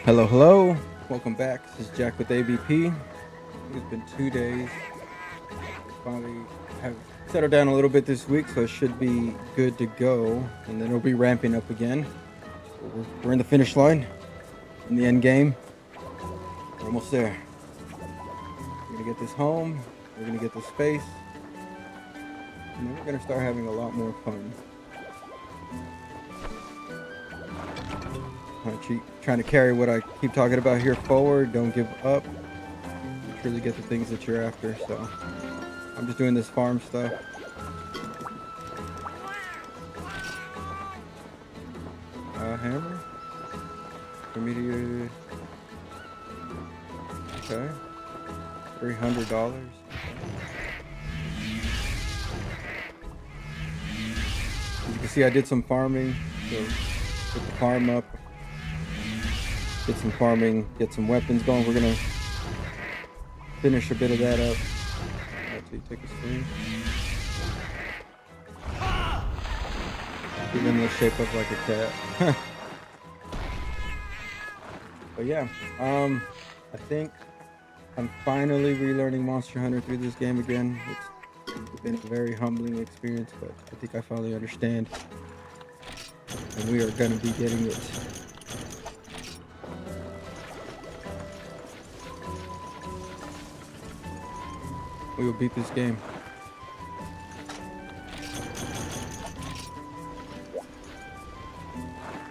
Hello, hello. Welcome back. This is Jack with ABP. It's been 2 days. Finally have settled down a little bit this week, so it should be good to go. And then it'll be ramping up again. So we're in the finish line, in the end game. We're almost there. We're gonna get this home. We're gonna get this space, and then we're gonna start having a lot more fun. Trying to carry what I keep talking about here forward. Don't give up. You truly get the things that you're after. So I'm just doing this farm stuff. Hammer. Intermediate. Okay. $300. You can see I did some farming. So put the farm up. Get some farming, get some weapons going. We're gonna finish a bit of that up. Actually, take a swing. Give him the shape up like a cat. But yeah, I think I'm finally relearning Monster Hunter through this game again. It's been a very humbling experience, but I think I finally understand, and we are gonna be getting it. We will beat this game.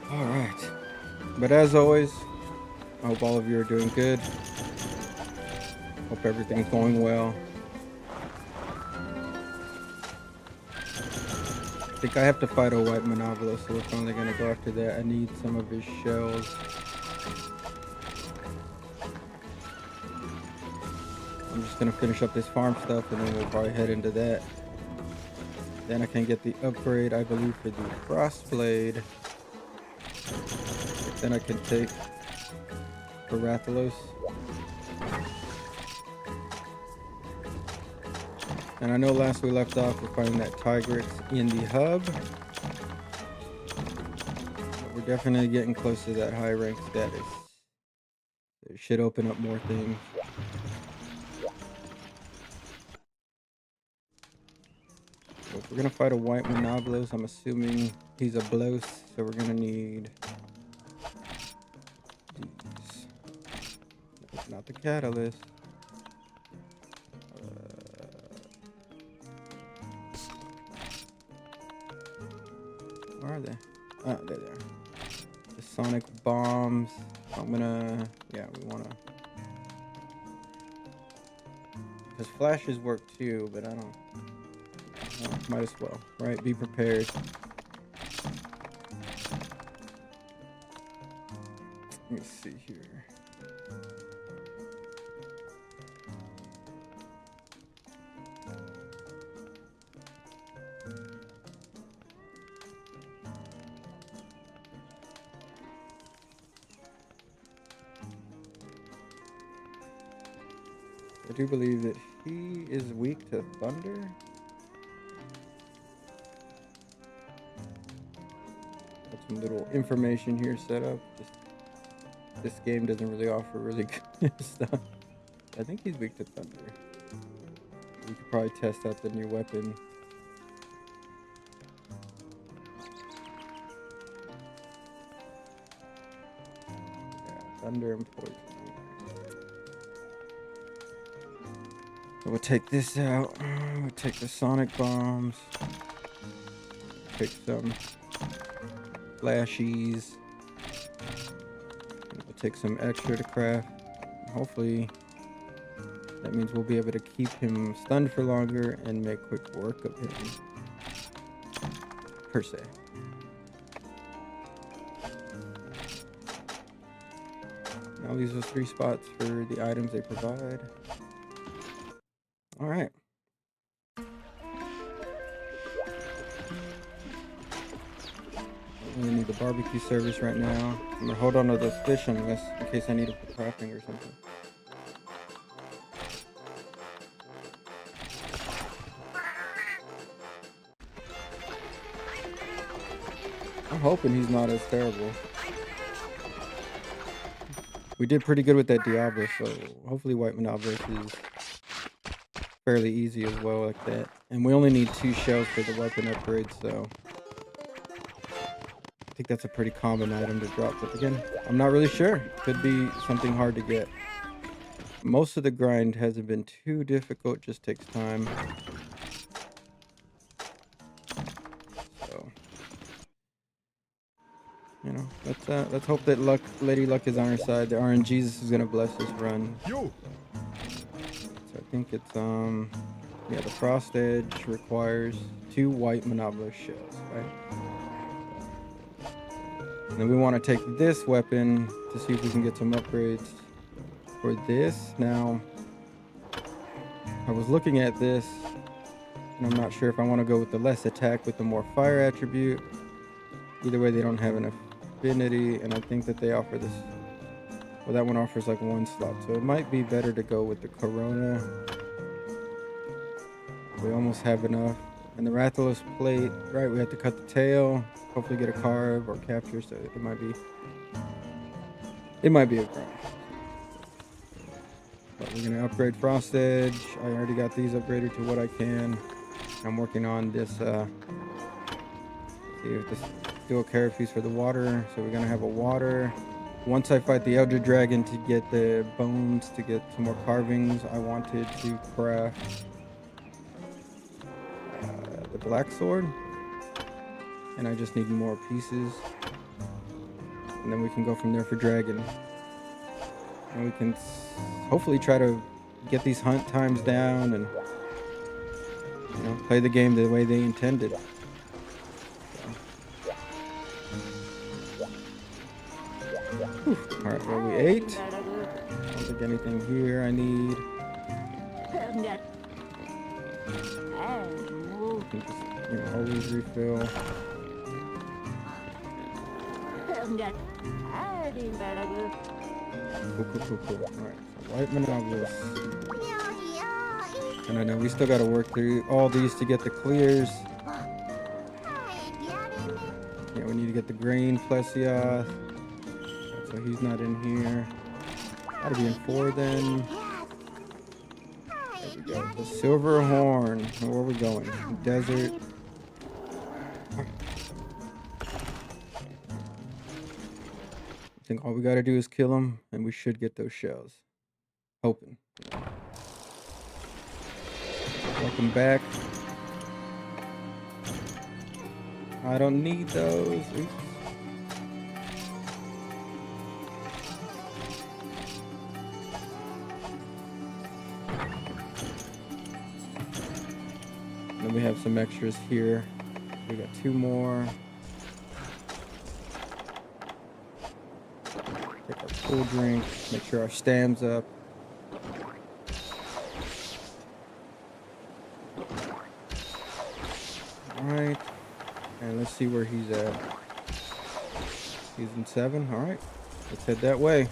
All right. But as always, I hope all of you are doing good. Hope everything's going well. I think I have to fight a white Monobolo, so we're finally gonna go after that. I need some of his shells. I'm just gonna finish up this farm stuff, and then we'll probably head into that. Then I can get the upgrade, I believe, for the Frostblade. Then I can take the Rathalos. And I know last we left off, we're finding that Tigrex in the hub. But we're definitely getting close to that high rank status. It should open up more things. So if we're gonna fight a white Monoblos, I'm assuming he's a Blos, so we're gonna need these. Nope, not the Catalyst. Where are they? Oh, there they are. The Sonic Bombs. I'm gonna, yeah, we wanna. Because flashes work too, but I don't. Well, might as well, right? Be prepared. Let me see here. I do believe that he is weak to thunder. Got some little information here set up. Just this game doesn't really offer really good stuff. I think he's weak to thunder. We could probably test out the new weapon. Yeah, thunder and poison. So we'll take this out. We'll take the Sonic Bombs. Take some flashies. We'll take some extra to craft. Hopefully that means we'll be able to keep him stunned for longer and make quick work of him, per se. Now these are 3 spots for the items they provide. All right. I really need the barbecue service right now. I'm gonna hold on to those fish in case I need it for crafting or something. I'm hoping he's not as terrible. We did pretty good with that Diablo, so hopefully White Monobolus is fairly easy as well like that. And we only need 2 shells for the weapon upgrade, so I think that's a pretty common item to drop. But again, I'm not really sure. Could be something hard to get. Most of the grind hasn't been too difficult, just takes time. So, you know, let's hope that Lady Luck is on our side. The RNGesus is gonna bless this run. So I think it's yeah, the Frost Edge requires 2 White Monobolus shells, right? And then we want to take this weapon to see if we can get some upgrades for this. Now, I was looking at this, and I'm not sure if I want to go with the less attack with the more fire attribute. Either way, they don't have an affinity, and I think that they offer this. Well, that one offers like 1 slot, so it might be better to go with the Corona. We almost have enough. And the Rathalos plate, right? We have to cut the tail, hopefully get a carve or capture, so it might be a grind. But we're gonna upgrade Frost Edge. I already got these upgraded to what I can. I'm working on this see if this dual carapace for the water. So we're gonna have a water. Once I fight the Elder Dragon to get the bones, to get some more carvings, I wanted to craft the black sword, and I just need more pieces, and then we can go from there for dragon, and we can hopefully try to get these hunt times down and, you know, play the game the way they intended. All right, well, we ate. I don't think anything here I need. Just, you know, always refill. Cool. Alright, so White Monobolus. And I know we still gotta work through all these to get the clears. Yeah, we need to get the Grain Plesioth. So he's not in here. Gotta be in 4 then. There we go. The Silver Horn. Where are we going? Desert. I think all we gotta do is kill him, and we should get those shells. Hoping. Welcome back. I don't need those. Oops. Then we have some extras here. We got 2 more. Take our full drink. Make sure our stam's up. Alright. And let's see where he's at. He's in 7. Alright. Let's head that way.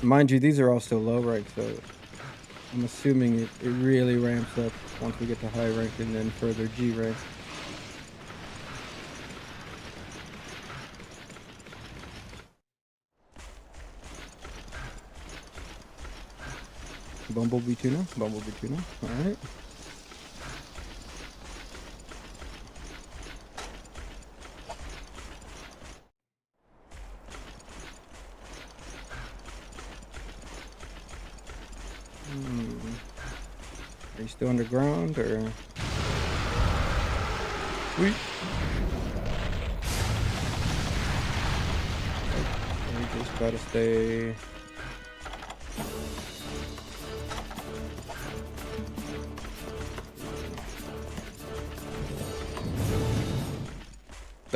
Mind you, these are all still low rank, so I'm assuming it really ramps up once we get to high rank and then further G rank. Bumblebee tuna, alright. Are you still underground or? Sweet. We just gotta stay.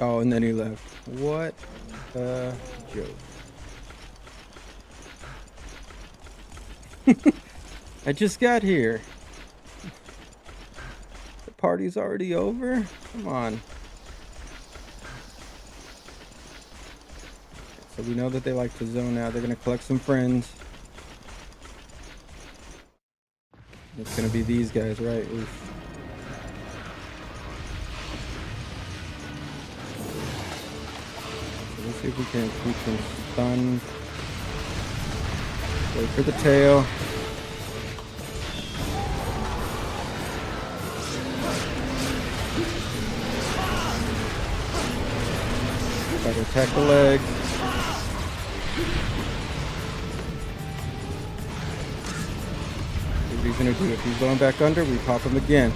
Oh, and then he left. What a joke. I just got here. The party's already over? Come on. So we know that they like to zone out. They're gonna collect some friends. It's gonna be these guys, right? Oof. So let's See if we can keep him stunned. Wait for the tail. Try to attack the legs. See what he's gonna do. If he's going back under, we pop him again.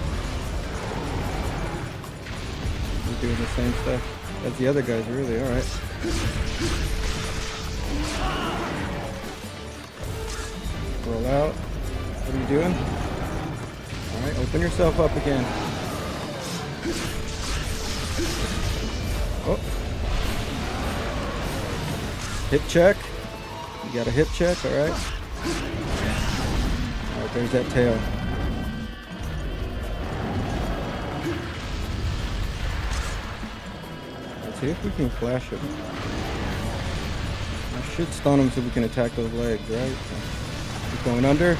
We're doing the same stuff as the other guys, really. All right. Roll out. What are you doing? All right, open yourself up again. Oh. Hip check. You got a hip check, all right. All right, there's that tail. Let's see if we can flash him. I should stun him so we can attack those legs, right? So keep going under.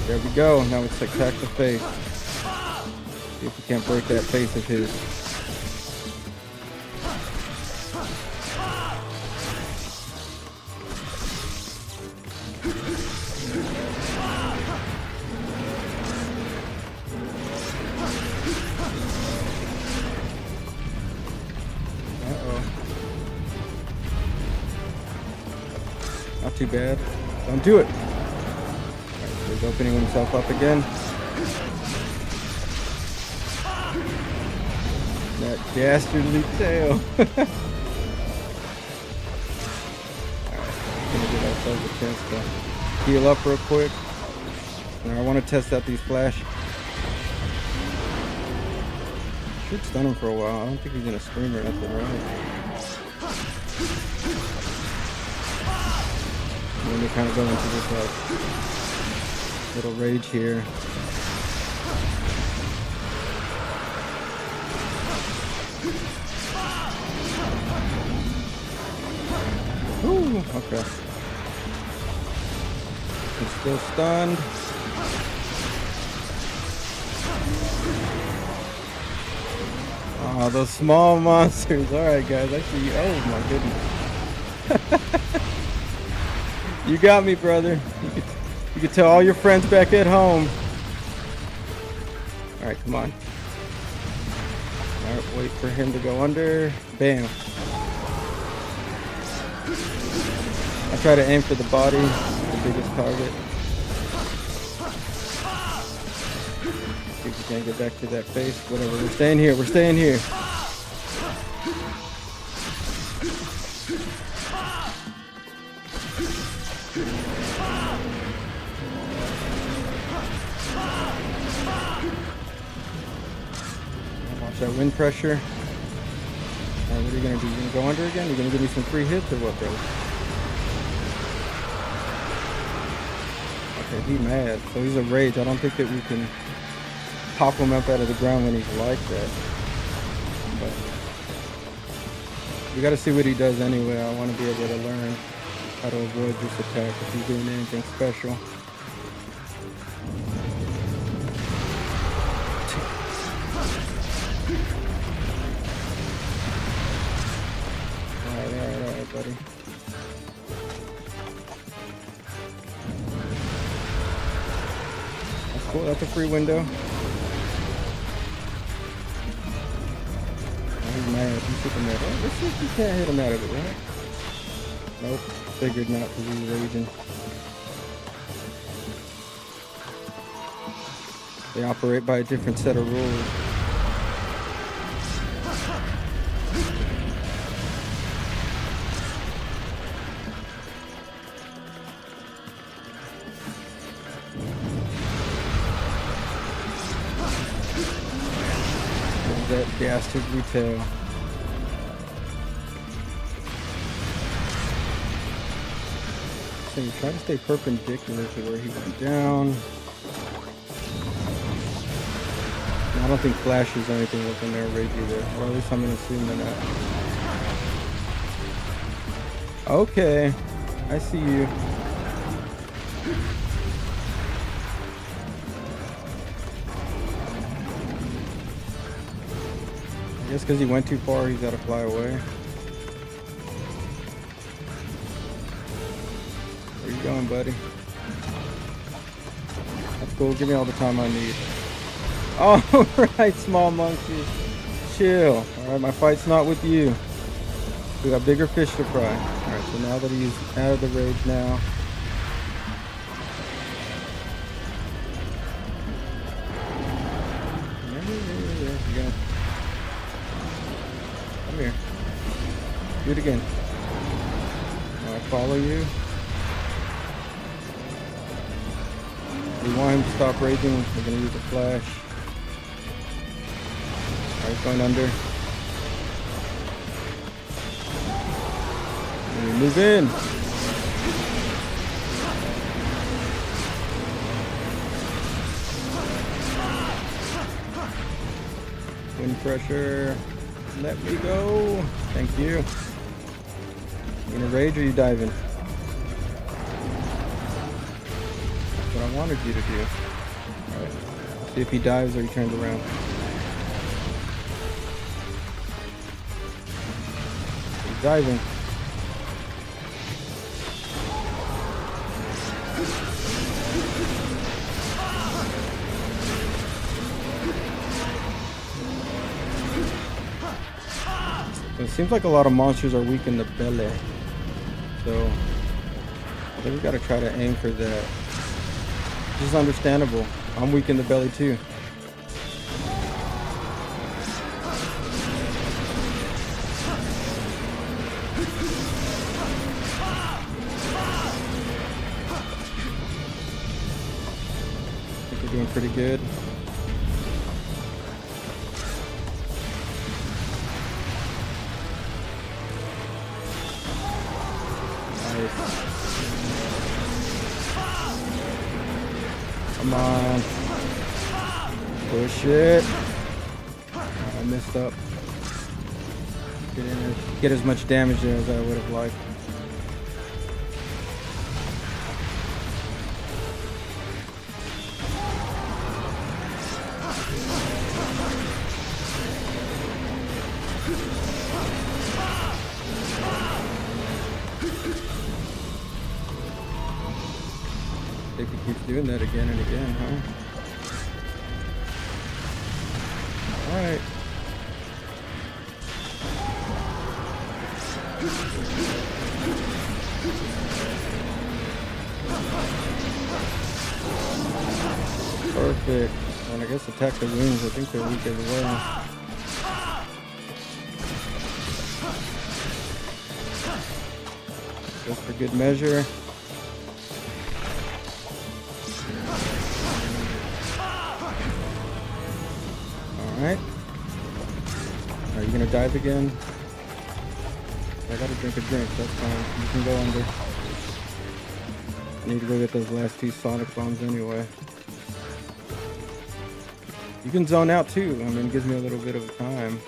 There we go. Now let's attack the face. See if we can't break that face of his. Uh-oh. Not too bad. Don't do it. Alright, so he's opening himself up again. That dastardly tail. Alright, gonna give ourselves a chance to heal up real quick. Now I want to test out these flash. Should stun him for a while. I don't think he's gonna scream or nothing, right? And then we kind of go into this little rage here. Ooh, okay. He's still stunned. Oh, those small monsters. Alright, guys. I see you. Oh, my goodness. You got me, brother. You can tell all your friends back at home. Alright, come on. Alright, wait for him to go under. Bam. I try to aim for the body, the biggest target. See if we can't get back to that face. Whatever, we're staying here, we're staying here. Watch that wind pressure. Alright, what are you gonna do? You gonna go under again? You gonna give me some free hits or what, bro? Okay, he's mad. So he's a rage. I don't think that we can pop him up out of the ground when he's like that. But we gotta see what he does anyway. I want to be able to learn how to avoid this attack if he's doing anything special. Alright, buddy. Cool, that's a free window. Oh, he's mad. He's super mad. Oh, let's see if you can't hit him out of it, right? Nope. Figured not because he's raging. They operate by a different set of rules. That dastardly tail. So you try to stay perpendicular to where he went down. I don't think flashes or anything within their rage either, or at least I'm gonna assume they're not. Okay, I see you. guess because he went too far, he's got to fly away. Where you going, buddy? That's cool. Give me all the time I need. All right, small monkey. Chill. All right, my fight's not with you. We got bigger fish to fry. All right, so now that he's out of the rage now. Yeah. Come here. Do it again. All right, follow you. We want him to stop raging. We're gonna use a flash. All right, going under. And we move in. Wind pressure. Let me go. Thank you. You gonna rage or you diving? That's what I wanted you to do. Alright. See if he dives or he turns around. He's diving. So it seems like a lot of monsters are weak in the belly. So I think we gotta try to aim for that. This is understandable. I'm weak in the belly too. I think we're doing pretty good. Come on. Push it. I messed up. Didn't get as much damage there as I would have liked. I think he keeps doing that again and again, huh? Alright. Perfect. And I guess attack the wings. I think they're weak as well. Just for good measure. Alright. Are you gonna dive again? I gotta drink a drink, that's fine. You can go under. I need to go get those last two sonic bombs anyway. You can zone out too. I mean, it gives me a little bit of time.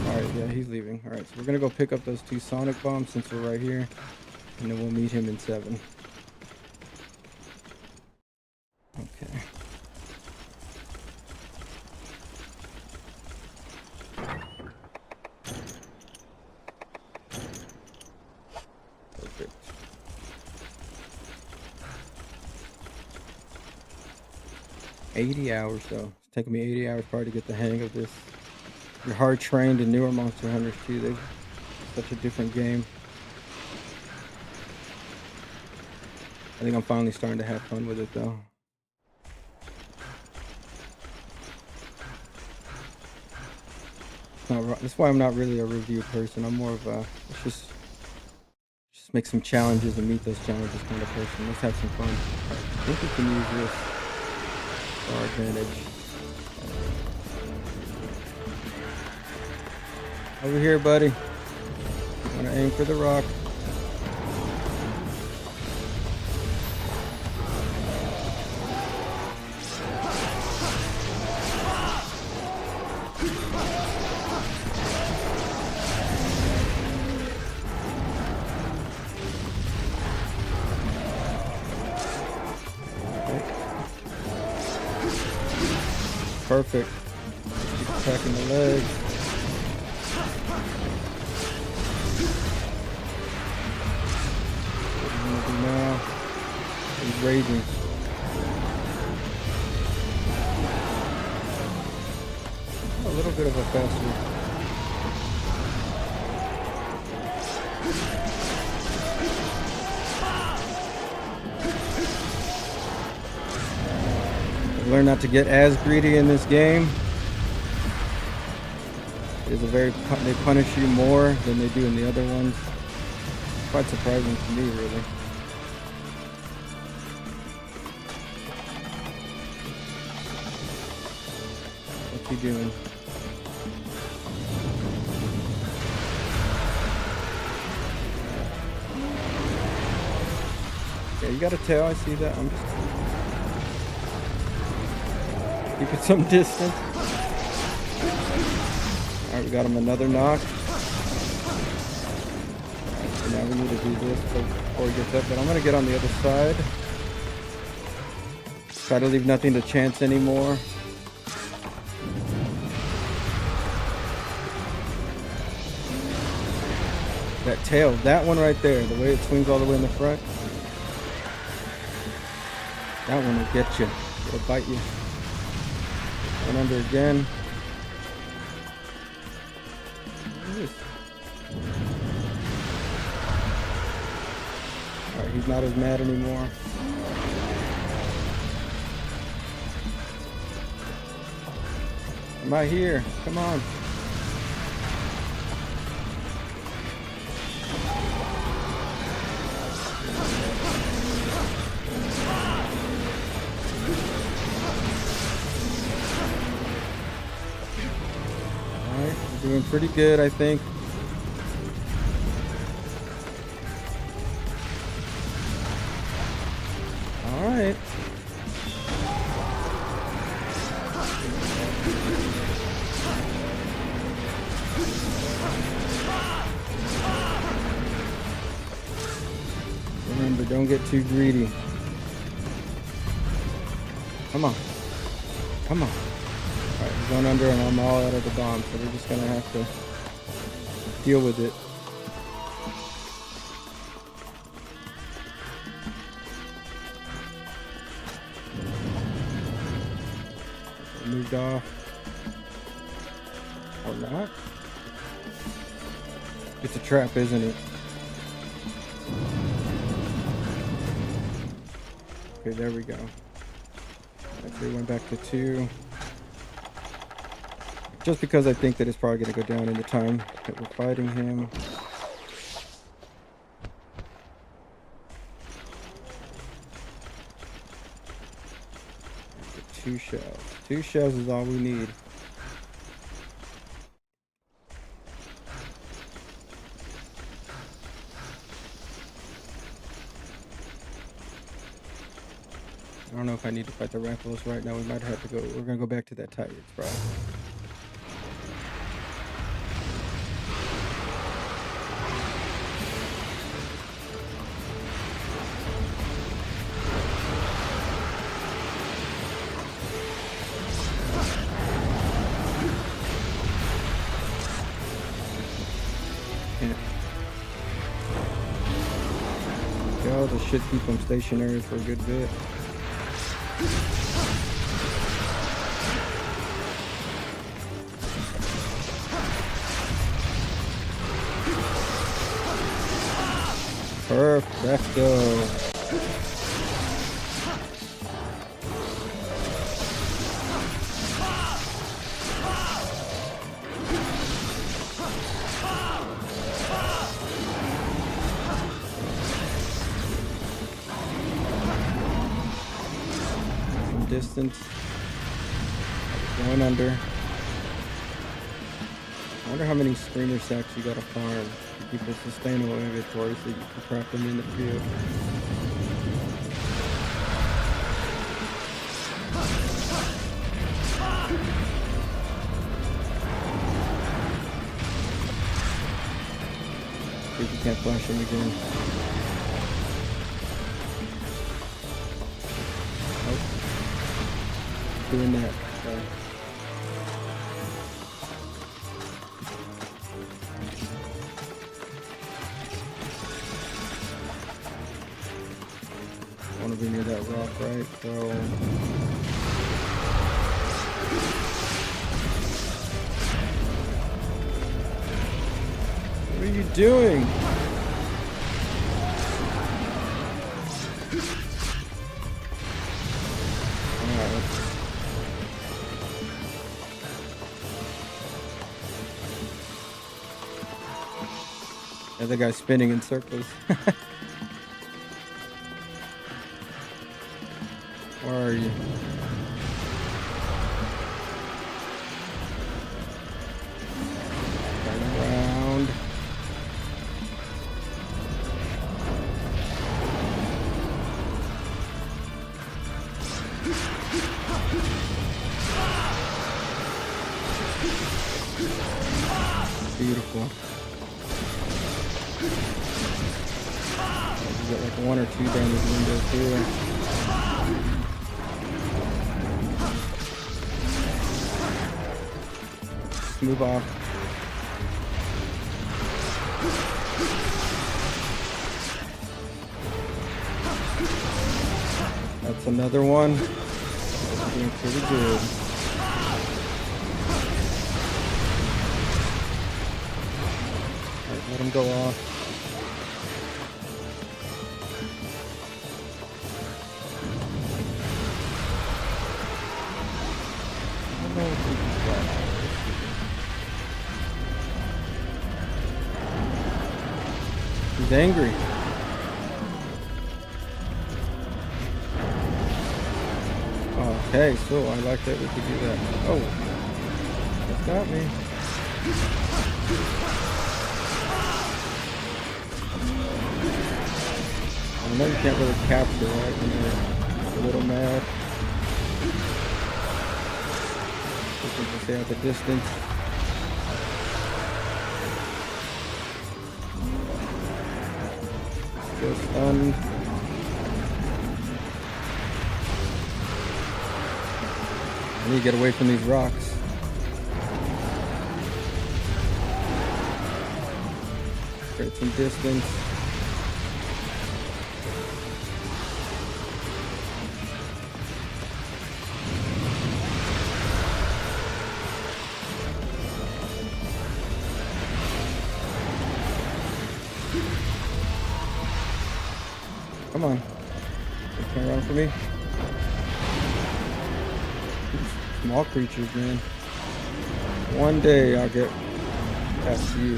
Alright, yeah, he's leaving. Alright, so we're gonna go pick up those two sonic bombs since we're right here. And then we'll meet him in 7. Okay. Perfect. $80 hours though. It's taken me 80 hours probably to get the hang of this. You're hard trained in newer Monster Hunters too. They're such a different game. I think I'm finally starting to have fun with it though. That's why I'm not really a review person. I'm more of a let's just make some challenges and meet those challenges kind of person. Let's have some fun. Right, I think we can use this for our advantage. Over here, buddy. I'm gonna aim for the rock. Okay. Perfect. Keep attacking the leg. What he's gonna do now? He's raging. A little bit of a faster. Learn not to get as greedy in this game. It's they punish you more than they do in the other ones. Quite surprising to me, really. What's he doing? Yeah, you got a tail. I see that. I'm just keeping some distance. Alright, we got him another knock. Alright, so now we need to do this before he gets up, but I'm going to get on the other side. Try to leave nothing to chance anymore. That tail, that one right there, the way it swings all the way in the front. That one will get you. It'll bite you. One under again. Alright, he's not as mad anymore. I'm right here. Come on. Doing pretty good, I think. All right. Remember, don't get too greedy. Come on. Come on. Alright, he's going under and I'm all out of the bomb, so we're just gonna have to deal with it. Moved off. Or not. It's a trap, isn't it? Okay, there we go. Actually went back to 2. Just because I think that it's probably going to go down in the time that we're fighting him. 2 shells. 2 shells is all we need. I don't know if I need to fight the Raphaels right now. We might have to go. We're going to go back to that Titans, probably. Go. This should keep them stationary for a good bit. Perfect. Let's go. Distance. Going under. I wonder how many screamer sacks you gotta farm to keep a sustainable inventory so you can crop them in the field. See if you can't flash them again. Doing that. So want to be near that rock, right? So what are you doing? Alright, the other guy's spinning in circles. Where are you? Turn around. Beautiful. You got like 1 or 2 down this window too. Just move off. That's another one. Doing pretty good. Alright, let him go off. He's angry. Okay, so I like that we could do that. Oh, that's got me. I know you can't really capture, right, when you're a little mad. You can just stay at the distance. Just stunned. I need to get away from these rocks. Create some distance. Come on. You can't run for me. Small creatures, man. One day I'll get past you.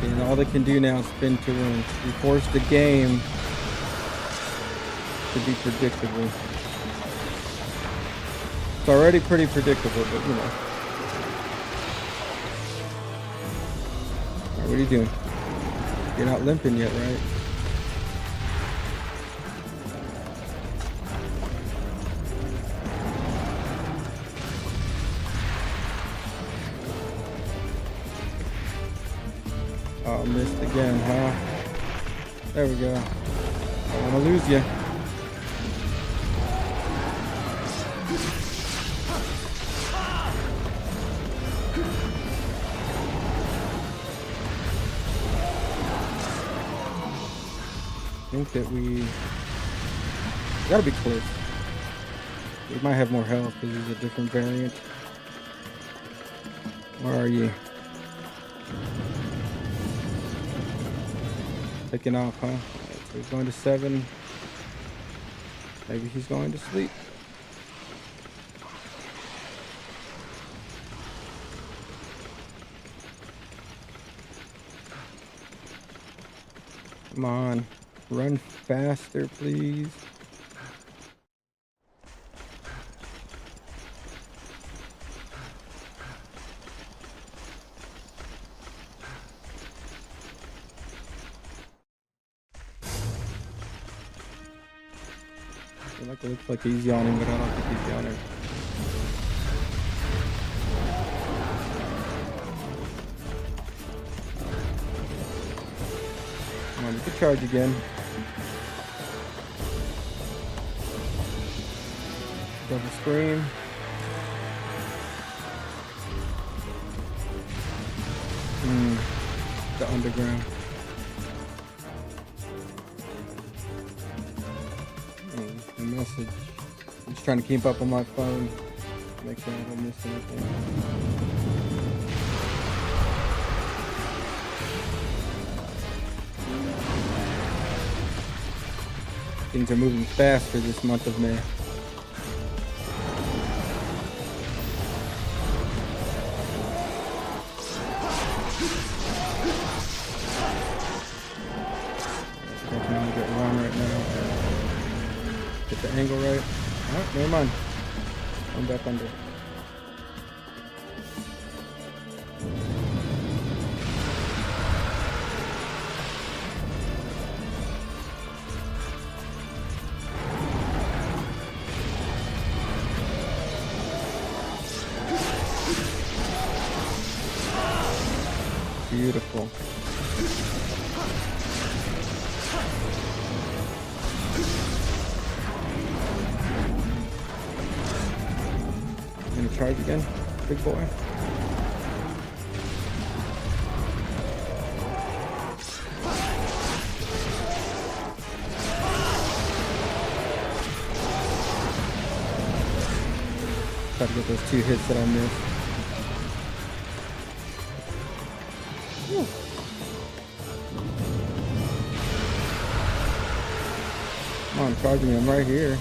And all they can do now is spin to win. You force the game to be predictable. It's already pretty predictable, but you know. What are you doing? You're not limping yet, right? Oh, missed again, huh? There we go. I don't want to lose you. I think that we gotta be close. We might have more health because there's a different variant. Where are you? Taking off, huh? Right, so he's going to 7. Maybe he's going to sleep. Come on. Run faster, please. I feel like it looks like he's yawning, but I don't think he's yawning. Come on, you can charge again. Double scream. The underground. The message. I'm just trying to keep up on my phone. Make sure I don't miss anything. Things are moving fast for this month of May. Definitely get wrong right now. Get the angle right. Oh, never mind. I'm back under. Beautiful. Gonna charge again, big boy. Try to get those 2 hits that I missed. Whew. Come on, charge me, I'm right here.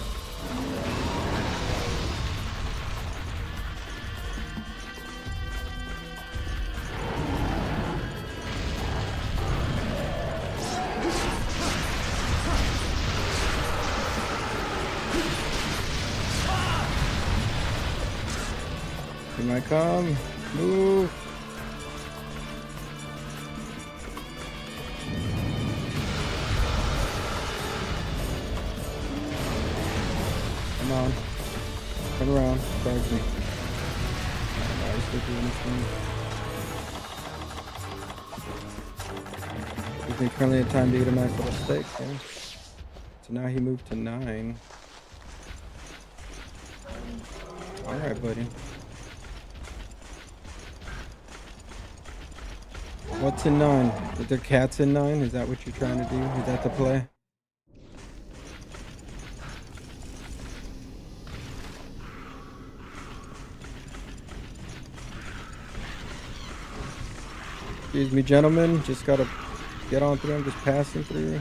Here might come. Move. Come on. Turn around. Charge me. He's still doing this thing. Gives me currently a time to get a nice little steak, yeah. So now he moved to 9. Alright, buddy. What's in 9? Is there cats in 9? Is that what you're trying to do? Is that the play? Excuse me, gentlemen. Just gotta get on through. I'm just passing through.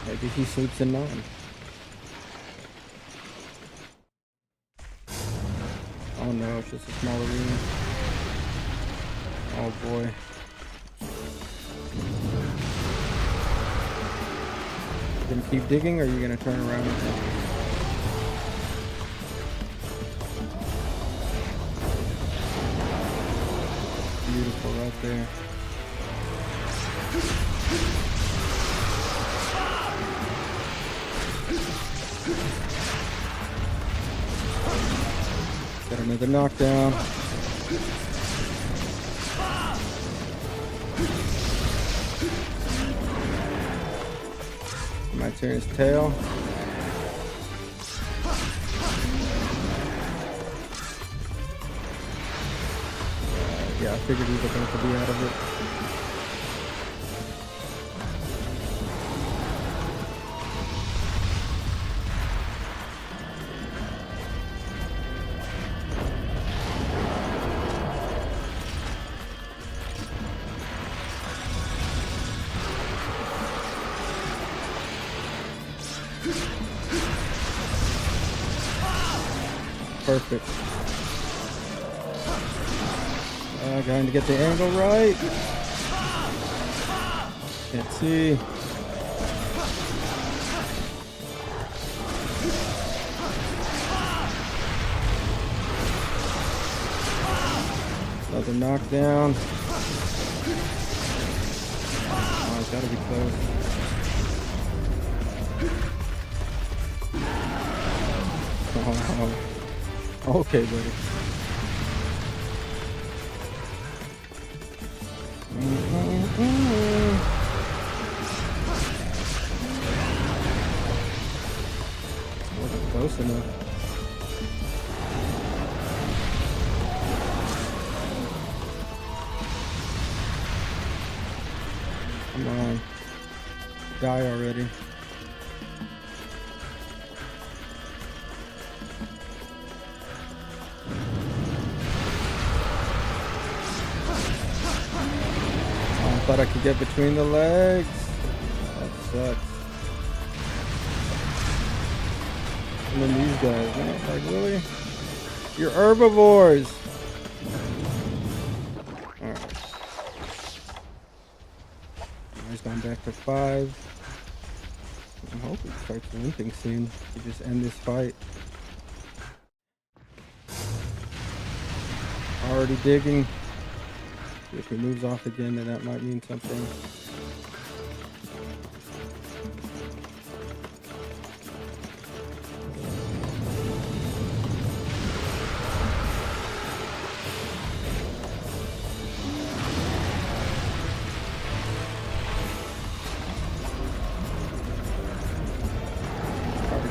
Maybe he sleeps in 9. Oh no, it's just a small arena. Oh boy. You gonna keep digging or are you gonna turn around? Beautiful right there. Got another knockdown. Might turn his tail. Yeah, I figured he was going to be out of it. Perfect. Going to get the angle right. Can't see. Another knockdown. Oh, it's gotta be close. Oh, okay, buddy. Wasn't close close enough. Come on. Die already. Oh, I thought I could get between the legs. That sucks. And then these guys, man, like really? You're herbivores. Alright. He's gone back to 5. I'm hoping he starts limping soon to just end this fight. Already digging. If he moves off again, then that might mean something.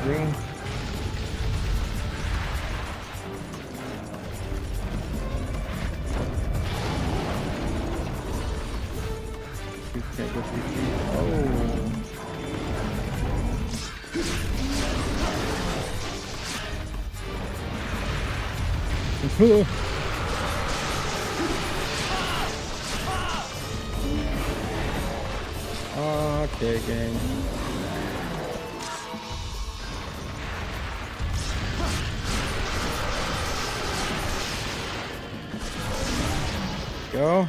Green. Can't go through feet. Oh. Okay, gang. Go.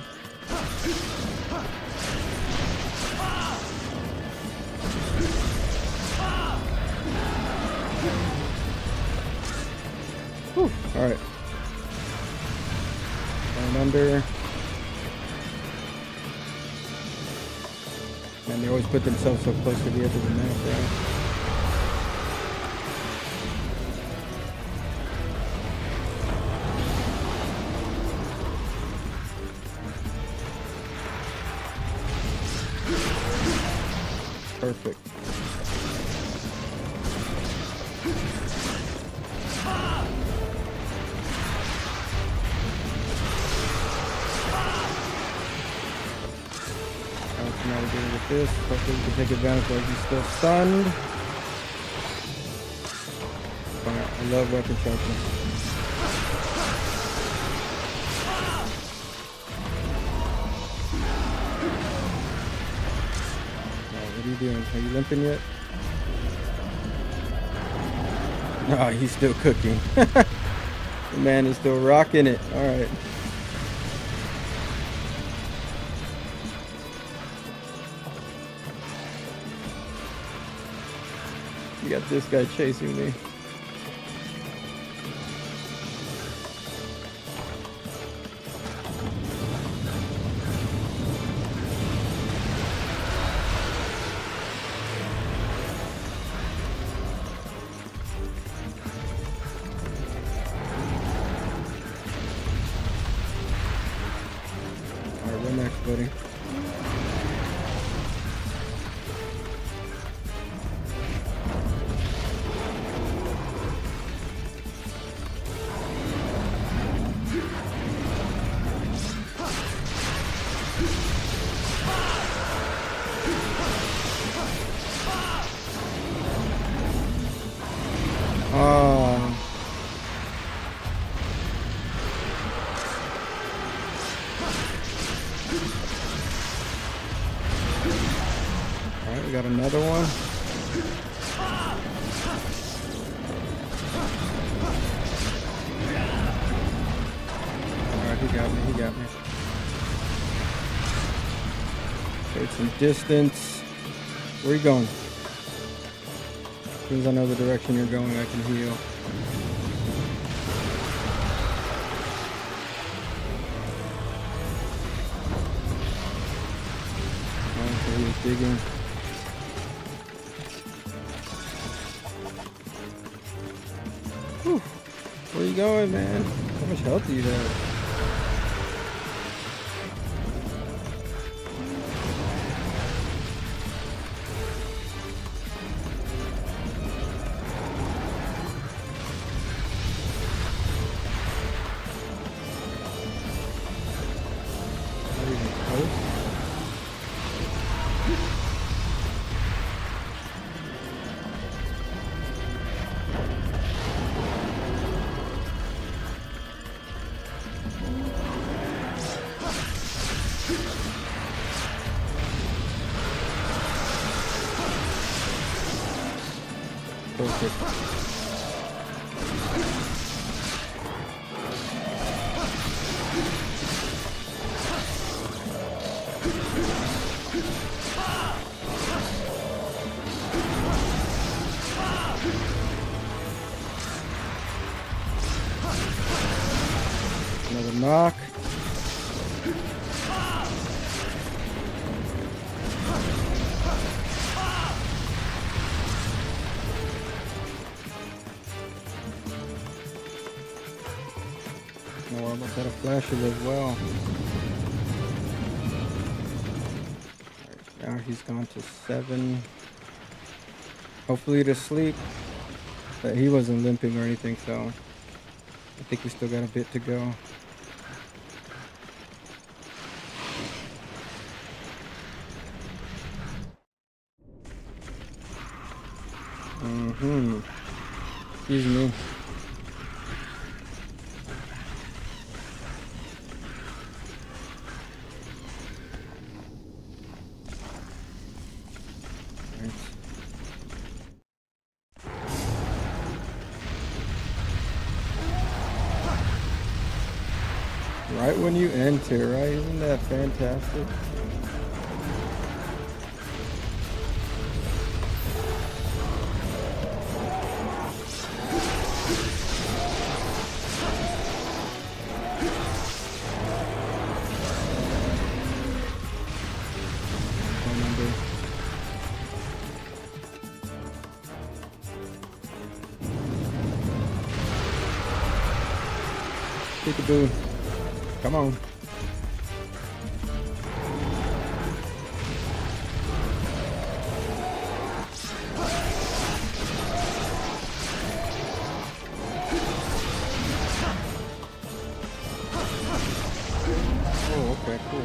Whew. All right. Down under. And they always put themselves so close to the edge of the map, right? Perfect. Now we're dealing with this. Hopefully we can take advantage while he's still stunned. I love weapon sharpness. What are you doing? Are you limping yet? No, he's still cooking. The man is still rocking it. All right. You got this guy chasing me. Alright, what next, buddy? Alright, we got another one. Alright, he got me. Take some distance. Where are you going? As soon as I know the direction you're going, I can heal. He was digging. Whew. Where you going, man? How much health do you have? close. Perfect. Another knock. No, I almost had a flasher as well. Alright, now he's gone to 7. Hopefully to sleep. But he wasn't limping or anything, so I think we still got a bit to go. Excuse me. Right when you enter, right? Isn't that fantastic? Peekaboo. Come on. Oh, okay, cool.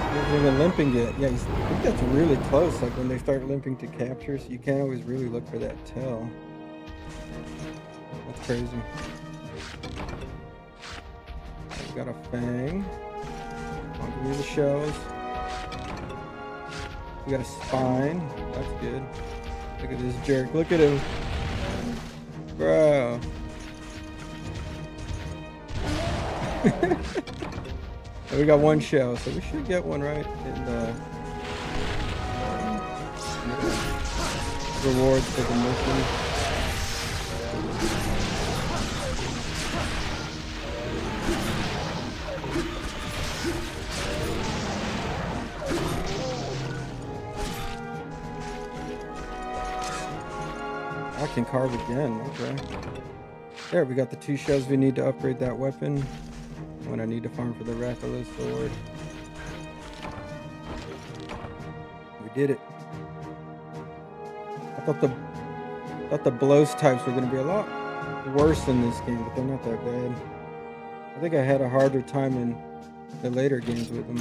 He wasn't even limping yet. Yeah, I think that's really close. Like when they start limping to captures, you can't always really look for that tail. That's crazy. We got a fang. Come on, give me the shells. We got a spine. That's good. Look at this jerk. Look at him. Bro. We got one shell, so we should get one right in the rewards for the mission. I can carve again, okay. There, we got the 2 shells we need to upgrade that weapon when I need to farm for the Rathalos sword. We did it. I thought the blows types were going to be a lot worse in this game, but they're not that bad. I think I had a harder time in the later games with them.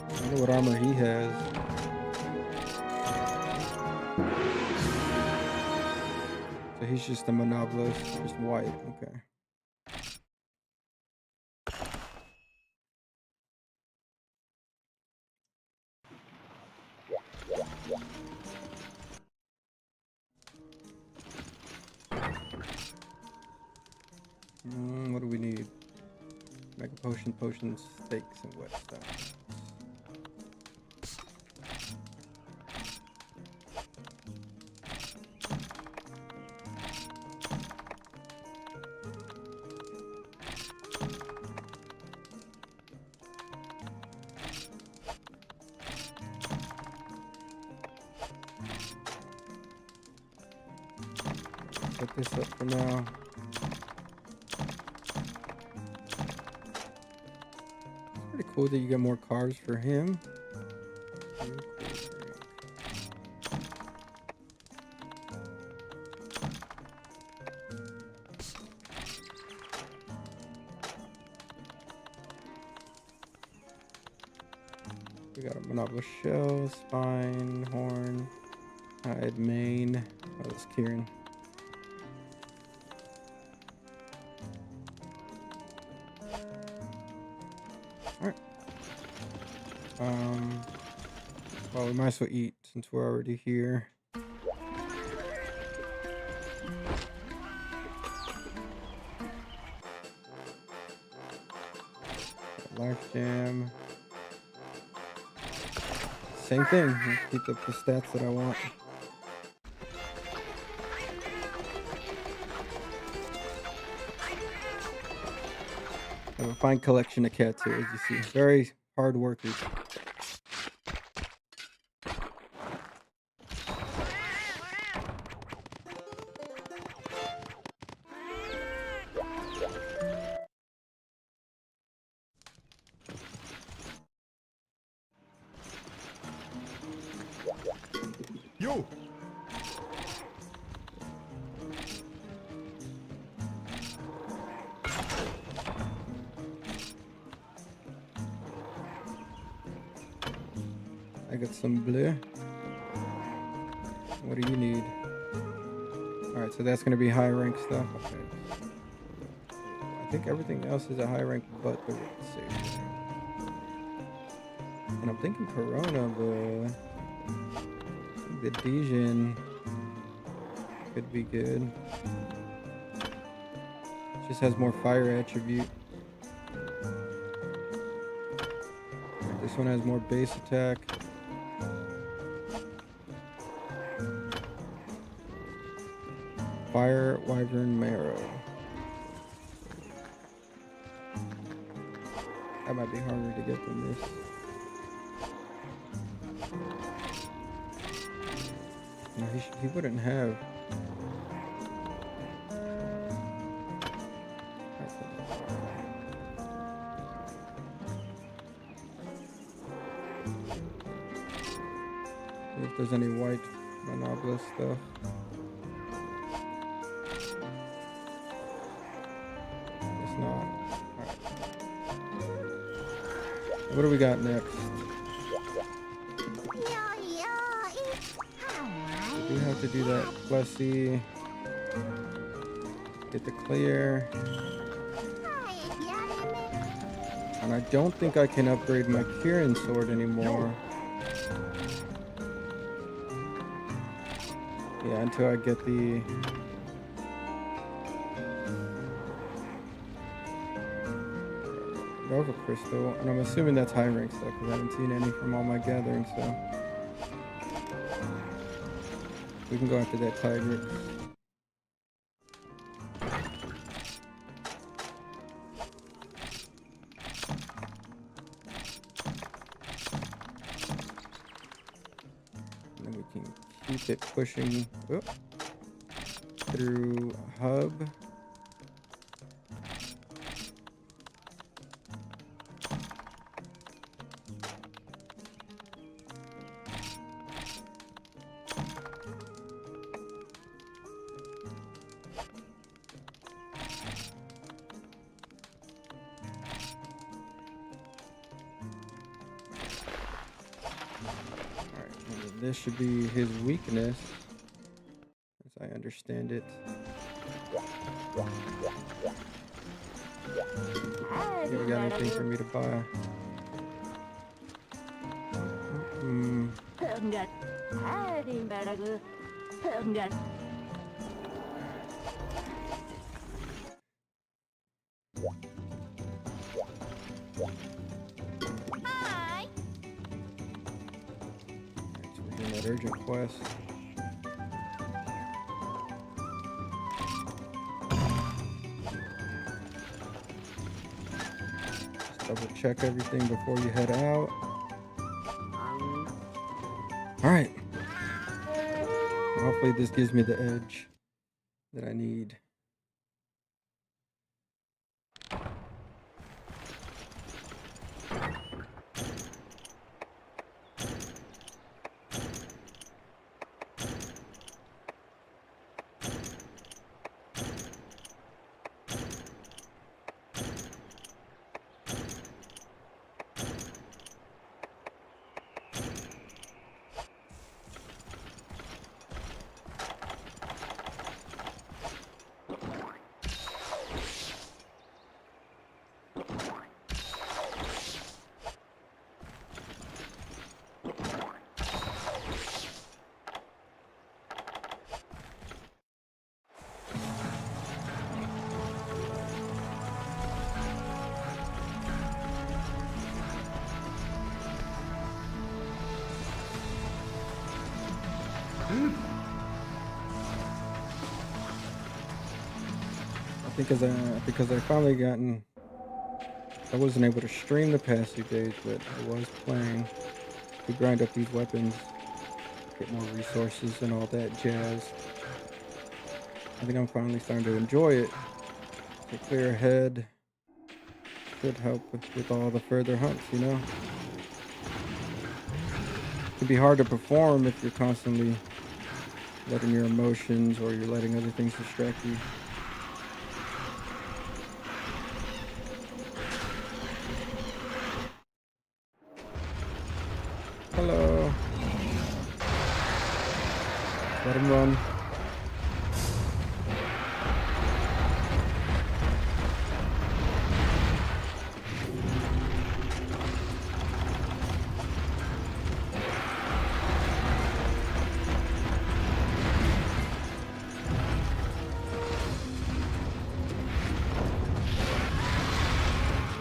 I wonder what armor he has. So he's just a Monoblos, just white, okay. What do we need? Mega potions, steaks, and wet stuff. Put this up for now. It's pretty cool that you get more cars for him. We got a monopoly shell, spine, horn, hide, mane. Oh, that's Kieran. Alright. Well, we might as well eat since we're already here. Life jam. Same thing. Keep up the stats that I want. I have a fine collection of cats here, as you see. Very hard workers. Yo! I got some blue. What do you need? Alright, so that's going to be high rank stuff. Okay. I think everything else is a high rank but the red saber. And I'm thinking Corona, the Dijon could be good. Just has more fire attribute. This one has more base attack. Fire Wyvern Marrow. That might be harder to get than this. No, he wouldn't have. See if there's any white monopoly stuff. It's not. Alright. What do we got next? We do have to do that Plessy. Get the clear. And I don't think I can upgrade my Kieran sword anymore. Yeah, until I get the Nova Crystal. And I'm assuming that's high rank stuff because I haven't seen any from all my gatherings, so we can go after that tiger. And then we can keep it pushing through hub. This should be his weakness, as I understand it. You got anything for me to buy? That urgent quest. Just double check everything before you head out. Alright. Hopefully this gives me the edge that I need. because I finally gotten. I wasn't able to stream the past few days, but I was playing to grind up these weapons, get more resources and all that jazz. I think I'm finally starting to enjoy it. To clear ahead should help with all the further hunts, you know? It can be hard to perform if you're constantly letting your emotions or you're letting other things distract you. Hello. Let him run.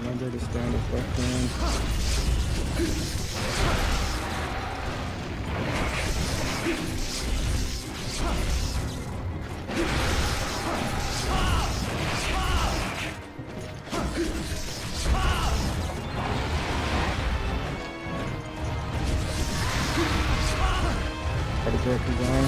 Remember to stand with left hand. Try to break his arm.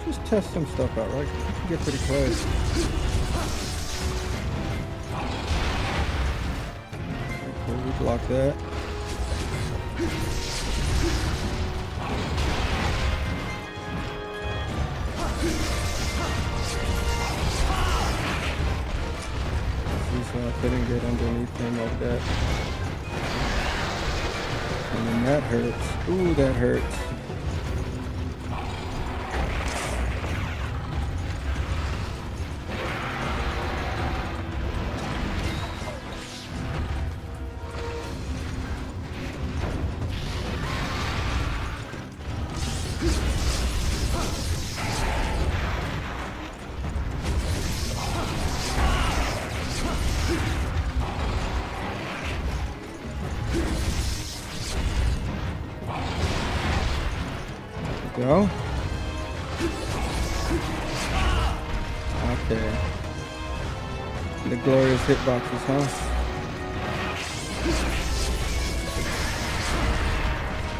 Just test some stuff out, right? You can get pretty close. Cool, we block that. So I couldn't get underneath him like that. And then that hurts. Ooh, that hurts. Go. Okay. The glorious hitboxes, huh?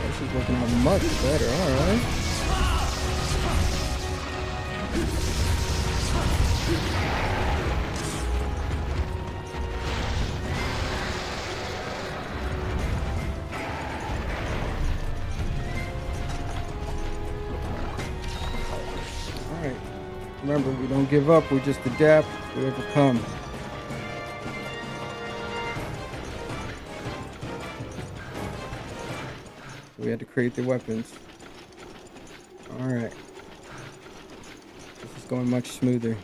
This is working out much better, alright. Remember, we don't give up, we just adapt, we overcome. We had to create the weapons. Alright. This is going much smoother.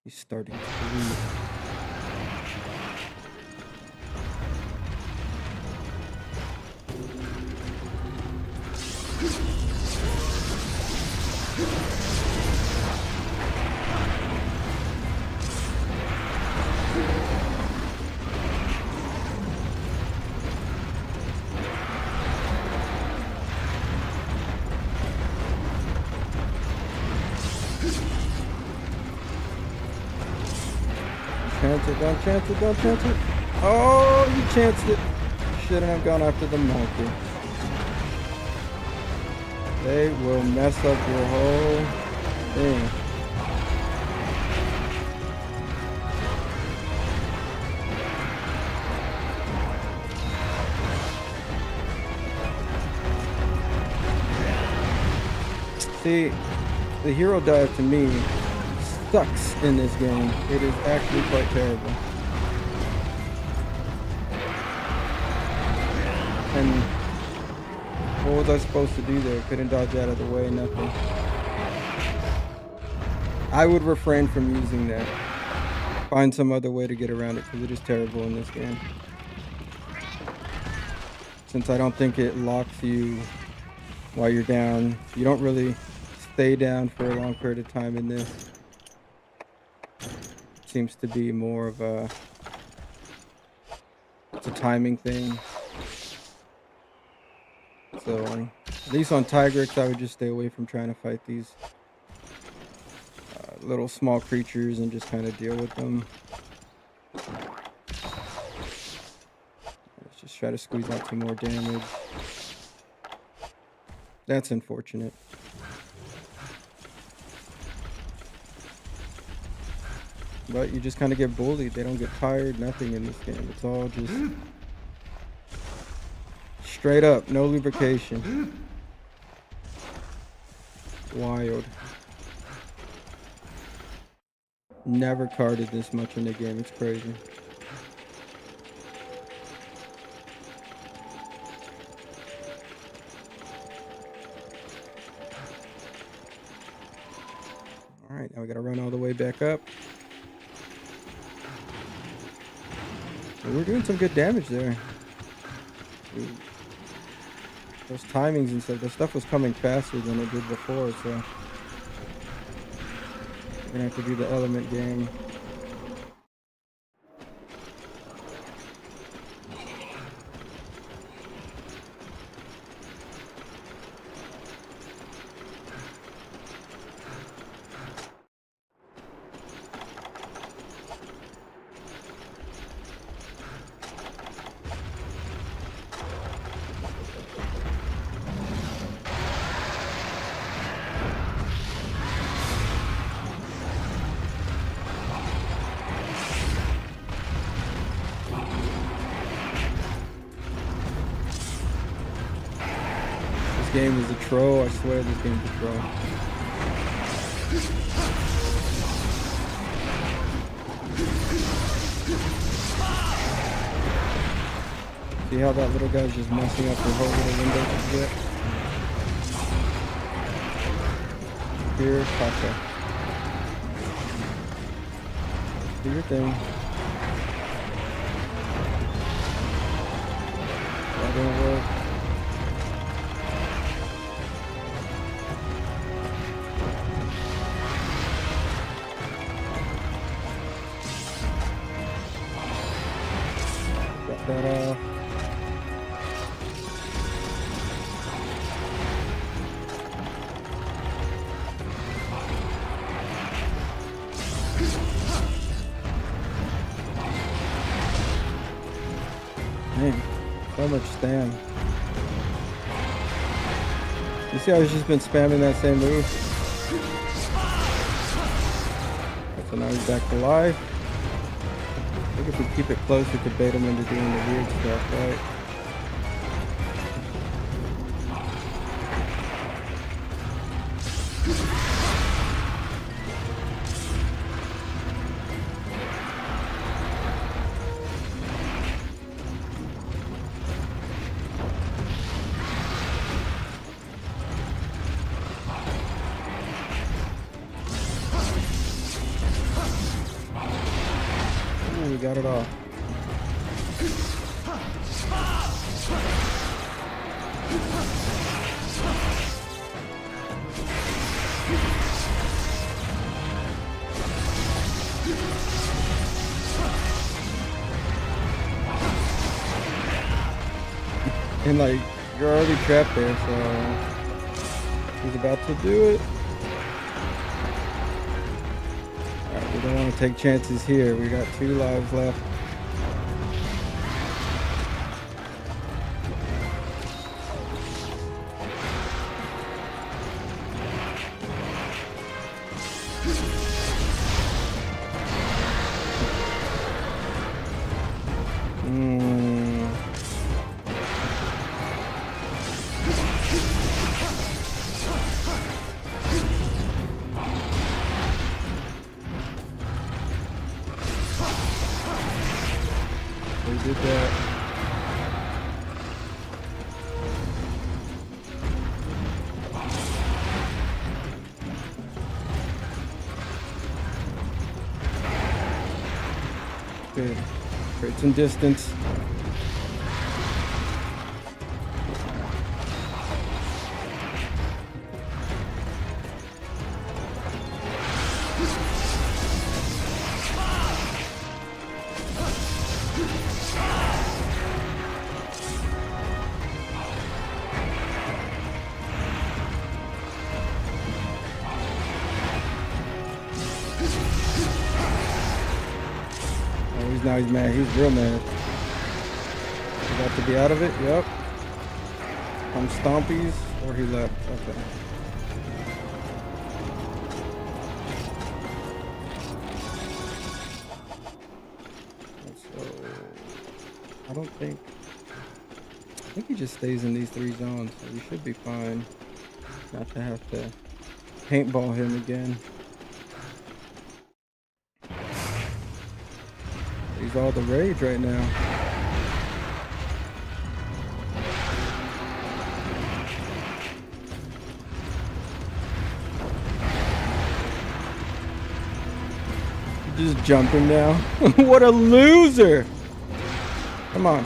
He's starting to breathe. Chance it, don't chance it, don't chance it. Oh, you chanced it. Shouldn't have gone after the monkey. They will mess up your whole thing. See, the hero dive to me sucks in this game. It is actually quite terrible. And what was I supposed to do there? Couldn't dodge out of the way, nothing. I would refrain from using that. Find some other way to get around it because it is terrible in this game. Since I don't think it locks you while you're down, you don't really stay down for a long period of time in this. seems to be more of it's a timing thing. So at least on Tigrex, I would just stay away from trying to fight these little small creatures and just kind of deal with them. Let's just try to squeeze out some more damage. That's unfortunate. But you just kind of get bullied. They don't get tired, nothing in this game. It's all just straight up, no lubrication. Wild. Never carded this much in the game. It's crazy. All right, now we gotta run all the way back up. We're doing some good damage there. Those timings and stuff, the stuff was coming faster than it did before, so we're gonna have to do the element game. This game is a troll. I swear this game's a troll. See how that little guy's just messing up the whole little window to get? Here, Pasha. Do your thing. That didn't work. Got that off. Man, so much spam. You see how he's just been spamming that same move? So now he's back to life. I think if we keep it close, we could bait him into doing the weird stuff, right? We got it off. And like, you're already trapped there, so he's about to do it. We don't want to take chances here. We got 2 lives left. We did that. Good. Create some distance. now he's mad. He's real mad. He got to be out of it. Yep. From Stompies, or he left. Okay. So I think he just stays in these 3 zones, so we should be fine. Not to have to paintball him again. He's all the rage right now. Just jumping now. What a loser! Come on.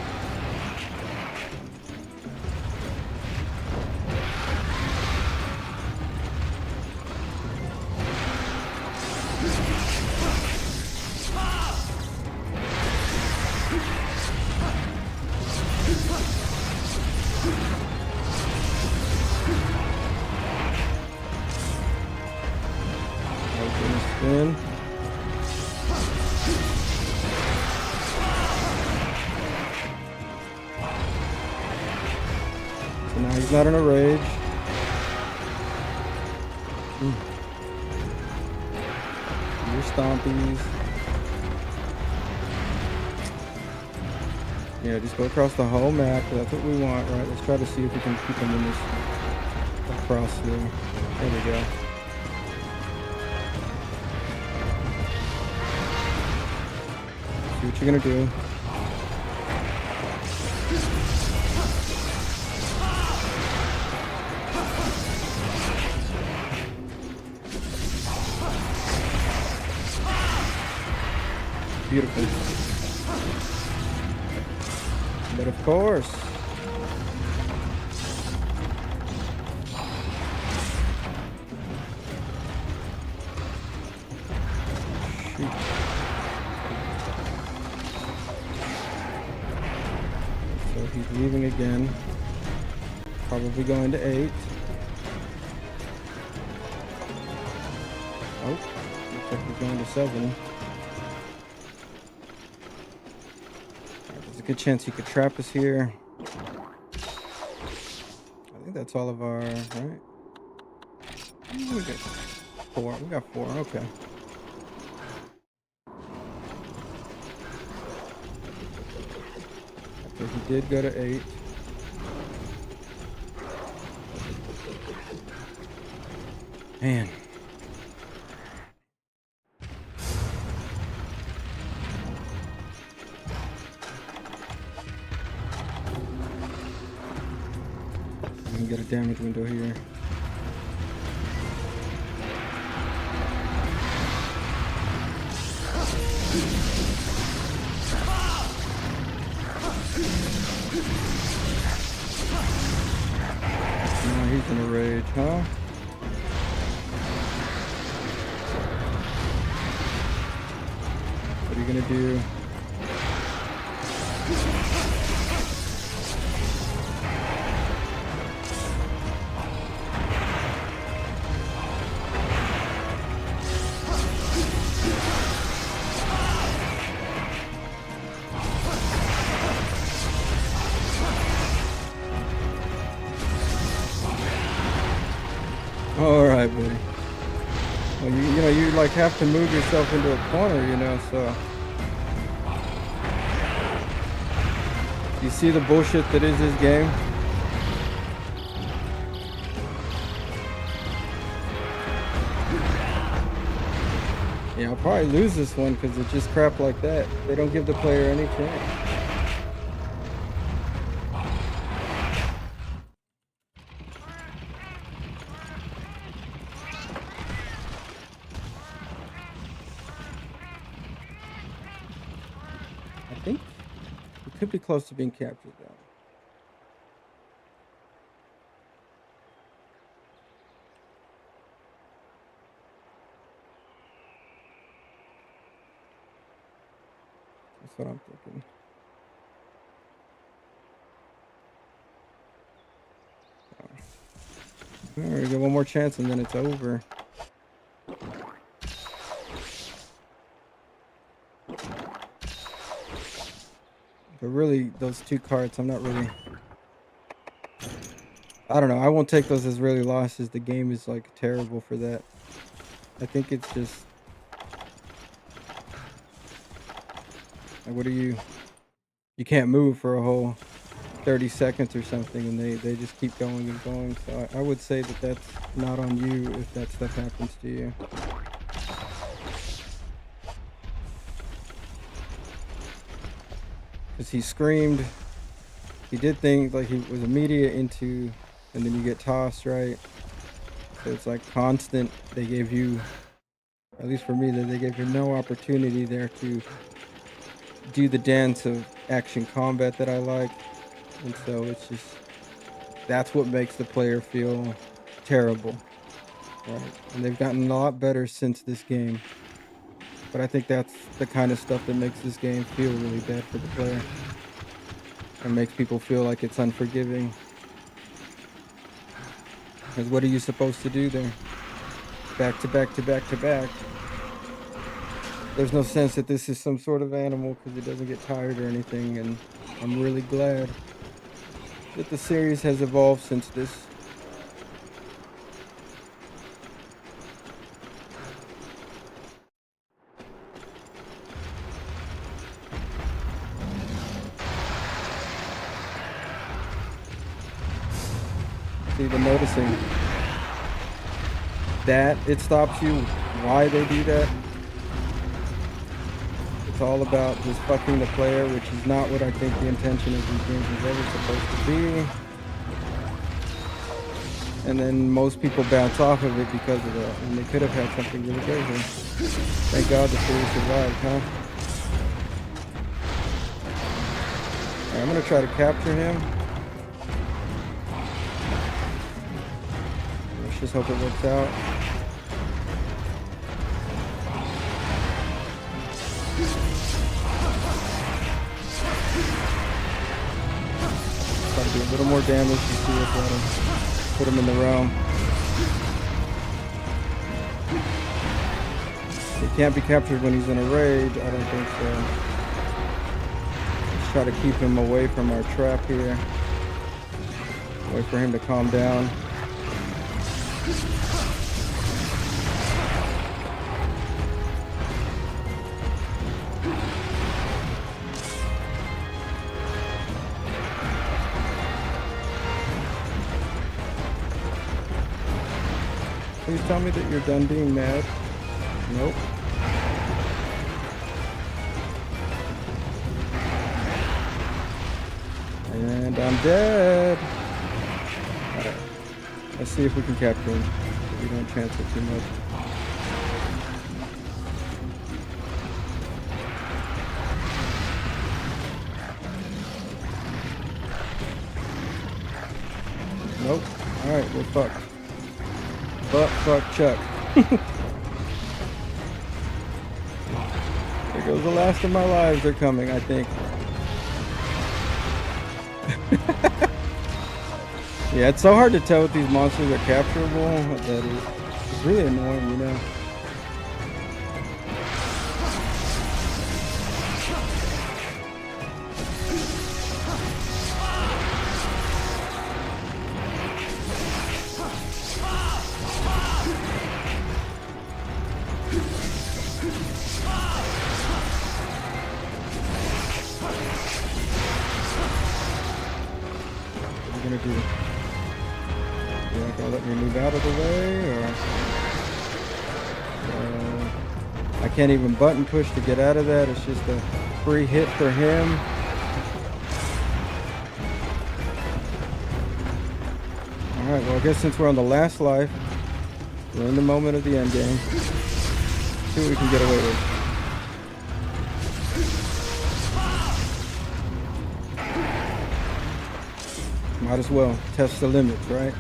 Spin. So now he's not in a rage. Your stompies. Yeah, just go across the whole map. That's what we want, right? Let's try to see if we can keep him in this across here. There we go. See what you're gonna do. Beautiful. But of course. Shoot. So he's leaving again. Probably going to 8. Oh, looks like he's going to 7. There's a good chance he could trap us here. I think that's all of our, right? We got 4. We got 4. Okay. So he did go to 8. Man. We can get a damage window here. Now he's in a rage, huh? What are you gonna do? All right, buddy. Well, you know, you like have to move yourself into a corner, you know, so. You see the bullshit that is this game? Yeah, I'll probably lose this one because it's just crap like that. They don't give the player any chance. I think it could be close to being captured though. That's what I'm thinking. All right, we got one more chance and then it's over. But really, those 2 carts, I'm not really... I don't know. I won't take those as really losses. The game is like terrible for that. I think it's just... Like, what are you... You can't move for a whole 30 seconds or something, and they just keep going and going. So I would say that that's not on you if that stuff happens to you. Because he screamed, he did things like he was immediate into, and then you get tossed, right? So it's like constant. They gave you, at least for me, that they gave you no opportunity there to do the dance of action combat that I like. And so it's just, that's what makes the player feel terrible, right? And they've gotten a lot better since this game. But I think that's the kind of stuff that makes this game feel really bad for the player. And makes people feel like it's unforgiving. Because what are you supposed to do there? Back to back to back to back. There's no sense that this is some sort of animal because it doesn't get tired or anything. And I'm really glad that the series has evolved since this. See, the noticing that it stops you, why they do that. It's all about just fucking the player, which is not what I think the intention of these games is ever supposed to be. And then most people bounce off of it because of that, and they could have had something really great here. Thank God the series survived, huh? Alright, I'm gonna try to capture him. Let's just hope it works out. Try to do a little more damage to see if that'll put him in the realm. He can't be captured when he's in a rage. I don't think so. Let's try to keep him away from our trap here. Wait for him to calm down. Please tell me that you're done being mad. Nope. And I'm dead. Alright. Let's see if we can capture him. We don't chance it too much. Nope. Alright, we're fucked. Fuck Chuck. Here goes the last of my lives. They're coming, I think. Yeah, it's so hard to tell if these monsters are capturable that it's really annoying, you know. Gonna do? You're not gonna let me move out of the way, or I can't even button push to get out of that. It's just a free hit for him. All right. Well, I guess since we're on the last life, we're in the moment of the end game. See what we can get away with. Might as well test the limits, right?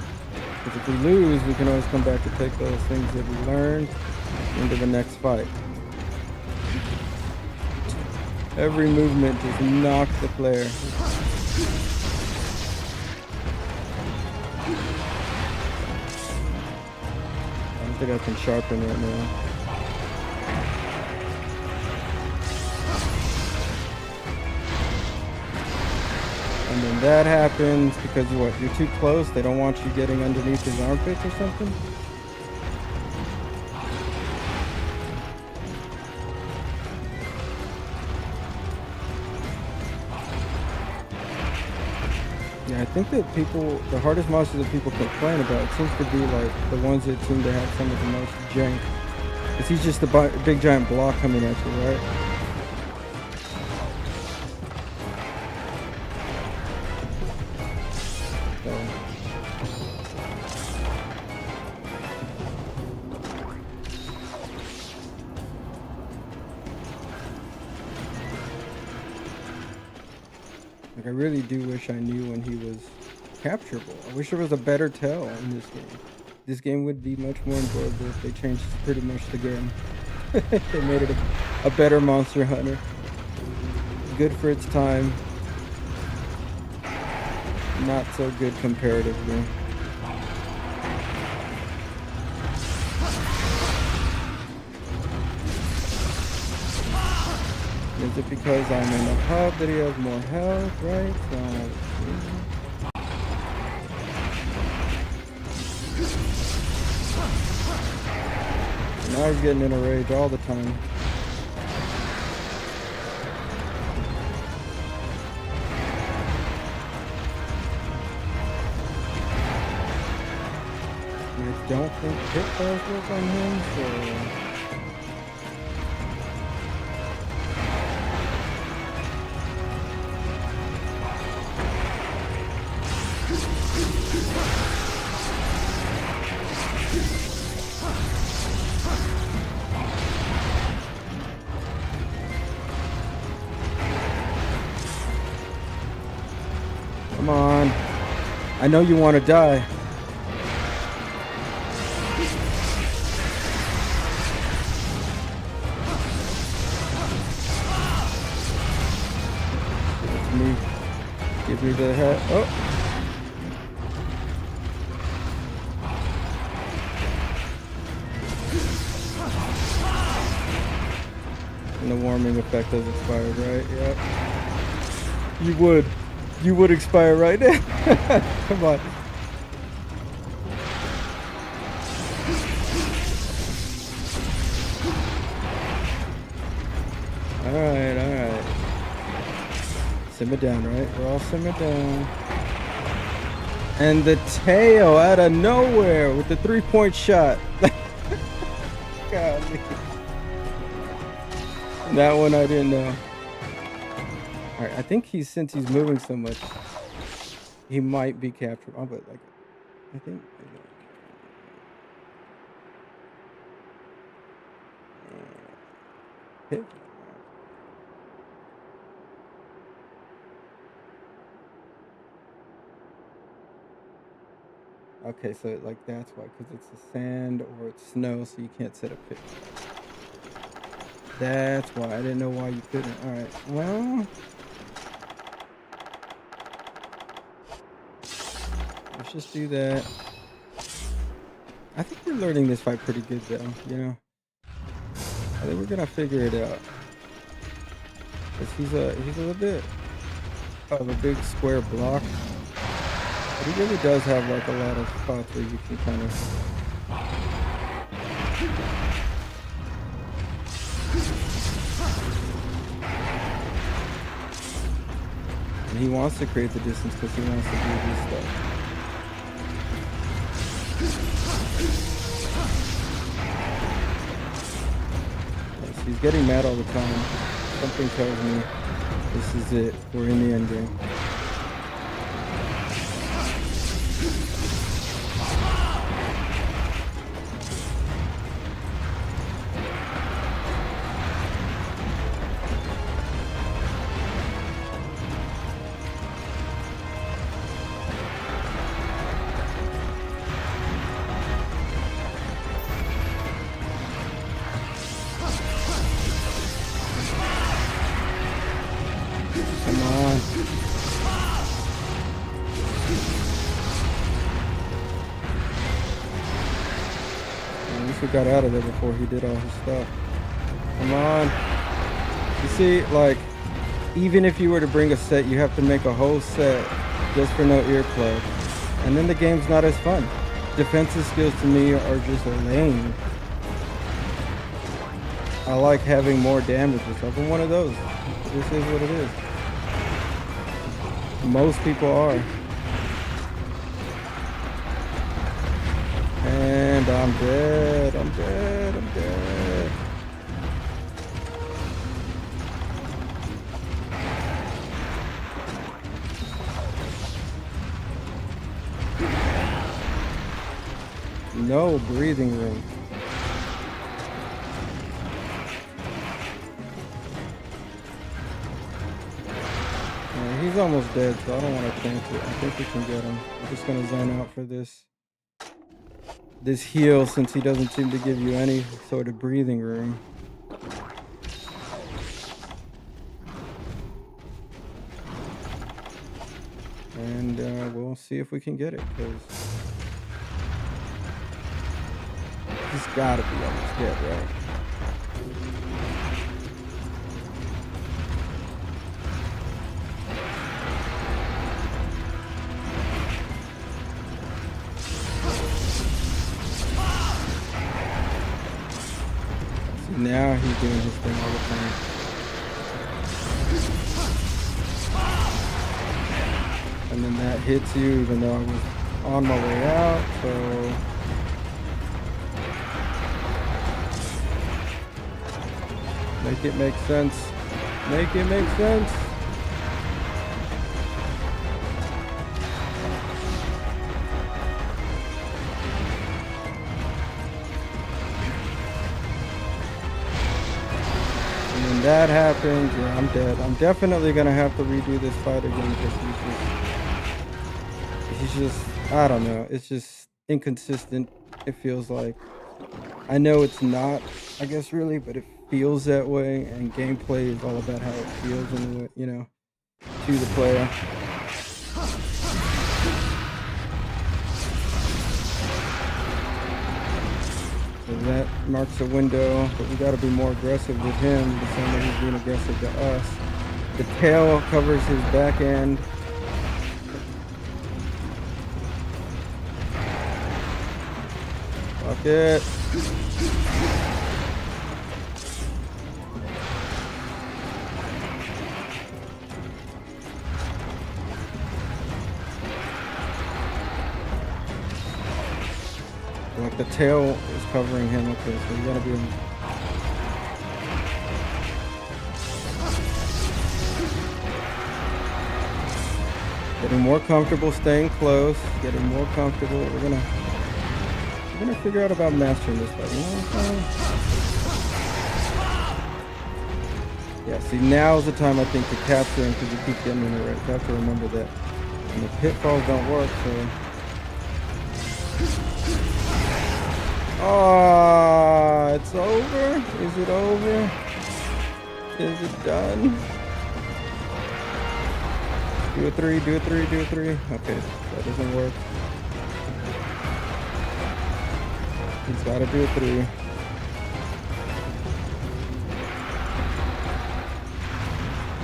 Because if we lose, we can always come back to take those things that we learned into the next fight. Every movement just knocks the player. I don't think I can sharpen right now. And then that happens because you're too close. They don't want you getting underneath his armpits or something. Yeah, I think that the hardest monsters that people complain about seems to be like the ones that seem to have some of the most jank. Because he's just a big giant block coming at you, right? Like, I really do wish I knew when he was capturable. I wish there was a better tell in this game. This game would be much more enjoyable if they changed pretty much the game. They made it a better Monster Hunter. Good for its time. Not so good comparatively. Is it because I'm in a hub that he has more health, right? Now he's getting in a rage all the time. I don't think pit bars work on him, so... Come on. I know you want to die. Give me the head. Oh. And the warming effect has expired, right? Yep. You would expire right now. Come on. Alright. Simmer down, right? We're all simmered down. And the tail out of nowhere with the 3-point shot. Golly. That one I didn't know. Alright, I think since he's moving so much, he might be captured. Oh, but like, I think. Hit. Okay, so like that's why, because it's the sand or it's snow, so you can't set a pit. That's why. I didn't know why you couldn't. Alright, well. Let's just do that. I think we're learning this fight pretty good though, you know. I think we're gonna figure it out. Cause he's a little bit of a big square block. But he really does have like a lot of spots where you can kind of and he wants to create the distance because he wants to do this stuff. Yes, he's getting mad all the time. Something tells me this is it. We're in the end game. Come on. At least we got out of there before he did all his stuff. Come on. You see, like, even if you were to bring a set, you have to make a whole set just for no earplug. And then the game's not as fun. Defensive skills to me are just lame. I like having more damage or something. One of those. This is what it is. Most people are. And I'm dead. I'm dead. I'm dead. No breathing room. He's almost dead, so I don't want to chance it. I think we can get him. I'm just gonna zone out for this heal since he doesn't seem to give you any sort of breathing room. And we'll see if we can get it, because he's gotta be almost dead, right? Now he's doing his thing all the time. And then that hits you even though I was on my way out, so... Make it make sense. Make it make sense. That happens, yeah, I'm dead. I'm definitely gonna have to redo this fight again because he's just, I don't know, it's just inconsistent, it feels like. I know it's not, I guess, really, but it feels that way, and gameplay is all about how it feels, in, you know, to the player. That marks a window, but we got to be more aggressive with him the same way he's being aggressive to us. The tail covers his back end. Fuck it. Like the tail is covering him. Okay, so you gotta be getting more comfortable, staying close, getting more comfortable. We're gonna figure out about mastering this fight. You know what I'm saying? Yeah. See, now's the time I think to capture him because you keep getting in the right. You have to remember that. And the pitfalls don't work, so. Oh, it's over? Is it over? Is it done? Do a 3, do a 3, do a 3. Okay, that doesn't work. He's gotta do a 3.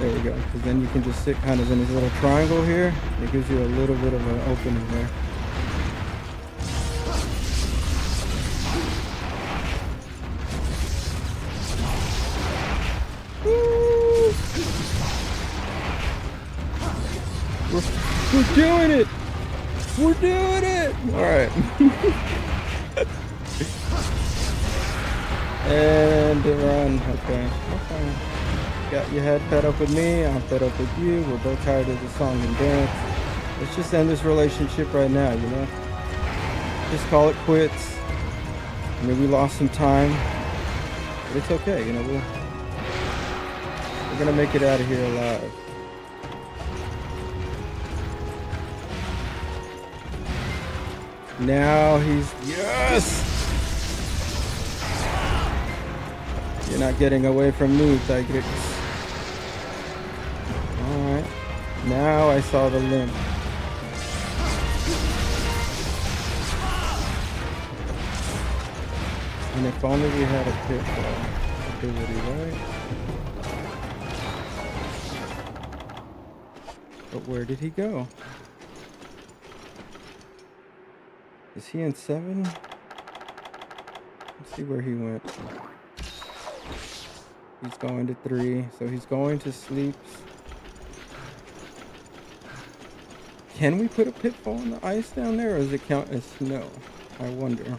There we go, because then you can just sit kind of in this little triangle here. It gives you a little bit of an opening there. We're doing it! We're doing it! Alright. And run. Okay. Got your head fed up with me. I'm fed up with you. We're both tired of the song and dance. Let's just end this relationship right now, you know? Just call it quits. I mean, we lost some time. But it's okay, you know? We're gonna make it out of here alive. Now he's, yes! You're not getting away from me, Tigrex. Alright. Now I saw the limp. And if only we had a pitfall ability, right? But where did he go? Is he in 7? Let's see where he went. He's going to 3, so he's going to sleep. Can we put a pitfall in the ice down there, or does it count as snow? I wonder.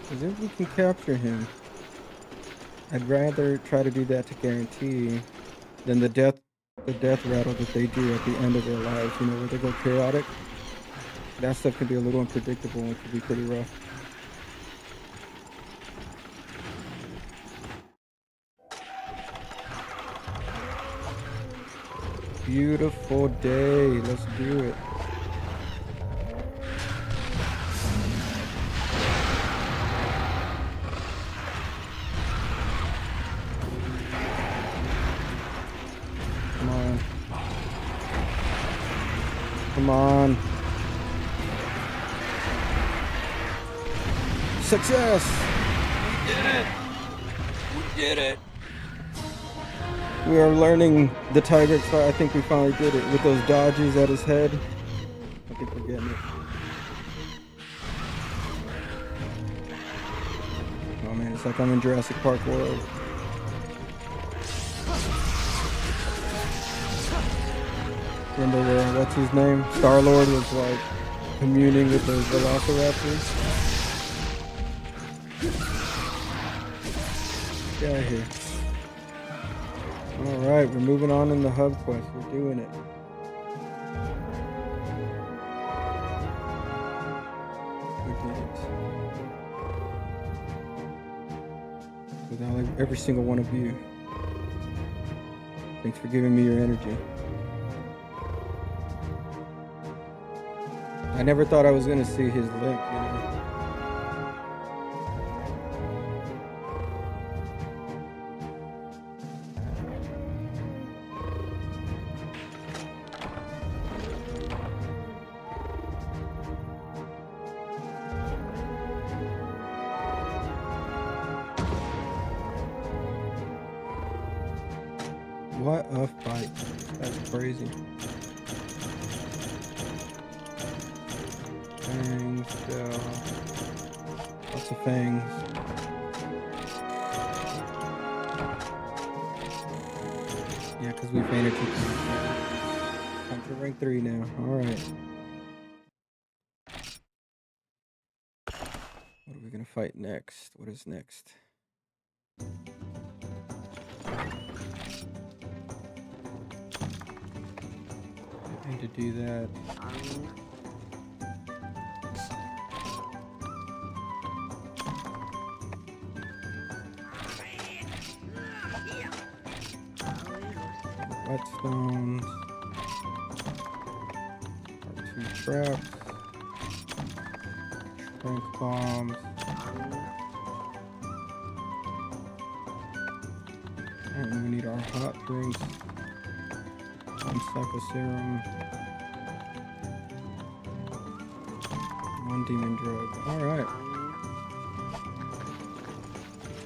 Because if we can capture him, I'd rather try to do that to guarantee than the death rattle that they do at the end of their lives, you know, where they go chaotic. That stuff can be a little unpredictable and can be pretty rough. Beautiful day. Let's do it. Come on. Come on. Success! We did it! We did it! We are learning the Tigrex fight. I think we finally did it. With those dodges at his head. I think we're getting it. Oh man, it's like I'm in Jurassic Park world. Remember where, what's his name? Star-Lord was like communing with those velociraptors. Get out of here. Alright, we're moving on in the hub quest. We're doing it. We did it. Without every single one of you. Thanks for giving me your energy. I never thought I was going to see his link, you know. What a fight. That's crazy. Fangs, lots of fangs. Yeah, because we fainted too quick. Time for rank 3 now. Alright. What are we going to fight next? What is next? To do that. Whetstones. R2 traps. Trank bombs. And we need our hot drinks. One cycle serum. One demon drug. Alright.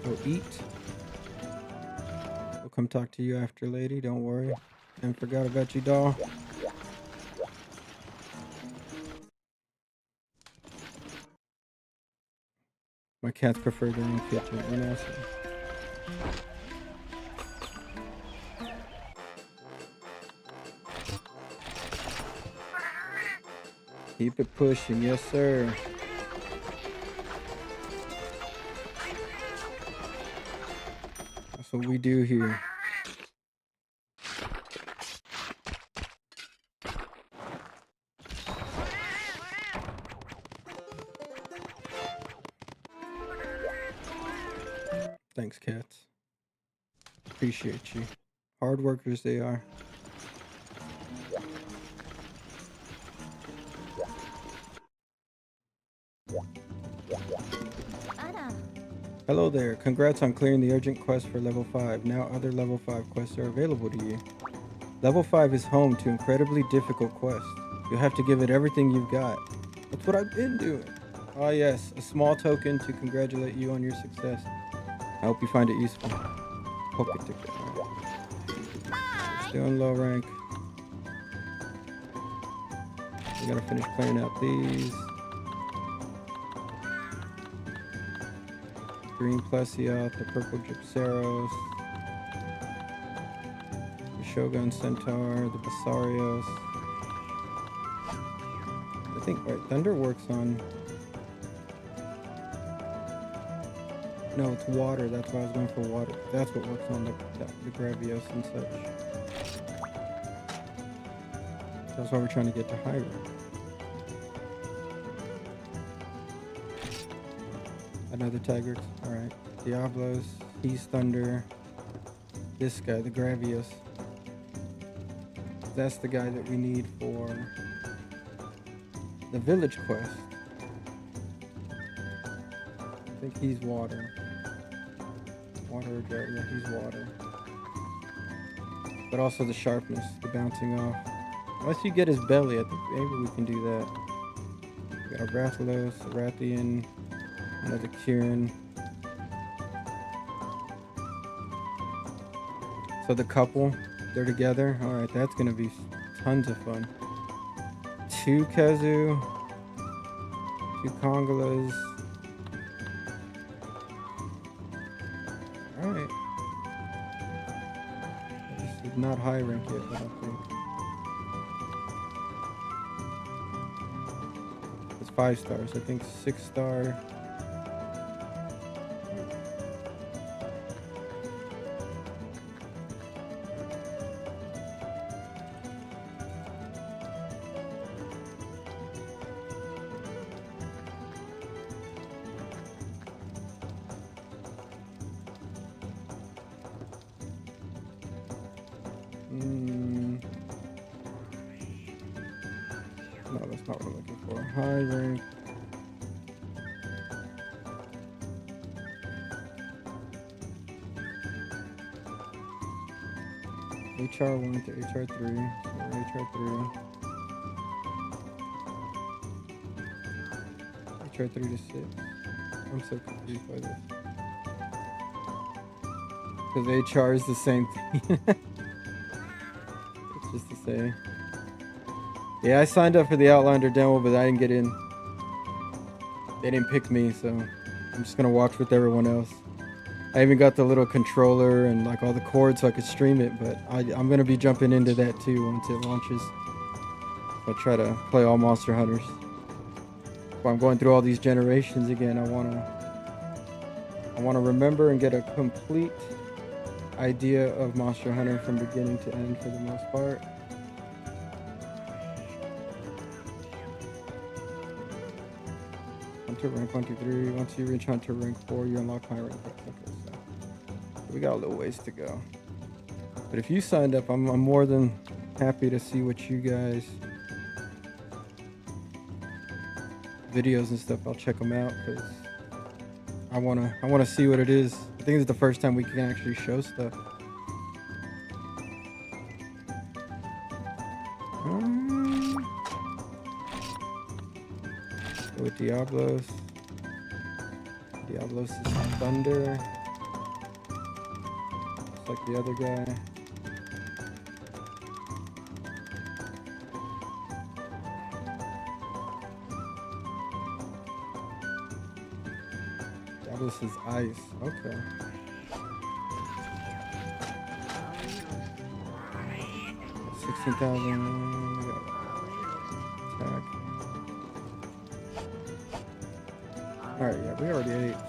Go eat. We'll come talk to you after, lady. Don't worry. I forgot about you, doll. My cats prefer their own kitchen. You know, so. Keep it pushing, yes sir. That's what we do here. Thanks, cats. Appreciate you. Hard workers they are. Hello there. Congrats on clearing the urgent quest for level 5. Now other level 5 quests are available to you. Level 5 is home to incredibly difficult quests. You'll have to give it everything you've got. That's what I've been doing. Oh yes, a small token to congratulate you on your success. I hope you find it useful. Pocket ticket. Right. Still in low rank. We gotta finish clearing out these. Green Plesioth, the purple Gypceros, the Shogun Centaur, the Basarios. I think right, Thunder works on. No, it's water. That's why I was going for water. That's what works on the Gravios and such. That's why we're trying to get to high rank. Another Tigrex. Alright. Diablos. He's Thunder. This guy, the Gravios. That's the guy that we need for the village quest. I think he's water. Water or drought. Yeah, he's water. But also the sharpness, the bouncing off. Unless you get his belly, I think maybe we can do that. We got a Rathalos, a Rathian, another Kieran. So the couple, they're together. Alright, that's gonna be tons of fun. 2 Kazu, 2 Kongolas. Alright. This is not high rank yet, I don't think. It's 5 stars, I think 6 star. No, that's not what I'm looking for. High rank. HR1 to HR3. So HR3. HR3 to 6. I'm so confused by this. Because HR is the same thing. It's just the same. Yeah, I signed up for the Outlander demo, but I didn't get in. They didn't pick me, so I'm just gonna watch with everyone else. I even got the little controller and like all the cords so I could stream it, but I'm gonna be jumping into that too once it launches. I'll try to play all Monster Hunters. If I'm going through all these generations again, I wanna remember and get a complete idea of Monster Hunter from beginning to end for the most part. Hunter rank 1, 2, 3. Once you reach Hunter rank 4, you unlock high rank. Okay, so we got a little ways to go. But if you signed up, I'm more than happy to see what you guys videos and stuff. I'll check them out because I wanna see what it is. I think it's the first time we can actually show stuff. With Diablos. Diablos is Thunder. Just like the other guy. Diablos is Ice. Okay. 16,000. Attack. Alright, yeah, we already ate. So.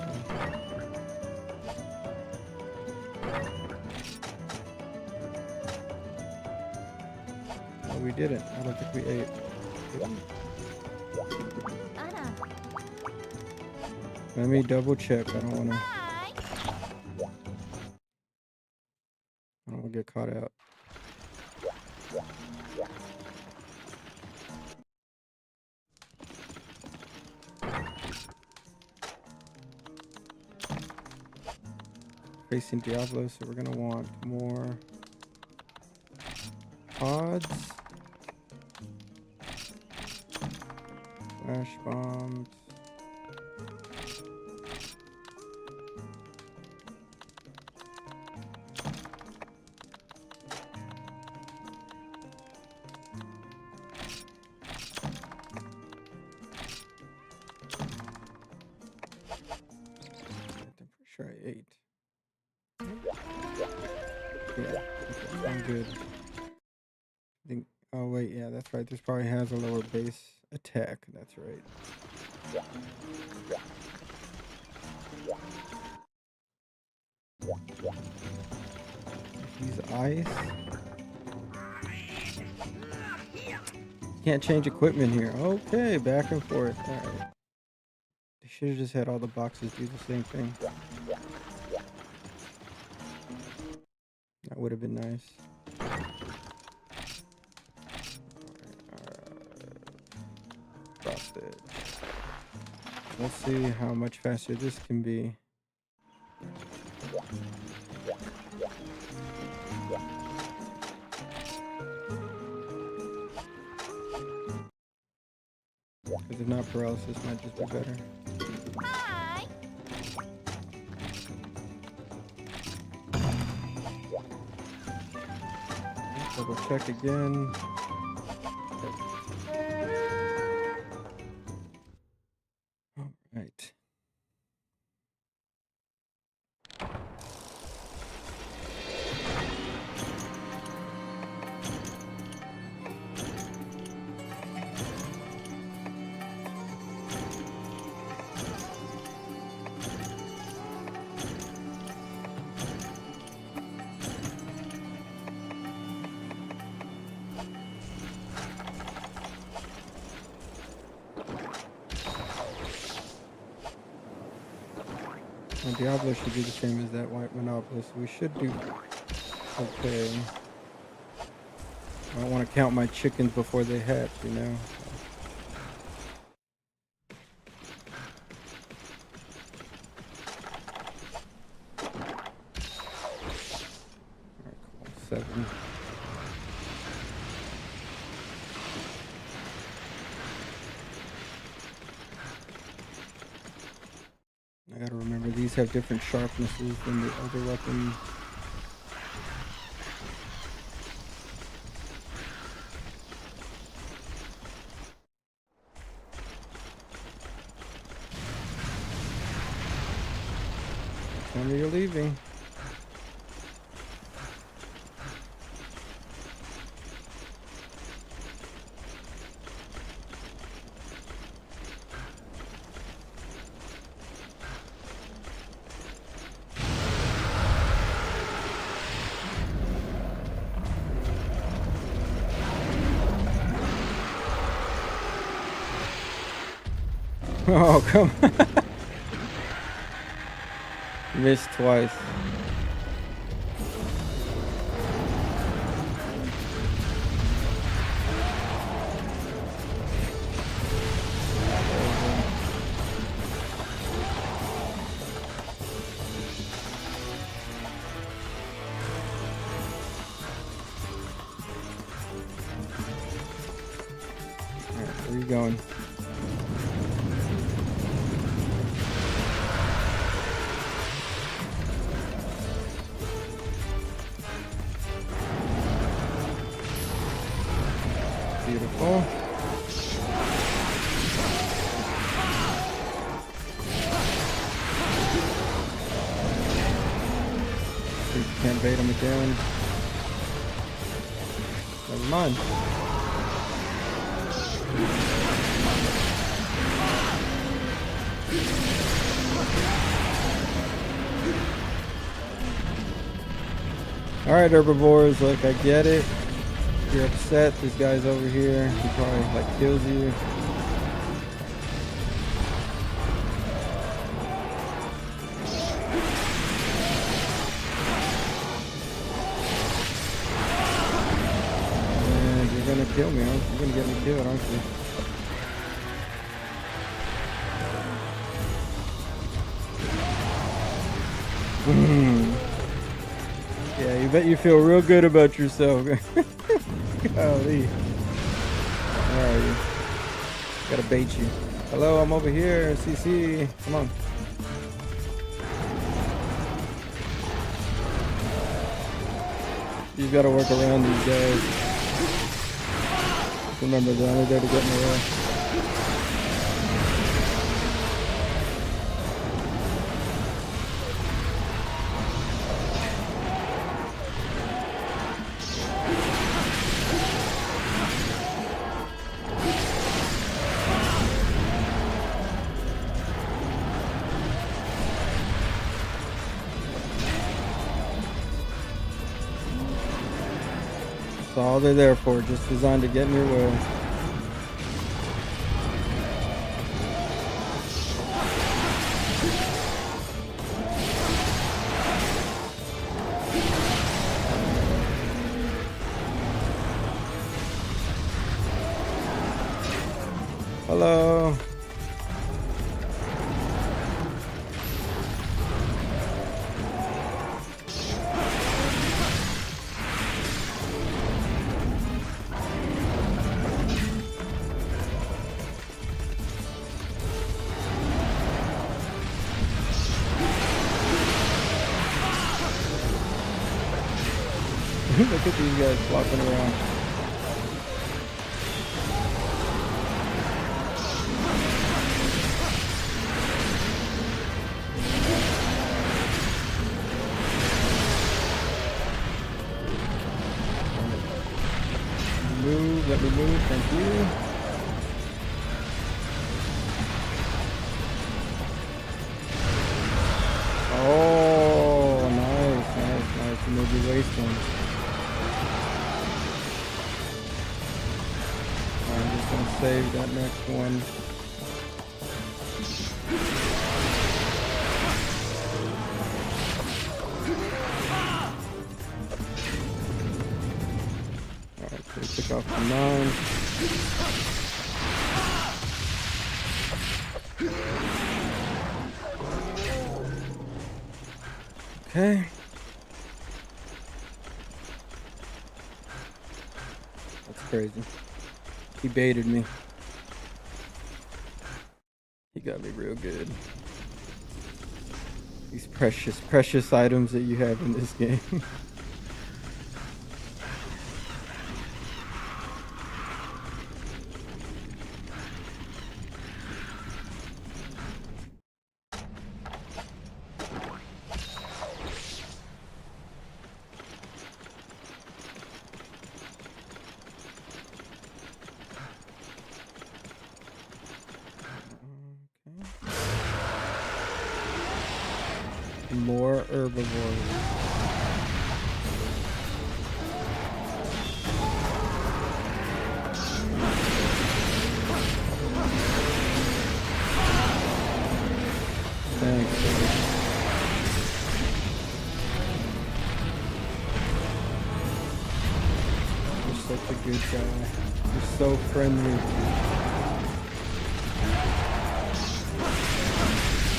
No, we didn't. I don't think we ate. Let me double check. I don't wanna get caught out. Facing Diablo, so we're gonna want more pods, flash bombs. good. I think. Oh wait, yeah, that's right. This probably has a lower base attack. That's right. He's ice. Can't change equipment here. Okay, back and forth. All right. They should have just had all the boxes do the same thing. That would have been nice. Drop it. Let's see how much faster this can be. Because if not, paralysis might just be better. Hi. Double check again. All right. Well, Diablo should be the same as that white Monopoly, so we should do okay. I don't want to count my chickens before they hatch, you know? Alright, cool. 7. I gotta remember these have different sharpnesses than the other weapons. Tell me you're leaving. Oh, come on. Missed twice. Alright, where are you going? Beautiful. You can't bait him again. Never mind. Alright, herbivores, look, I get it. You're upset, this guy's over here, he probably like kills you. And you're gonna kill me, aren't you? You're gonna get me killed, aren't you? Yeah, you bet you feel real good about yourself. Golly. Where are you? Gotta bait you. Hello, I'm over here. CC. Come on. You gotta work around these guys. Remember, they're only there to get in the way. all they're there for, just designed to get in your way. Hello. Look at these guys flopping around. Move, let me move, thank you. Oh, nice. You made me waste one. I'm just gonna save that next one. Alright, so we took off the 9. Okay. That's crazy. He baited me. He got me real good. These precious items that you have in this game. More herbivores. Thanks, baby. You're such a good guy. You're so friendly.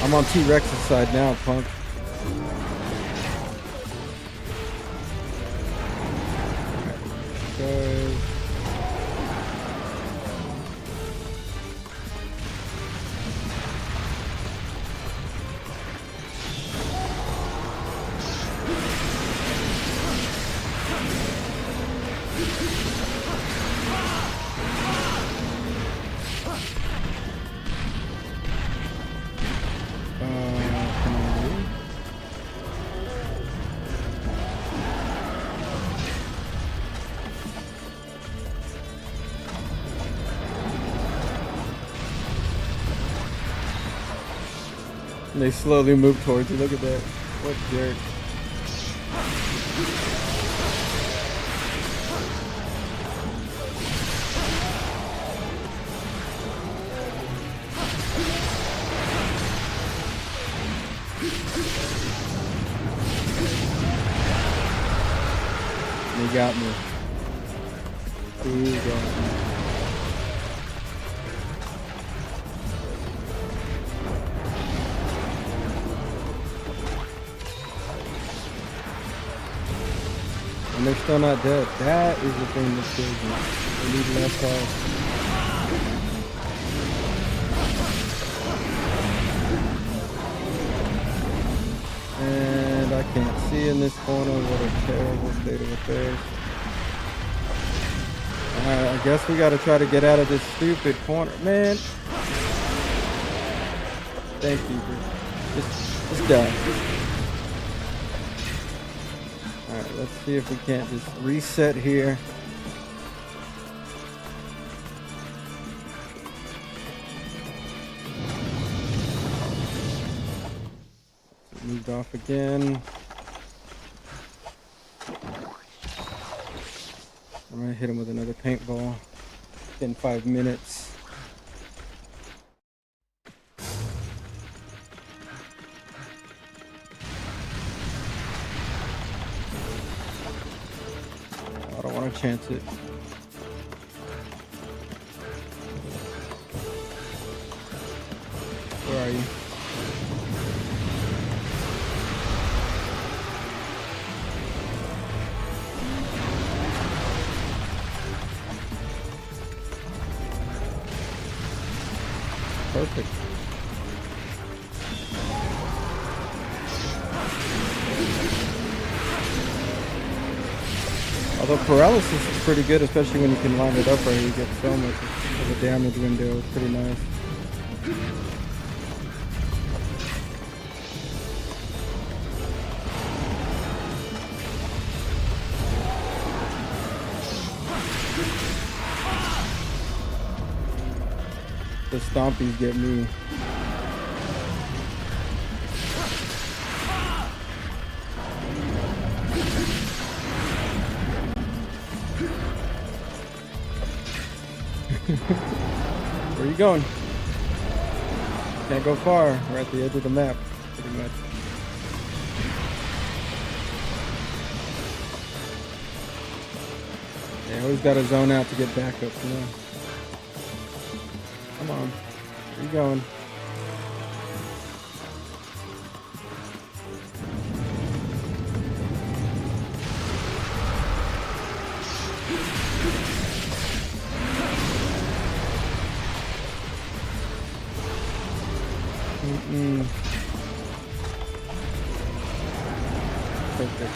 I'm on T-Rex's side now, punk. And they slowly move towards you. Look at that. What jerk. He got me. He got me. And they're still not dead. That is the thing that kills me. They need less health. And I can't see in this corner. What a terrible state of affairs. Alright, I guess we gotta try to get out of this stupid corner. Man. Thank you, dude. Just die. Alright, let's see if we can't just reset here. Moved off again. I'm gonna hit him with another paintball in 5 minutes. I don't want to chance it. Where are you? Perfect. Although paralysis is pretty good, especially when you can line it up right, you get so much of a damage window. It's pretty nice. The stompies get me. Where are you going? Can't go far. We're at the edge of the map, pretty much. Yeah, always got to zone out to get back up, you know. Come on. Where you going? Perfect.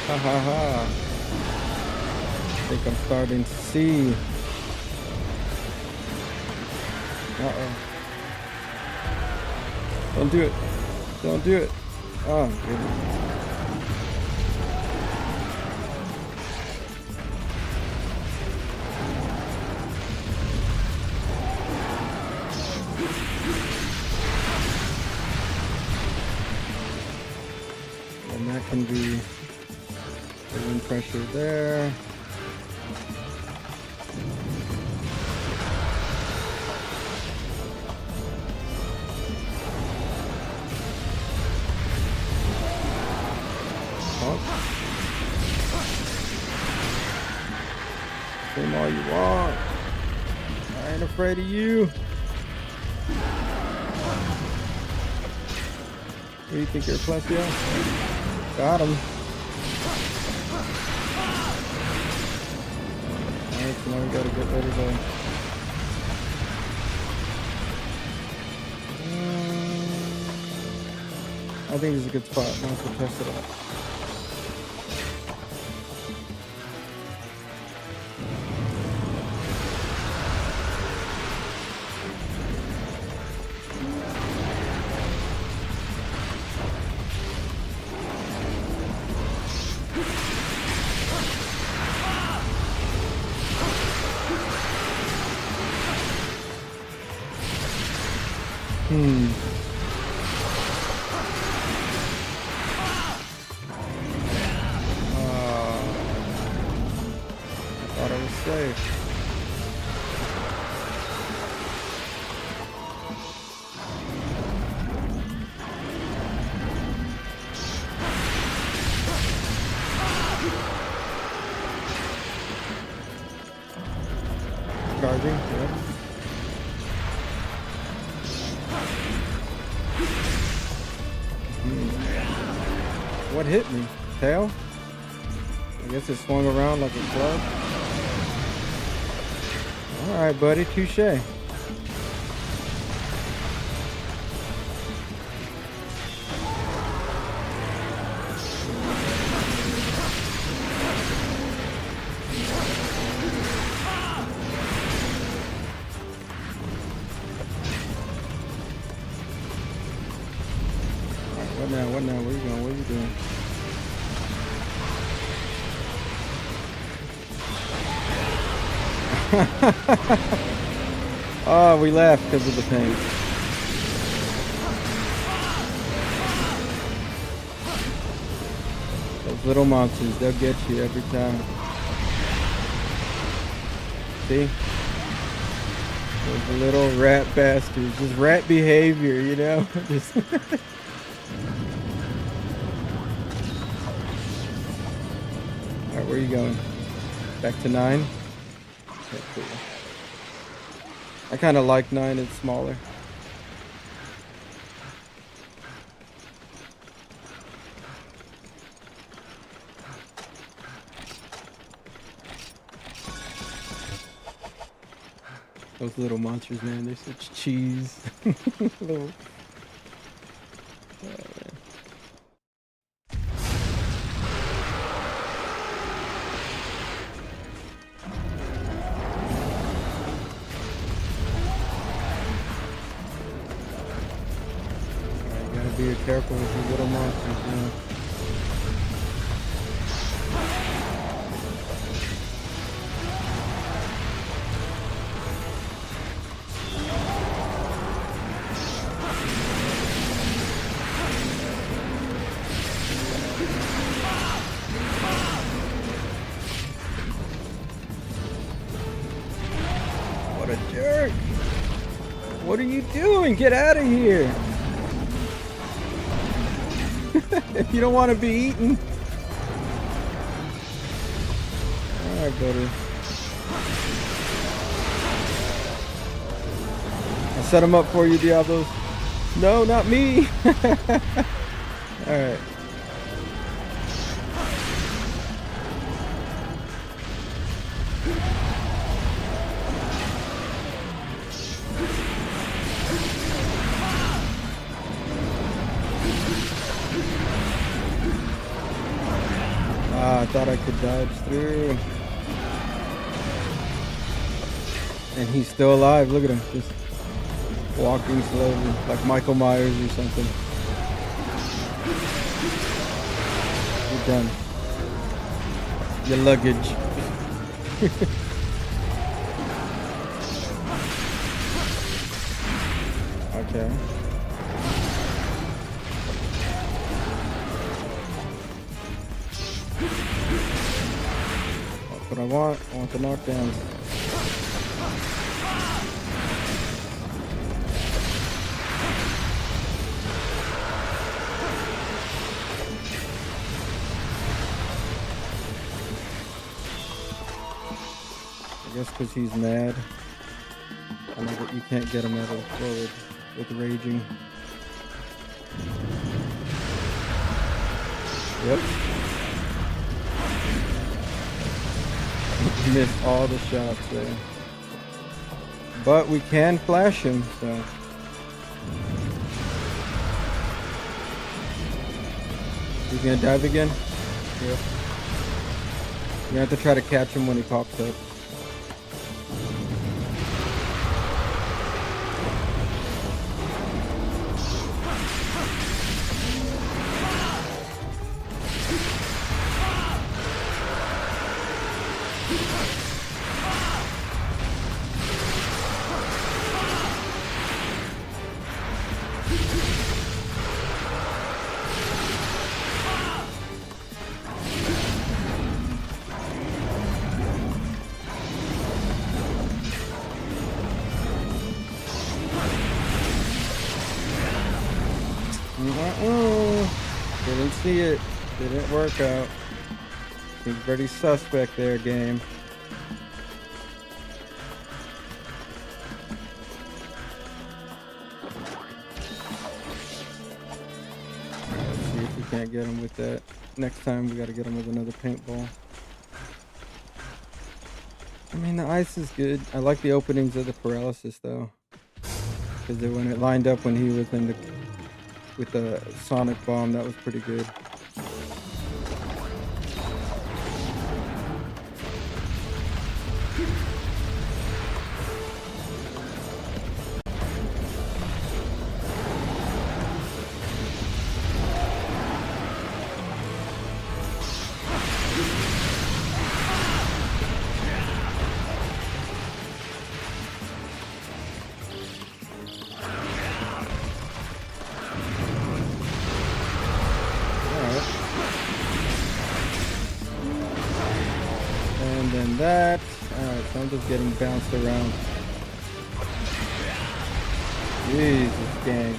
Ha ha ha. I think I'm starting to see. Uh-oh. Don't do it. Don't do it. Oh, goodness. And that can be wind pressure there. Scream all you want. I ain't afraid of you. Who do you think you're, Plesio? Got him. Alright, so now we gotta get rid of the... I think this is a good spot. Now let's go test it out. Thought I was safe. Charging, yep. What hit me? Tail? I guess it swung around like a club. Alright, buddy, touche. What now? What now? Where you going? What are you doing? Oh, we laughed because of the pain. Those little monsters, they'll get you every time. See? Those little rat bastards. Just rat behavior, you know? Just Alright, where are you going? Back to 9? Okay, cool. I kind of like 9, it's smaller. Those little monsters, man, they're such cheese. Little... Be careful with these little monsters, man. What a jerk! What are you doing? Get out of here! If you don't want to be eaten. Alright, buddy. I set him up for you, Diablos. No, not me. Alright. I thought I could dodge through. And he's still alive. Look at him. Just walking slowly. Like Michael Myers or something. You're done. Your luggage. Okay. What I want the knockdowns. I guess because he's mad. I know that you can't get him out of the forward with raging. Yep. Missed all the shots there. But we can flash him, so. He's gonna dive again? Yep. You have to try to catch him when he pops up. Didn't see it. Didn't work out. Seems pretty suspect there, game. Let's see if we can't get him with that. Next time we gotta get him with another paintball. I mean, the ice is good. I like the openings of the paralysis though. Because when it lined up when he was in the with the sonic bomb, that was pretty good. that. Alright, so I'm just getting bounced around. Jesus, gang.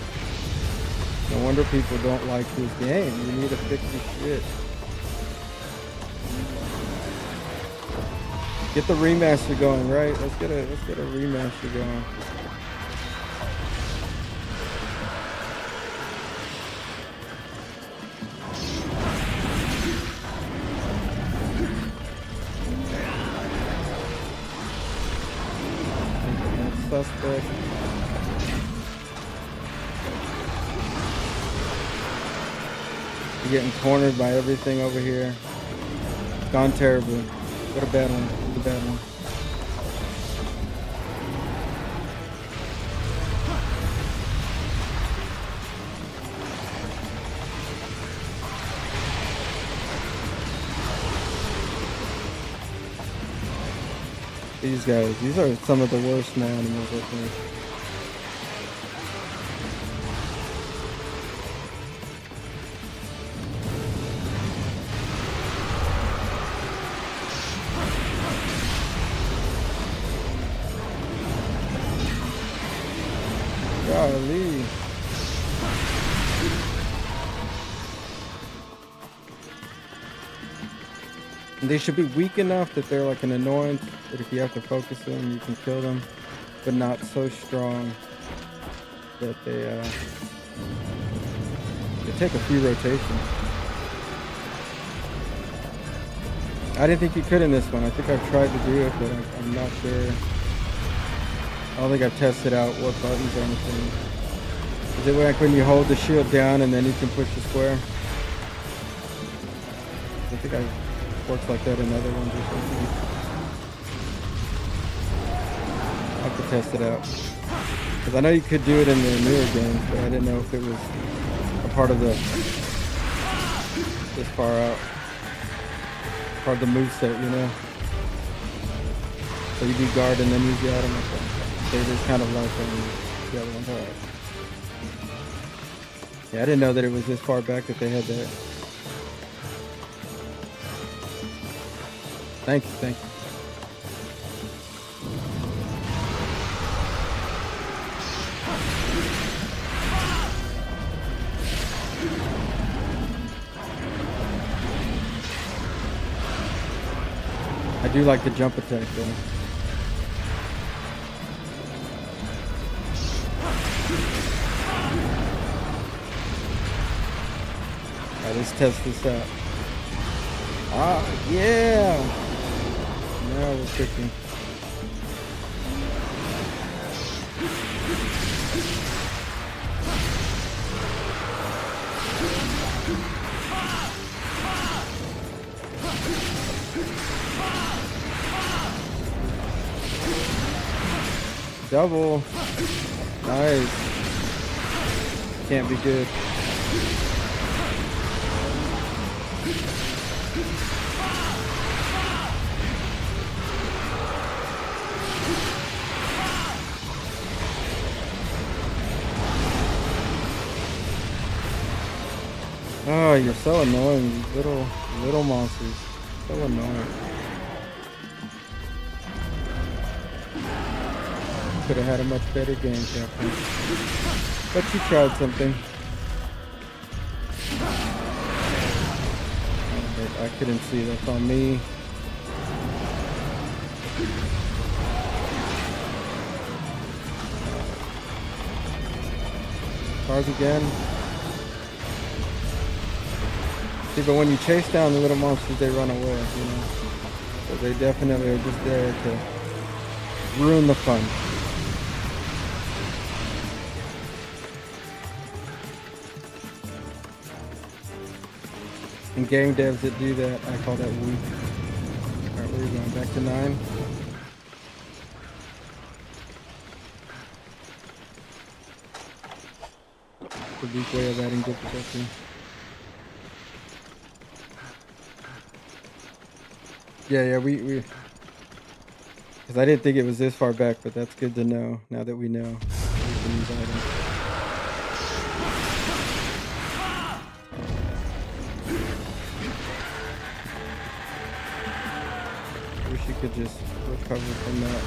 No wonder people don't like this game. You need to fix this shit. Get the remaster going, right? Let's get a remaster going. Suspect. You're getting cornered by everything over here. It's gone terribly. What a bad one. What a bad one. These guys, these are some of the worst small animals, I think. Golly. And they should be weak enough that they're like an annoyance, that if you have to focus them, you can kill them, but not so strong that they take a few rotations. I didn't think you could in this one. I think I've tried to do it, but I'm not sure. I don't think I've tested out what buttons or anything. Is it like when you hold the shield down and then you can push the square? I think I works like that in other ones or something. I'll have to test it out. Because I know you could do it in the newer games, but I didn't know if it was a part of the this far out. Part of the moveset, you know? So you do guard and then use the item like that. So it is kind of like the other ones. Alright. Yeah, I didn't know that it was this far back that they had that. Thank you, thank you. I do like the jump attack though. Alright, let's test this out. Ah, yeah! Now we're cooking. Double. Nice. Can't be good. Oh, you're so annoying, these little monsters. So annoying. Could have had a much better game, Captain. But you tried something. I couldn't see, that's on me. Cars again. See, but when you chase down the little monsters, they run away, you know. So they definitely are just there to ruin the fun. And game devs that do that, I call that weak. Alright, where are you going? Back to 9? The weak way of adding difficulty. Yeah, we because I didn't think it was this far back, but that's good to know, now that we know. We can use items. Wish you could just recover from that.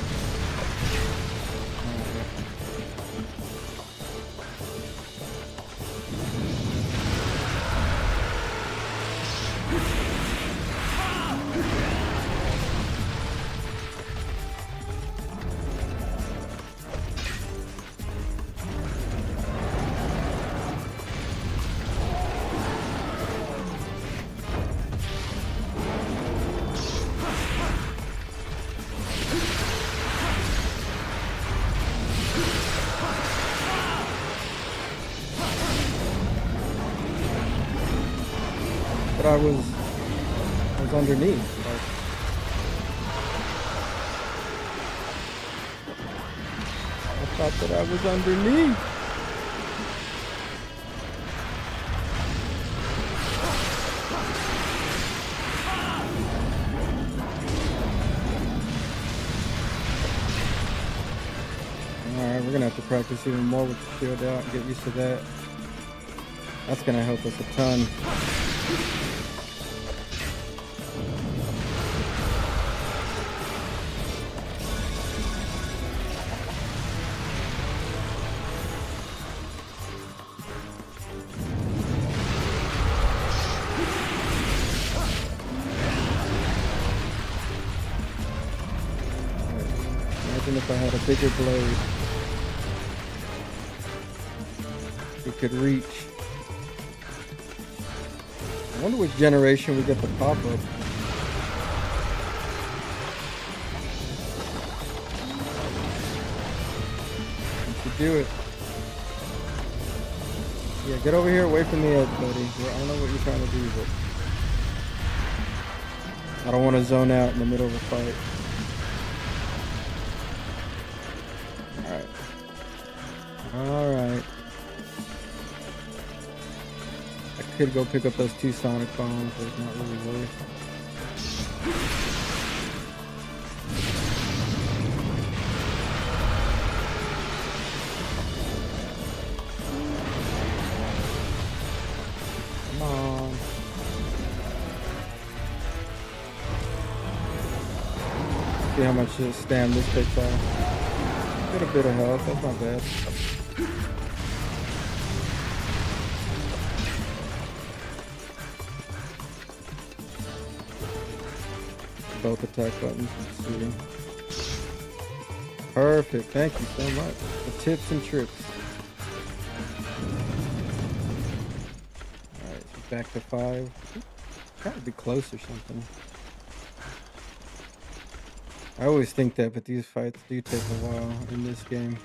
But I was underneath. Like, I thought that I was underneath. Alright, we're gonna have to practice even more with the shield out and get used to that. That's gonna help us a ton. Imagine if I had a bigger blade. It could reach. I wonder which generation we get the pop-up. You should do it. Yeah, get over here away from the edge, buddy. I don't know what you're trying to do, but I don't want to zone out in the middle of a fight. Alright. I could go pick up those 2 sonic bombs, but it's not really worth. Come on. See how much stam this takes off. Get a bit of health, that's not bad. Both attack buttons. Perfect. Thank you so much. The tips and tricks. Alright, so back to 5. Gotta be close or something. I always think that, but these fights do take a while in this game.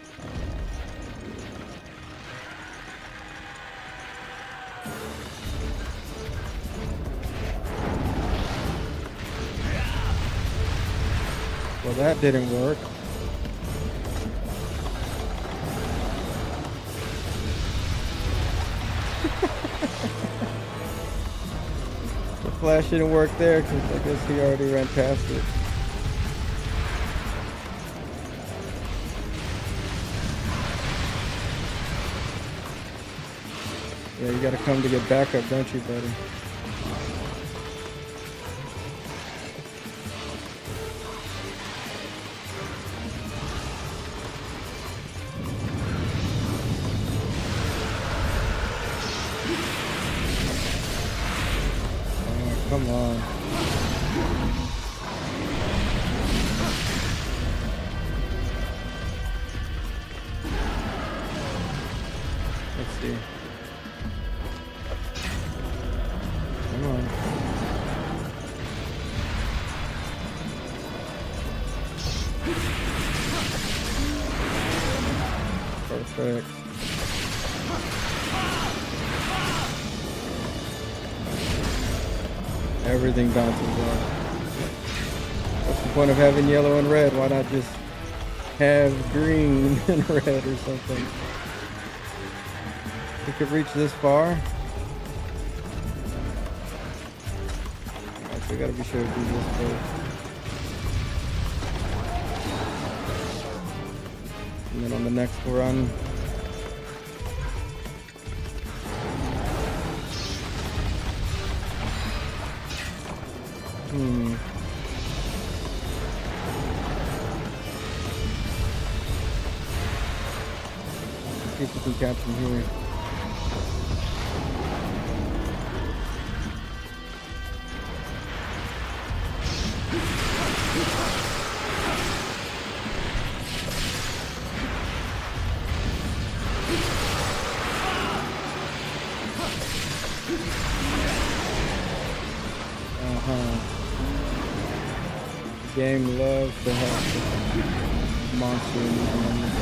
Well, that didn't work. The flash didn't work there because I guess he already ran past it. Yeah, you gotta come to get backup, don't you, buddy? Come on. Let's see. Come on. Perfect. Everything bounces off. What's the point of having yellow and red? Why not just have green and red or something? We could reach this far. Alright, so we gotta be sure to do this first. And then on the next run, if you can catch him here. Game loves to have the monster in the arms.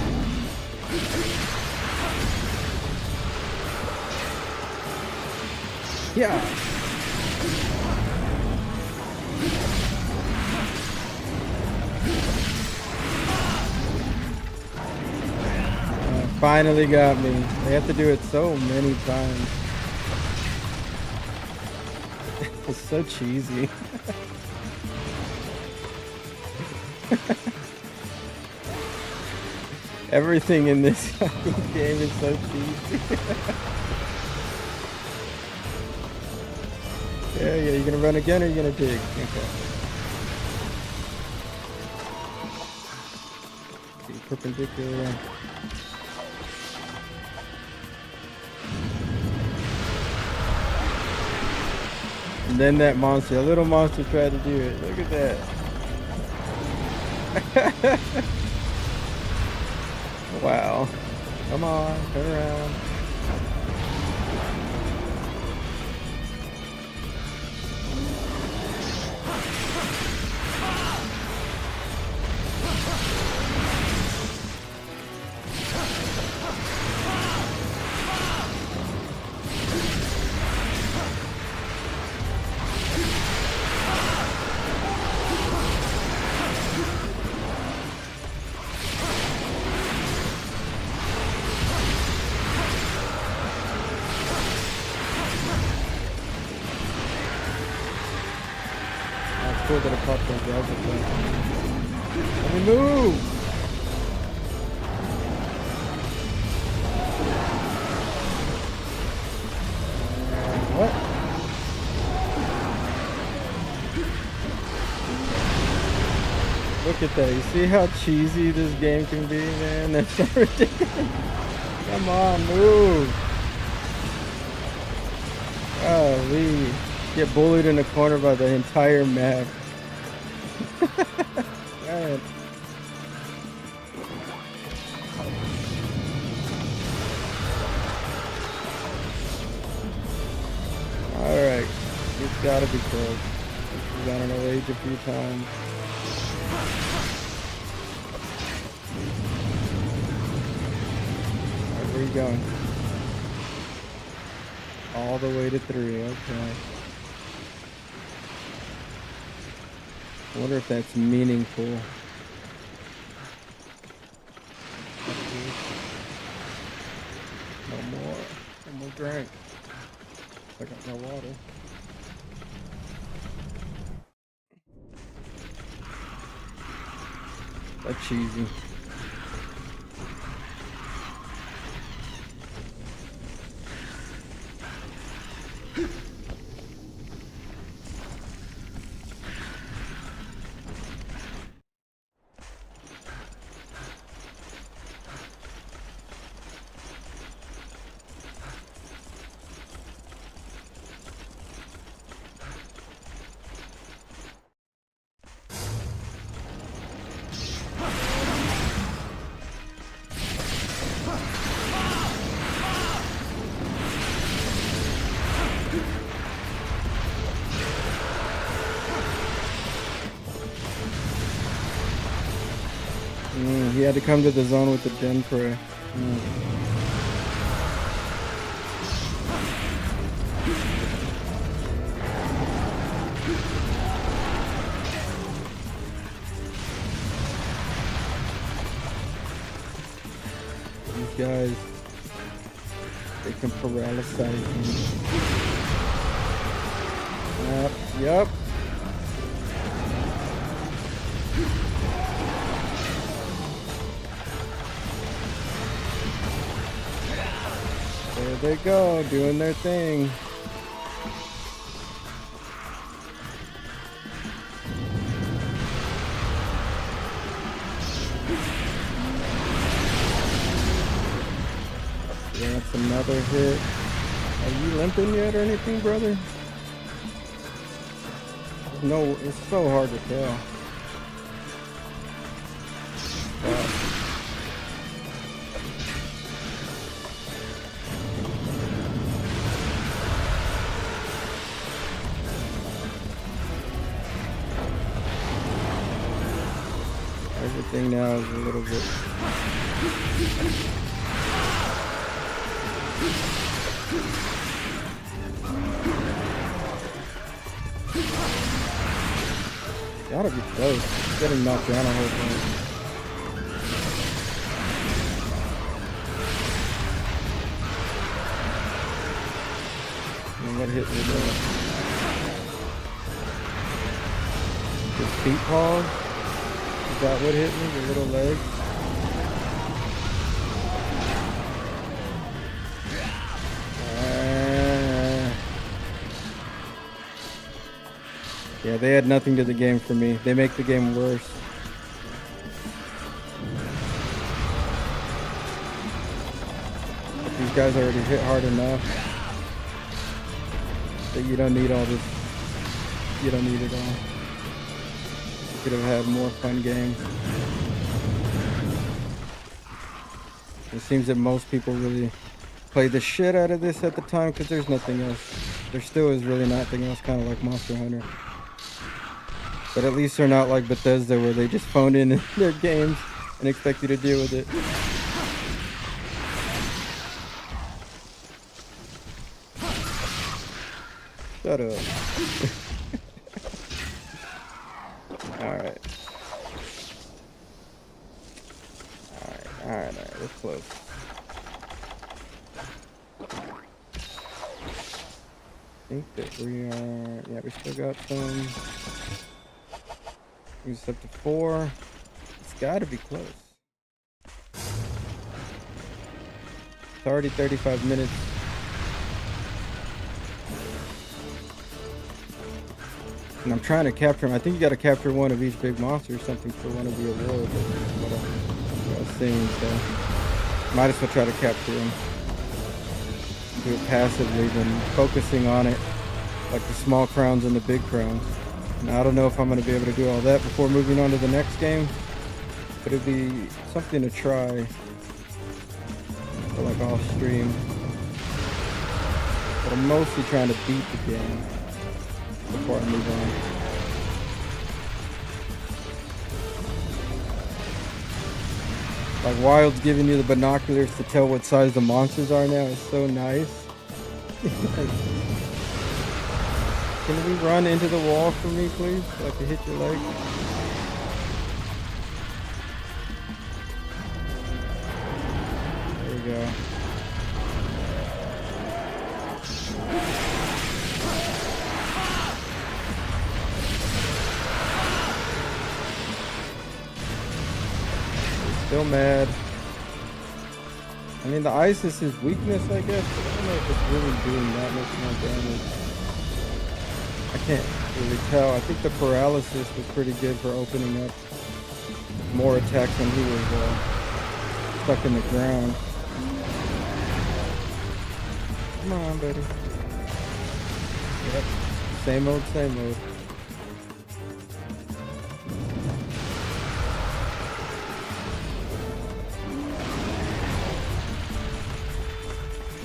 Yeah. Finally got me. They have to do it so many times. It's so cheesy. Everything in this game is so cheesy. Yeah, you gonna run again or you gonna dig? Okay. See, perpendicular. And then that monster, a little monster tried to do it. Look at that. Wow. Come on, turn around. Cool that it popped those guys up there. Let me move! What? Look at that. You see how cheesy this game can be, man? That's so ridiculous. Come on, move! Golly. Get bullied in the corner by the entire map. Man. Alright. It's gotta be close. He's gone on a rage a few times. Alright, where are you going? All the way to 3, okay. I wonder if that's meaningful. No more drink. I got no water. That's cheesy. He had to come to the zone with the gen prey. These guys, they can paralyze me. Yep. There they go, doing their thing. That's another hit. Are you limping yet or anything, brother? No, it's so hard to tell. Everything now is a little bit. Gotta be close. It's getting knocked down a whole bunch. And what hit me there? His feet paws? Is that what hit me? The little leg? Yeah, they add nothing to the game for me. They make the game worse. But these guys already hit hard enough that you don't need all this. You don't need it all. You could have had more fun games. It seems that most people really play the shit out of this at the time because there's nothing else. There still is really nothing else, kind of like Monster Hunter. But at least they're not like Bethesda where they just phone in their games and expect you to deal with it. Shut up. Alright. Alright, we're close. I think that we are, yeah, we still got some. It's up to 4. It's gotta be close. It's already 35 minutes. And I'm trying to capture him. I think you gotta capture one of each big monster or something for one of the awards. What I was seeing, so might as well try to capture him. Do it passively than focusing on it like the small crowns and the big crowns. Now, I don't know if I'm going to be able to do all that before moving on to the next game, but it'd be something to try for like off stream. But I'm mostly trying to beat the game before I move on. Like Wild's giving you the binoculars to tell what size the monsters are now. It's so nice. Can we run into the wall for me, please? So I can hit your leg. There we go. Still mad. I mean, the ice is his weakness, I guess, but I don't know if it's really doing that much more damage. I can't really tell. I think the paralysis was pretty good for opening up more attacks when he was stuck in the ground. Come on, buddy. Yep. Same old, same old.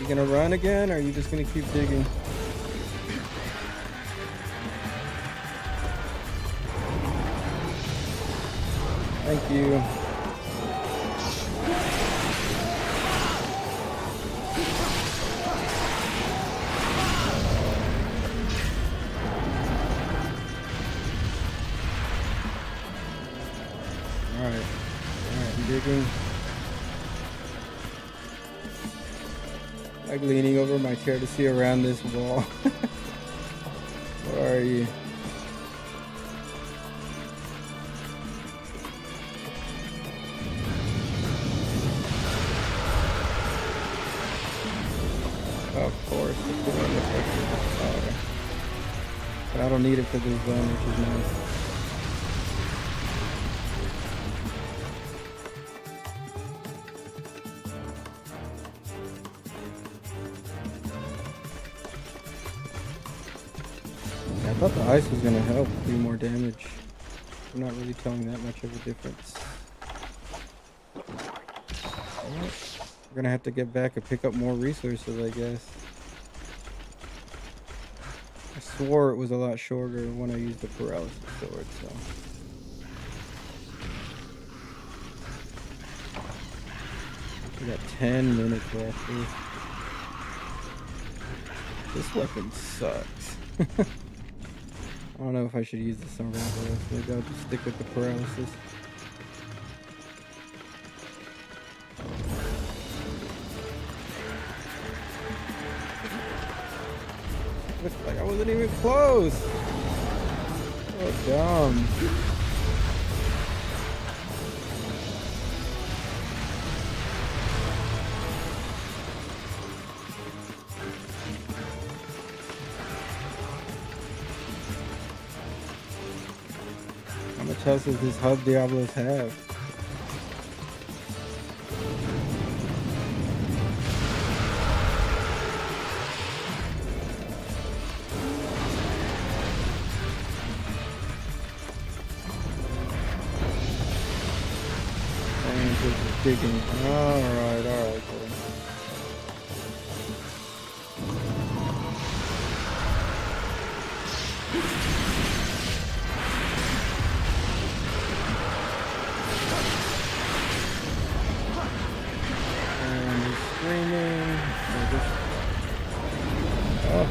You gonna run again, or are you just gonna keep digging? Thank you. Alright, I'm digging. Like leaning over my chair to see around this wall. Where are you? Of course, it's the one that takes the fire. But I don't need it for this zone, which is nice. I thought the ice was gonna help do more damage. I'm not really telling that much of a difference. Alright. We're gonna have to get back and pick up more resources, I guess. I swore it was a lot shorter when I used the paralysis sword, so. We got 10 minutes left here. This weapon sucks. I don't know if I should use this on Rambo. Maybe I'll just stick with the paralysis. Looks like I wasn't even close. So dumb. How much else does this hub Diablos have? And just digging. Alright, alright. Screaming. Oh.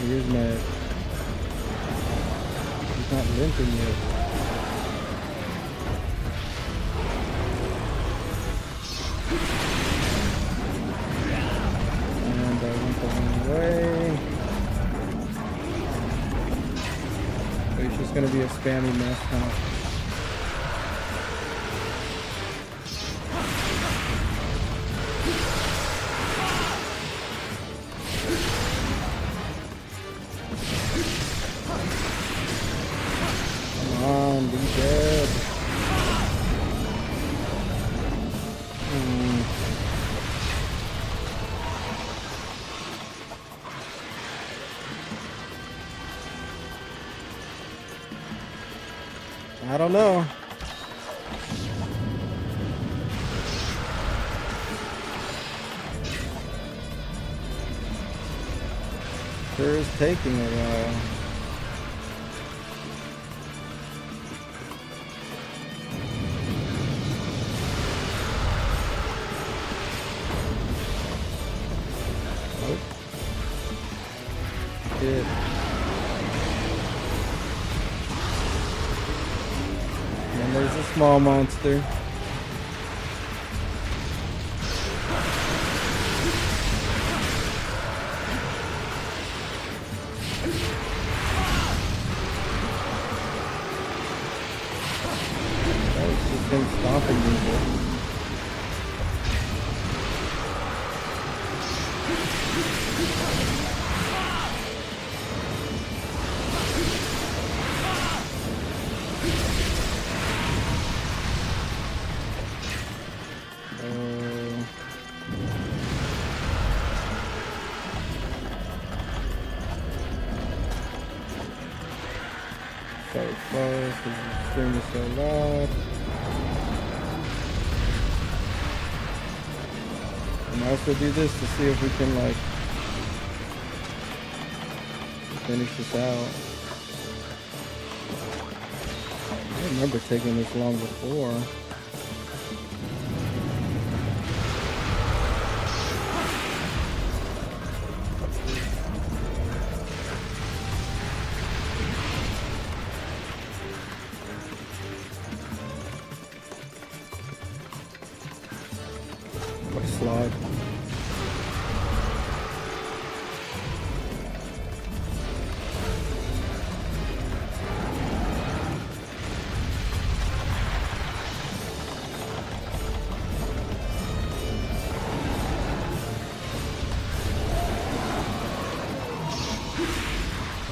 Here's Matt. He's not limping yet. And I went the wrong way. It's just gonna be a spammy mess now. Come on, be dead. I don't know. Sure is taking a while. Nope. Did. And there's a small monster. That was just him stomping me. So close, the stream is so loud. I might also do this to see if we can like finish this out. I remember taking this long before. What a slog.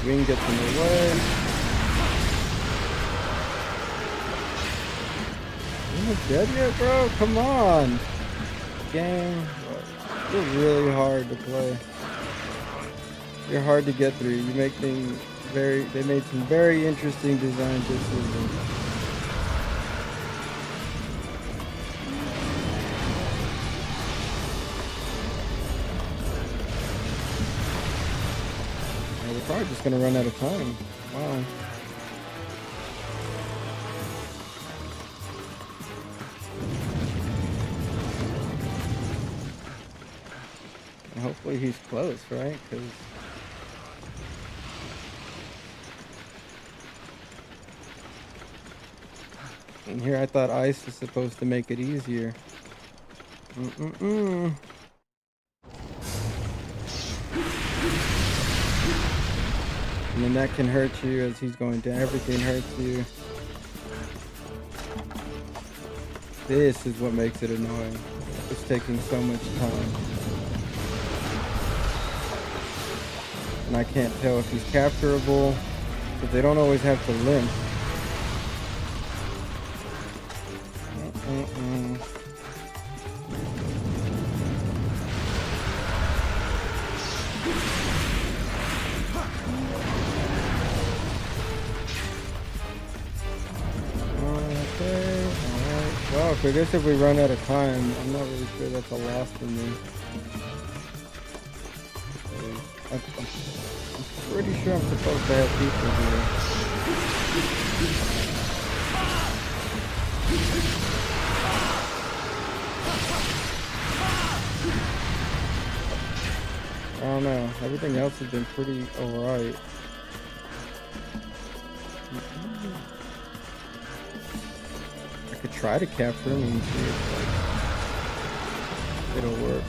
Green gets in the way. dead yet, bro? Come on. Game. You're really hard to play. You're hard to get through. You make things they made some very interesting design decisions. We're probably just gonna run out of time. Wow. And hopefully he's close, right? Because and here I thought ice was supposed to make it easier. And then that can hurt you as he's going down. Everything hurts you. This is what makes it annoying. It's taking so much time. And I can't tell if he's capturable, but they don't always have to limp. Well, I guess if we run out of time, I'm not really sure that's a loss for me. I'm pretty sure I'm supposed to have people here. I don't know. Everything else has been pretty alright. I could try to capture him and see if it'll work.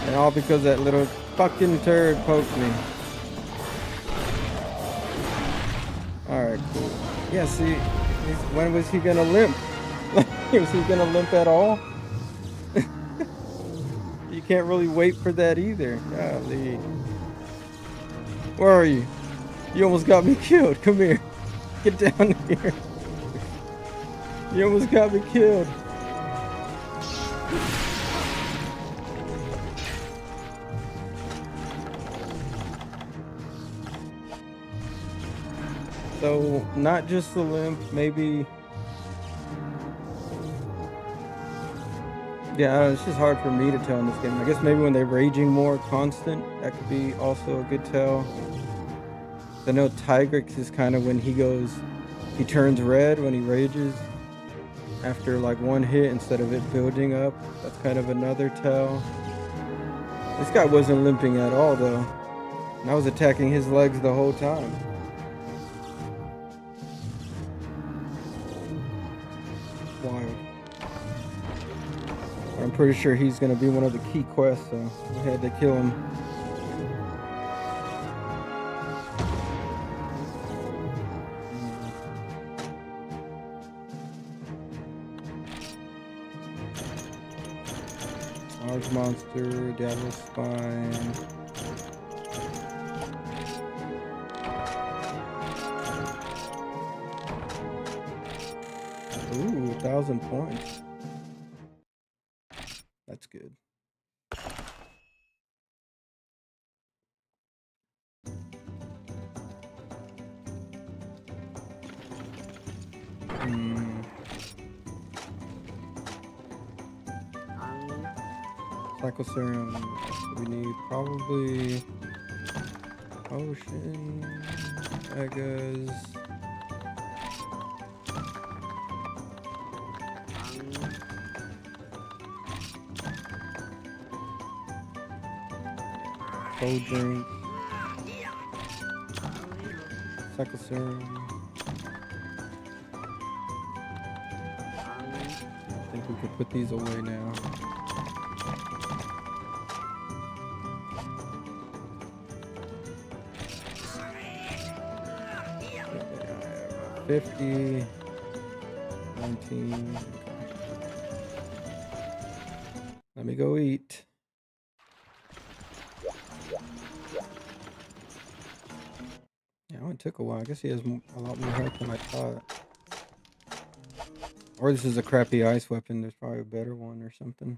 And all because that little fucking turd poked me. Alright, cool. Yeah, see, when was he gonna limp? Was he gonna limp at all? You can't really wait for that either. Golly. Where are you? You almost got me killed. Come here. Get down here. You almost got me killed. So, not just the limp, maybe... Yeah, it's just hard for me to tell in this game. I guess maybe when they're raging more constant, that could be also a good tell. I know Tigrex is kind of when he turns red when he rages after like one hit instead of it building up. That's kind of another tell. This guy wasn't limping at all though. And I was attacking his legs the whole time. Wild. I'm pretty sure he's going to be one of the key quests, so we had to kill him. Large monster, Diablo Spine. Ooh, 1,000 points. That's good. Cycle serum. We need probably potion, Megas. Cold drink. Cycle serum. I think we could put these away now. 50, 19. Let me go eat. Oh, it took a while. I guess he has a lot more health than I thought. Or this is a crappy ice weapon. There's probably a better one or something.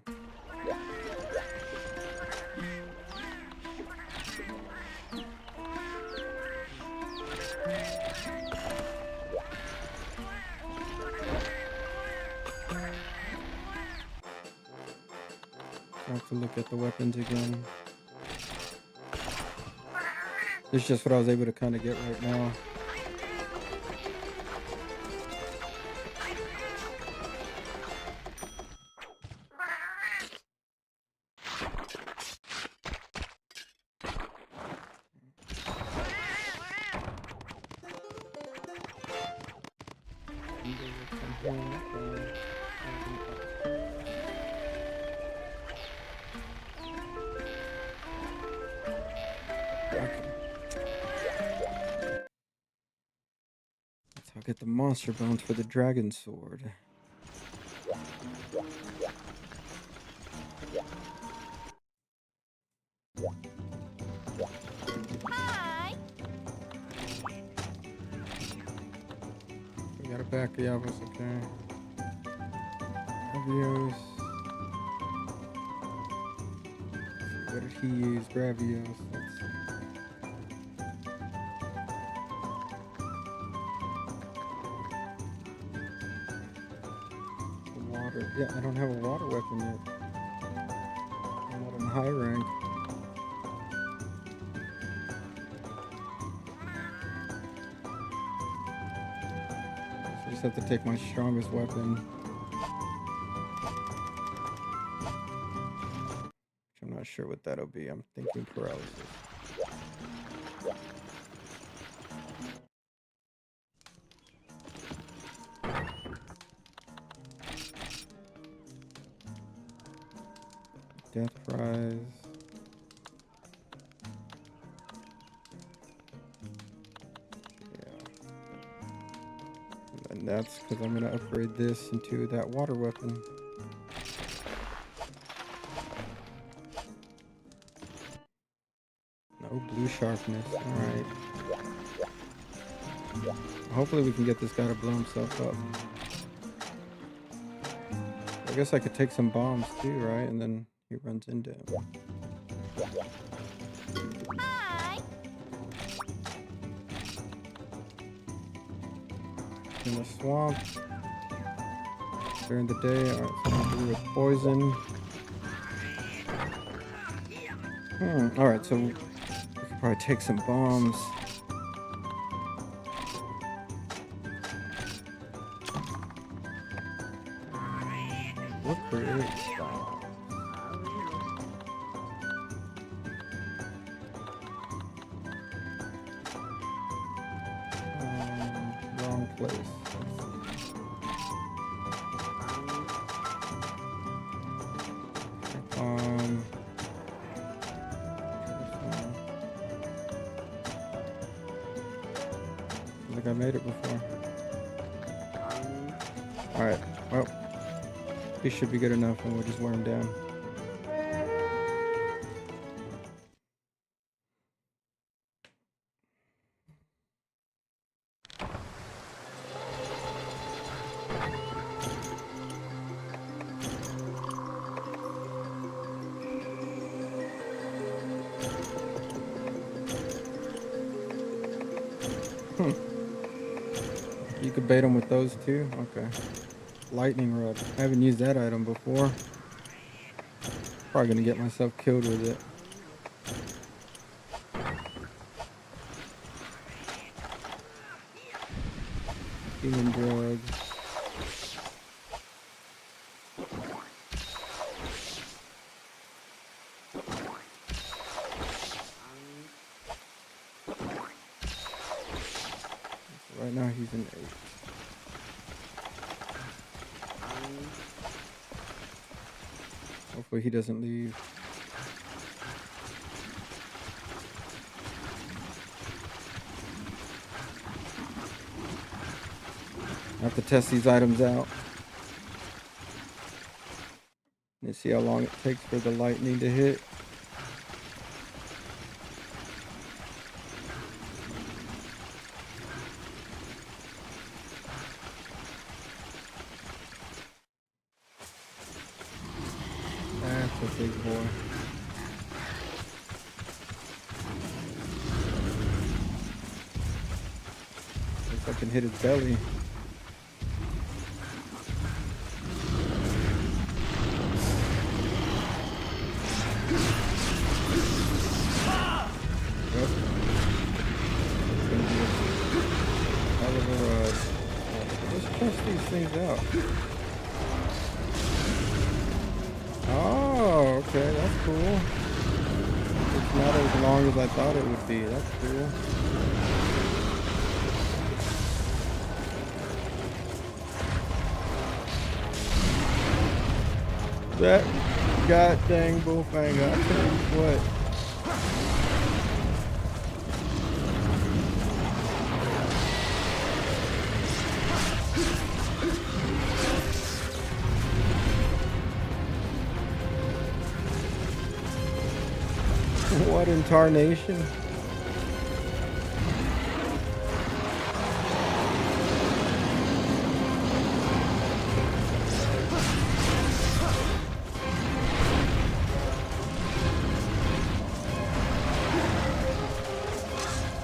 I have to look at the weapons again. This is just what I was able to kind of get right now. I'll get the monster bones for the dragon sword. Hi. We got a back of Yavos, okay. Gravios. What did he use? Gravios. Let's see. Water. Yeah, I don't have a water weapon yet. I'm not in high rank. So I just have to take my strongest weapon. Which I'm not sure what that'll be. I'm thinking paralysis. Death fries. Yeah. And that's because I'm going to upgrade this into that water weapon. No blue sharpness. Alright. Hopefully we can get this guy to blow himself up. I guess I could take some bombs too, right? And then he runs into him. Hi. In the swamp. During the day. Alright, so I'm gonna do with poison. Alright, so we could probably take some bombs. What creates bombs? Wrong place. I think I made it before. Alright, well, he should be good enough and we'll just wear him down. You could bait him with those too? Okay. Lightning rod. I haven't used that item before. Probably gonna get myself killed with it. Human drugs. Right now he's an 8. Hopefully he doesn't leave. I have to test these items out. And see how long it takes for the lightning to hit. I can hit his belly. Yep. It's gonna be a hell of a ride. Let's test these things out. Oh, okay, that's cool. It's not as long as I thought it would be. That's cool. That god dang bullfang, I tell you what. What in tarnation?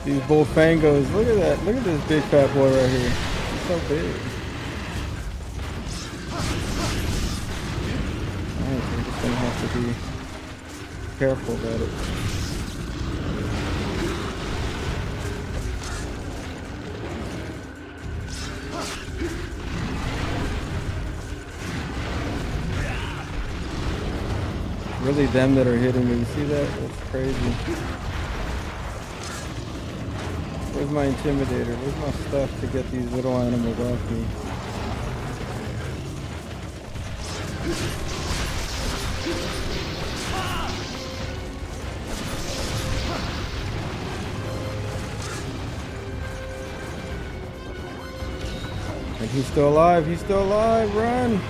These bullfangos, look at that. Look at this big fat boy right here. He's so big. Alright, we're just gonna have to be careful about it. Really them that are hitting me. You see that? That's crazy. Where's my intimidator? Where's my stuff to get these little animals off me? And he's still alive. He's still alive. Run!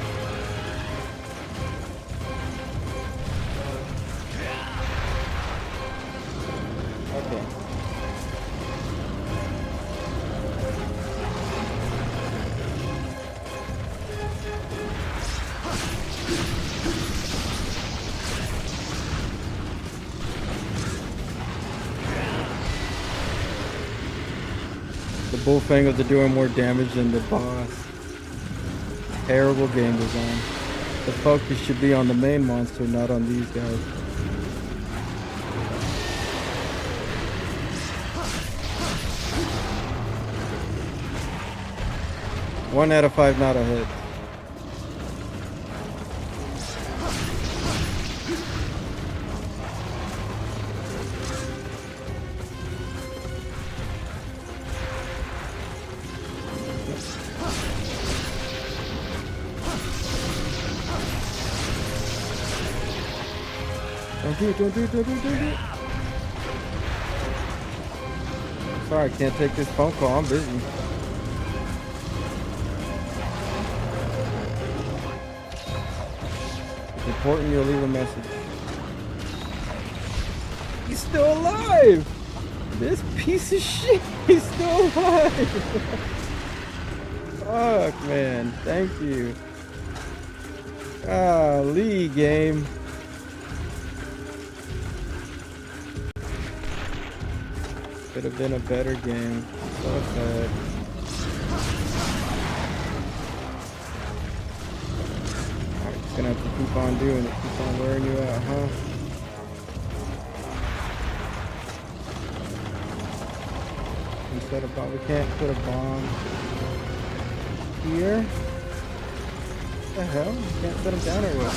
Okay. The bullfangos are doing more damage than the boss. Terrible game design. The focus should be on the main monster, not on these guys. One out of 5 not ahead. Don't do it, don't do it, don't do it, don't do it. Sorry, I can't take this phone call, I'm busy. It's important you'll leave a message. He's still alive! This piece of shit, he's still alive! Fuck, man, thank you. Golly, game. Could have been a better game. So sad. Alright, just gonna have to keep on doing it. Keep on wearing you out, huh? Instead of bomb, we can't put a bomb here. What the hell? You can't set him down or what?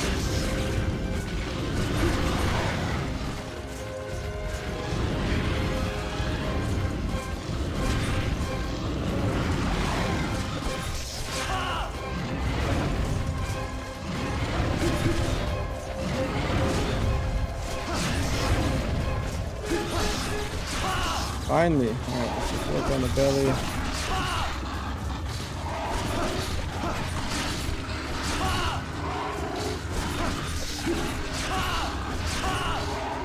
Finally. Alright, let's just work on the belly.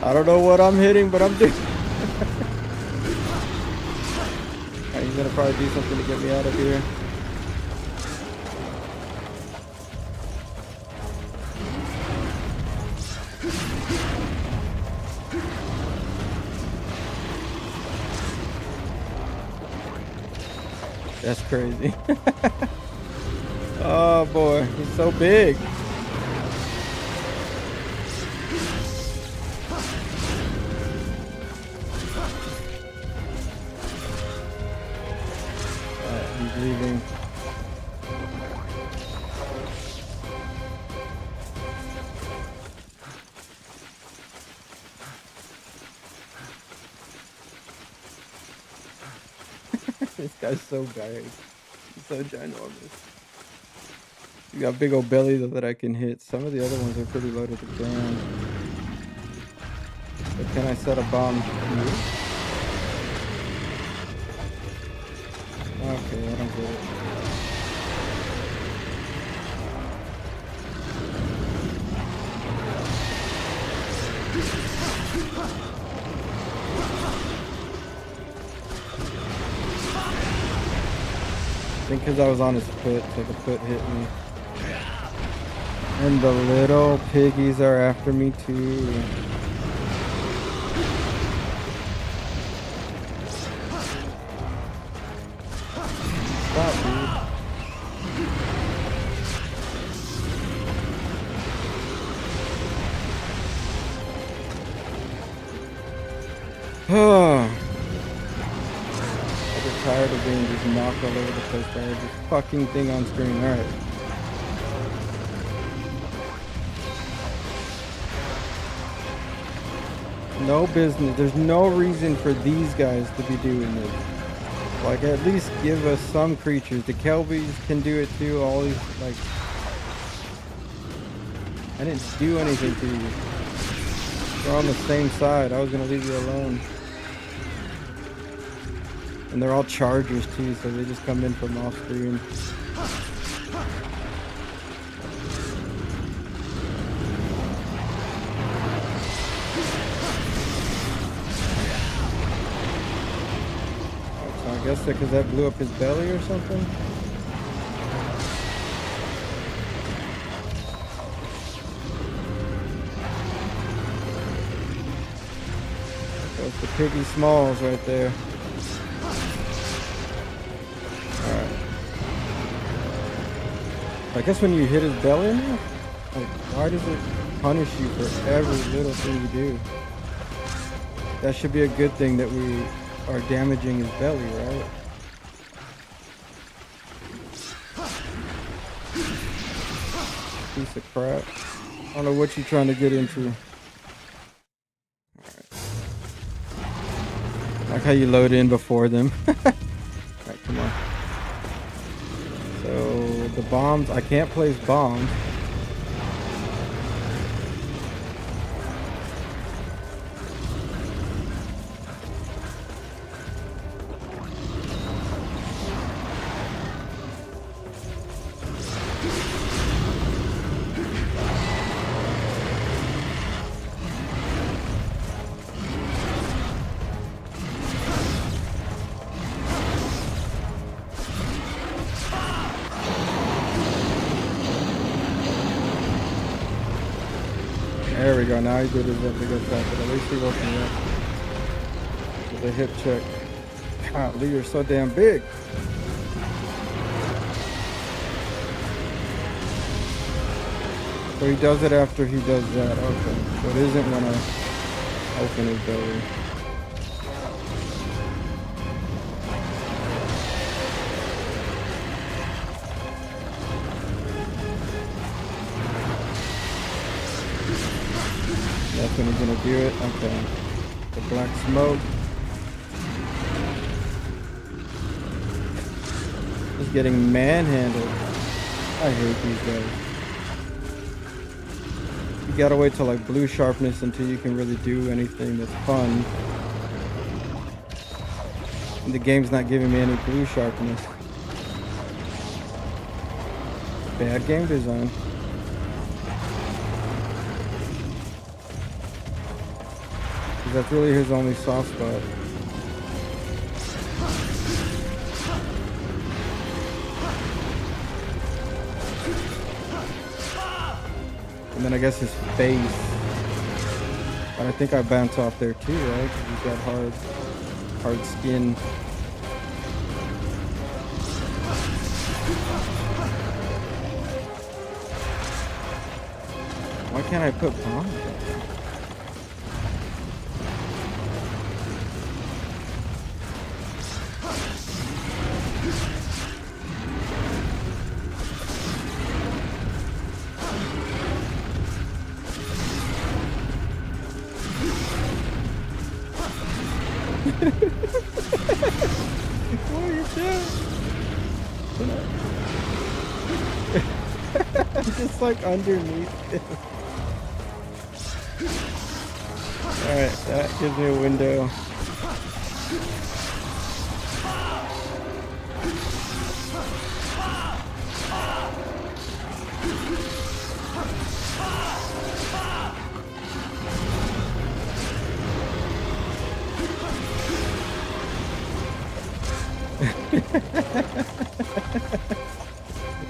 I don't know what I'm hitting, but I'm doing. Alright, he's gonna probably do something to get me out of here. That's crazy. Oh boy, he's so big. He's leaving. This guy's so big. He's so ginormous. You got big old belly though that I can hit. Some of the other ones are pretty low to the ground. But can I set a bomb here? Okay, I don't get it. I think because I was on his foot, so the foot hit me. And the little piggies are after me too. Stop, dude. I get tired of being just knocked all over the place by this fucking thing on screen. Alright. No business. There's no reason for these guys to be doing this. Like, at least give us some creatures. The Kelbies can do it too. All these, like... I didn't do anything to you. We're on the same side. I was gonna leave you alone. And they're all chargers too, so they just come in from off screen. So I guess because that blew up his belly or something. That's the piggy smalls right there. I guess when you hit his belly enough, like, why does it punish you for every little thing you do? That should be a good thing that we are damaging his belly, right? Piece of crap. I don't know what you're trying to get into. Alright. Like how you load in before them. Alright, come on. So the bombs, I can't place bombs. There we go, now he did his big attack, but at least he woke me up with a hip check. Golly, you're so damn big. So he does it after he does that, okay. So it isn't when I open his belly. That's when he's gonna do it. Okay. The black smoke. He's getting manhandled. I hate these guys. You gotta wait till like blue sharpness until you can really do anything that's fun. And the game's not giving me any blue sharpness. Bad game design. That's really his only soft spot. And then I guess his face. But I think I bounce off there too, right? 'Cause he's got hard skin. Why can't I put bombs on? What are you doing? I'm just like underneath it. Alright, that gives me a window.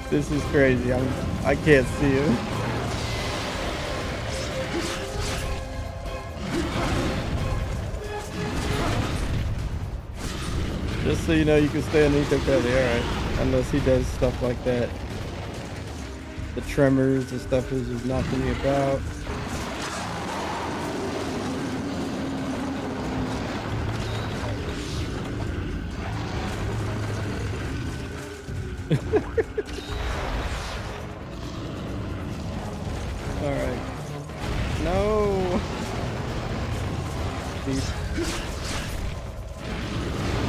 This is crazy. I can't see him. Just so you know, you can stay underneath the belly, alright. Unless he does stuff like that. The tremors and stuff is just knocking me about. Alright. No!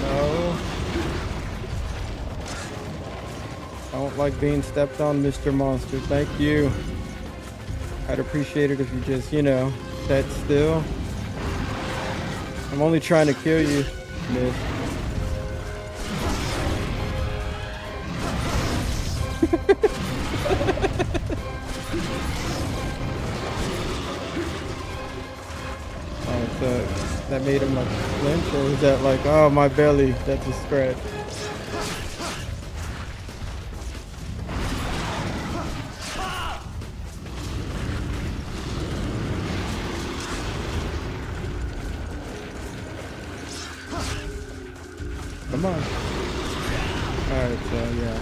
No. I don't like being stepped on, Mr. Monster. Thank you. I'd appreciate it if you just, you know, sat still. I'm only trying to kill you, miss. Oh, so that made him like flinch, or is that like, oh, my belly, that's a scratch? Come on. Alright, so yeah.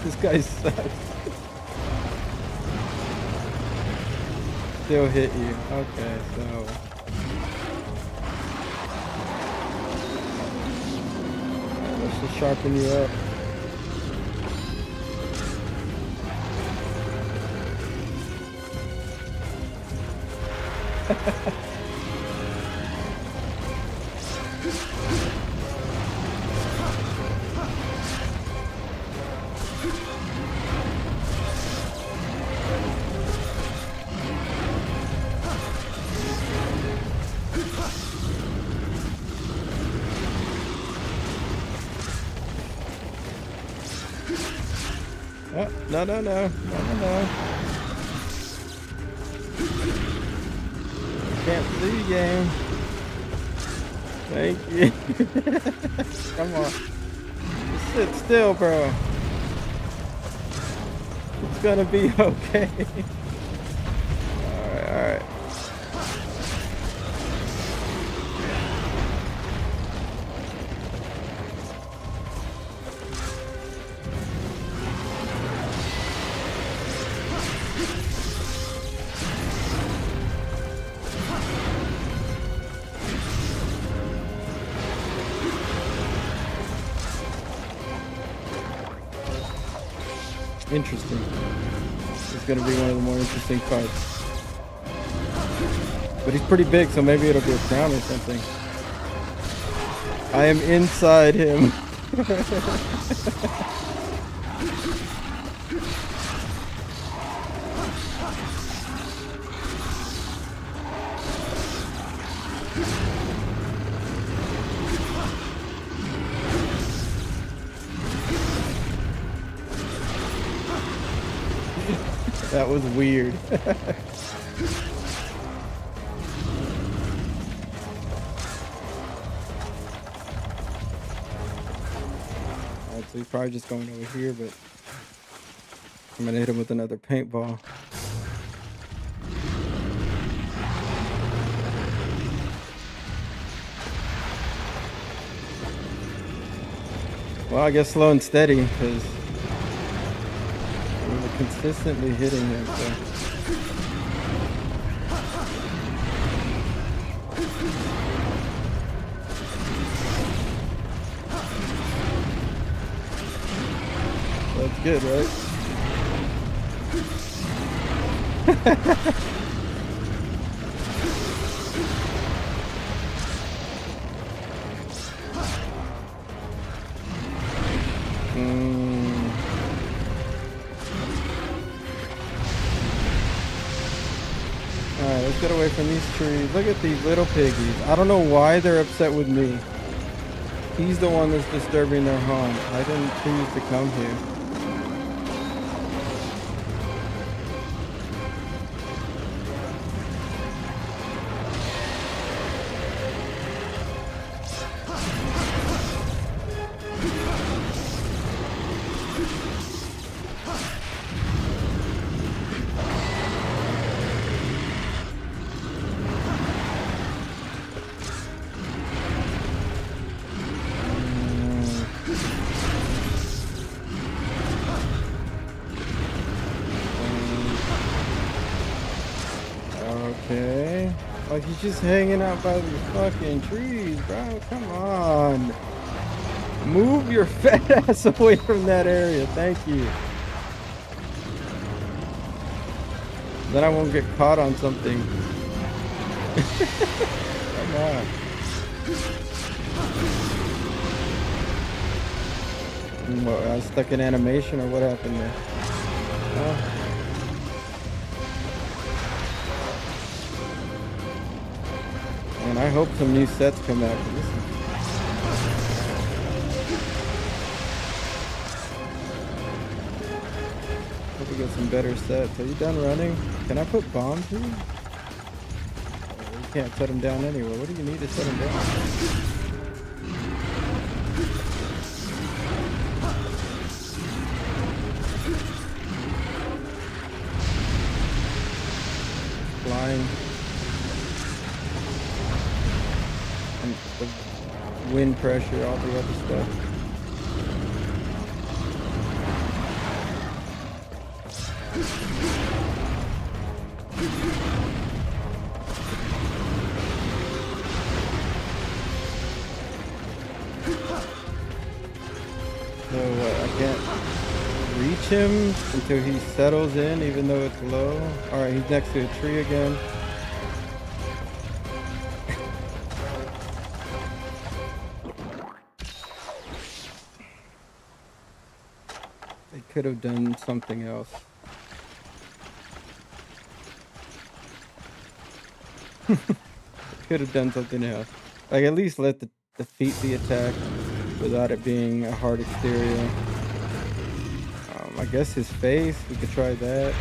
This guy sucks. Still hit you. Okay, so. Let's just sharpen you up. Oh, no, no, no, no, no, no. Can't see you, game. Thank you. Come on. Just sit still, bro. It's gonna be okay. Alright, alright. Interesting. It's gonna be one of the more interesting fights. But he's pretty big, so maybe it'll be a crown or something. I am inside him. That was weird. Alright, so he's probably just going over here, but I'm gonna hit him with another paintball. Well, I guess slow and steady because we're consistently hitting him. So. That's good, right? Alright, let's get away from these trees. Look at these little piggies. I don't know why they're upset with me. He's the one that's disturbing their home. I didn't choose to come here. Okay. Like he's just hanging out by these fucking trees, bro. Come on. Move your fat ass away from that area. Thank you. Then I won't get caught on something. Come on. What, I was stuck in animation or what happened there? And I hope some new sets come out for this. Hope we get some better sets. Are you done running? Can I put bombs here? Oh, you can't set them down anyway. What do you need to set them down? Flying. And the wind pressure, all the other stuff. So I can't reach him until he settles in, even though it's low. Alright, he's next to a tree again. They could have done something else. Could have done something else. Like at least let the feet be attacked without it being a hard exterior. I guess his face, we could try that.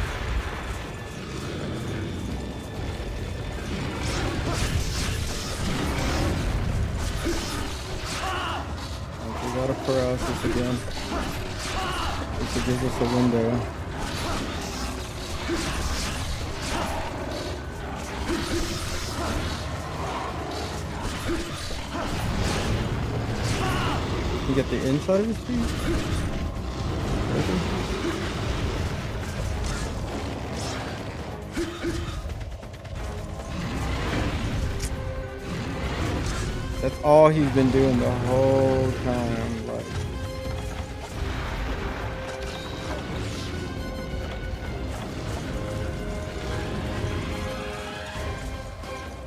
We got a paralysis again. This gives us a window. You get the inside of his feet? That's all he's been doing the whole time. Like,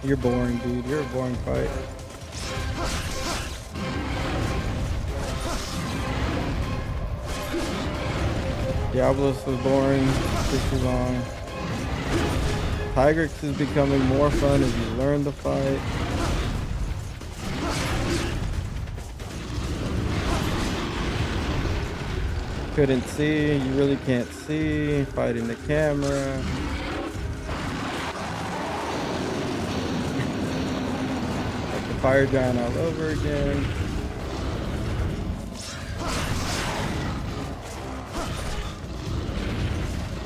you're boring, dude. You're a boring fight. Diablos was boring, took too long. Tigrex is becoming more fun as you learn the fight. Couldn't see, you really can't see, fighting the camera. Like the fire giant all over again.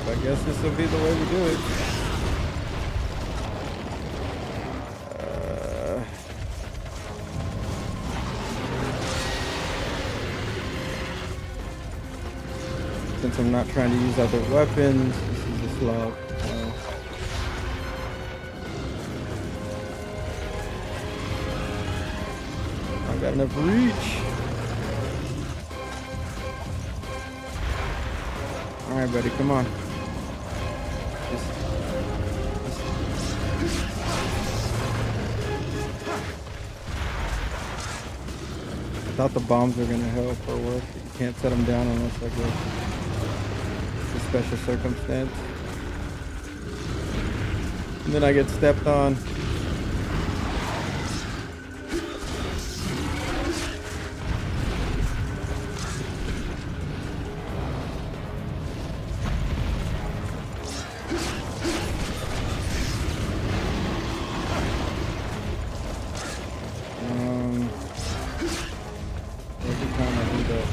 I guess this will be the way we do it. Since I'm not trying to use other weapons, this is a slog. Well, I got enough reach. Alright, buddy, come on. I thought the bombs were gonna help or work. You can't set them down unless I go. It's a special circumstance. And then I get stepped on.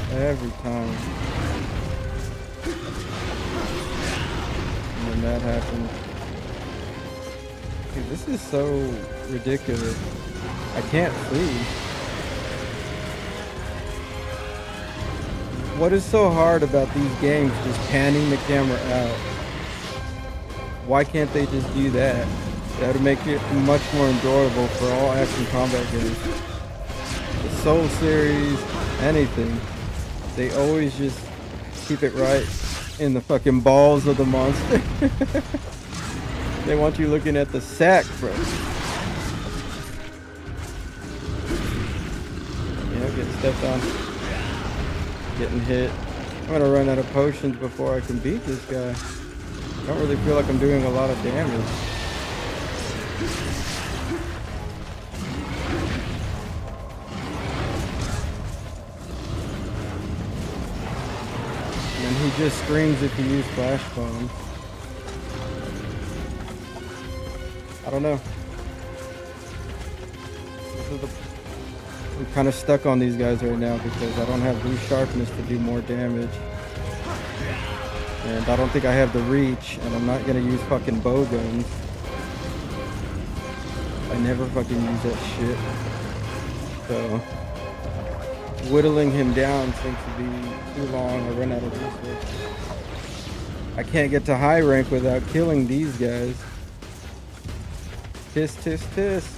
Every time. And then that happened. Dude, this is so ridiculous. I can't see. What is so hard about these games just panning the camera out? Why can't they just do that? That would make it much more enjoyable for all action combat games. The Soul series, anything. They always just keep it right in the fucking balls of the monster. They want you looking at the sack, bro. Yeah, getting stepped on. Getting hit. I'm gonna run out of potions before I can beat this guy. I don't really feel like I'm doing a lot of damage. And he just screams if you use flash bombs. I don't know. I'm kind of stuck on these guys right now because I don't have blue sharpness to do more damage. And I don't think I have the reach, and I'm not gonna use fucking bow guns. I never fucking use that shit. So whittling him down seems to be too long. I run out of resources. I can't get to high rank without killing these guys. Tisk, tisk, tisk.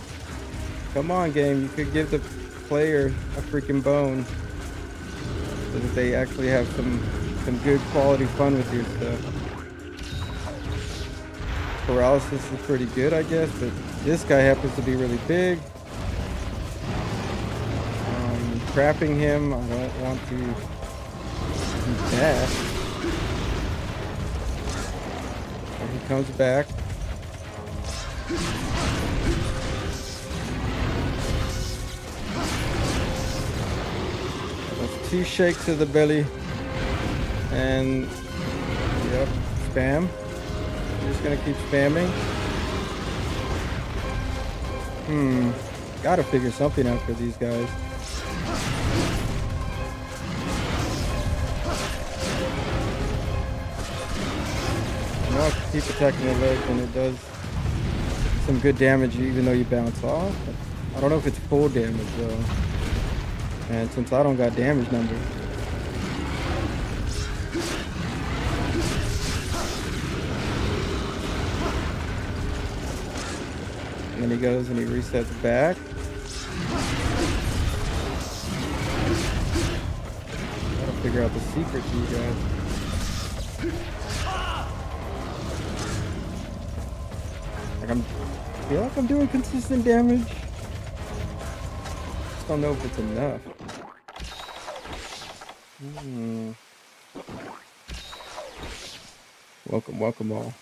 Come on, game. You could give the player a freaking bone so that they actually have some good quality fun with your stuff. Paralysis is pretty good, I guess, but this guy happens to be really big. Trapping him, I don't want to do that. And he comes back. That's 2 shakes of the belly. And, yep, spam. I'm just gonna keep spamming. Gotta figure something out for these guys. I know I can keep attacking the legs and it does some good damage even though you bounce off. I don't know if it's full damage though. And since I don't got damage numbers. And then he goes and he resets back. Gotta figure out the secret to you guys. I feel like I'm doing consistent damage. Just don't know if it's enough. Welcome all.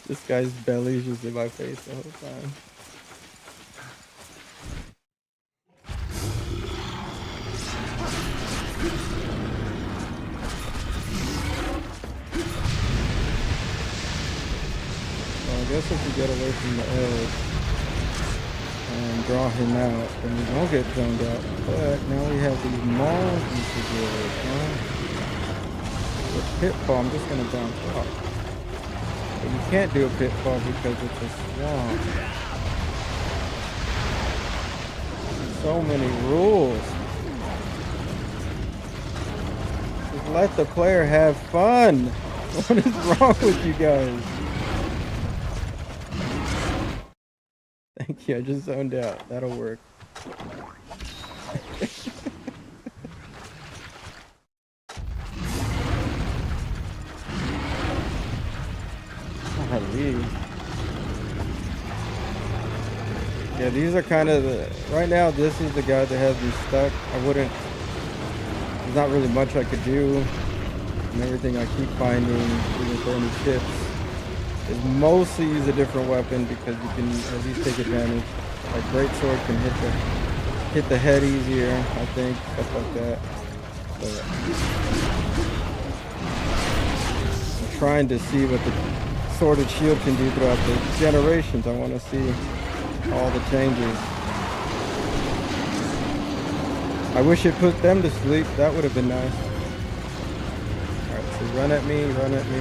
This guy's belly is just in my face the whole time. Well, I guess if we get away from the edge and draw him out, then we won't get zoned out. But now we have these mauls we should deal with, huh? With pitfall, I'm just gonna bounce off. But you can't do a pitfall because it's a swamp. So many rules. let the player have fun. What is wrong with you guys? Thank you, I just zoned out. That'll work. Golly. Yeah, these are kind of the... Right now, this is the guy that has me stuck. I wouldn't... There's not really much I could do. And everything I keep finding, even for any tips, is mostly use a different weapon because you can at least take advantage. Like greatsword can hit the head easier, I think, stuff like that. But I'm trying to see what the sword and shield can do throughout the generations. I want to see all the changes. I wish it put them to sleep. That would have been nice. Alright, so run at me,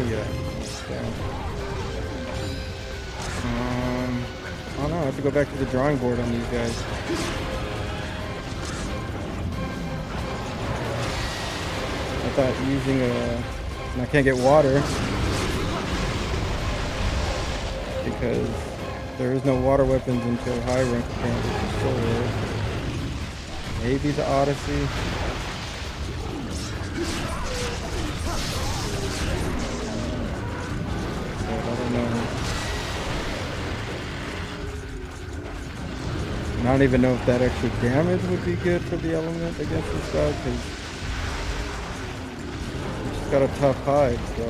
yeah. Down. Oh no, I have to go back to the drawing board on these guys. I thought using I can't get water because there is no water weapons until high rank apparently for sword. Maybe the Odyssey. But I don't know. And I don't even know if that extra damage would be good for the element against this guy because he's just got a tough hide, so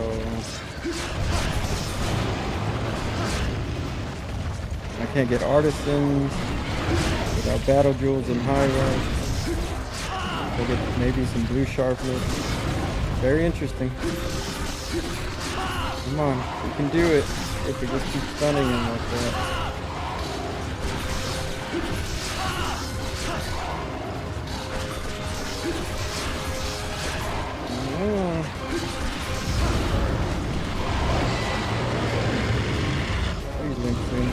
I can't get artisans without battle jewels in high rank. I'll get maybe some blue sharpness. Very interesting. Come on, we can do it if we just keep stunning him like that. Please, Winston.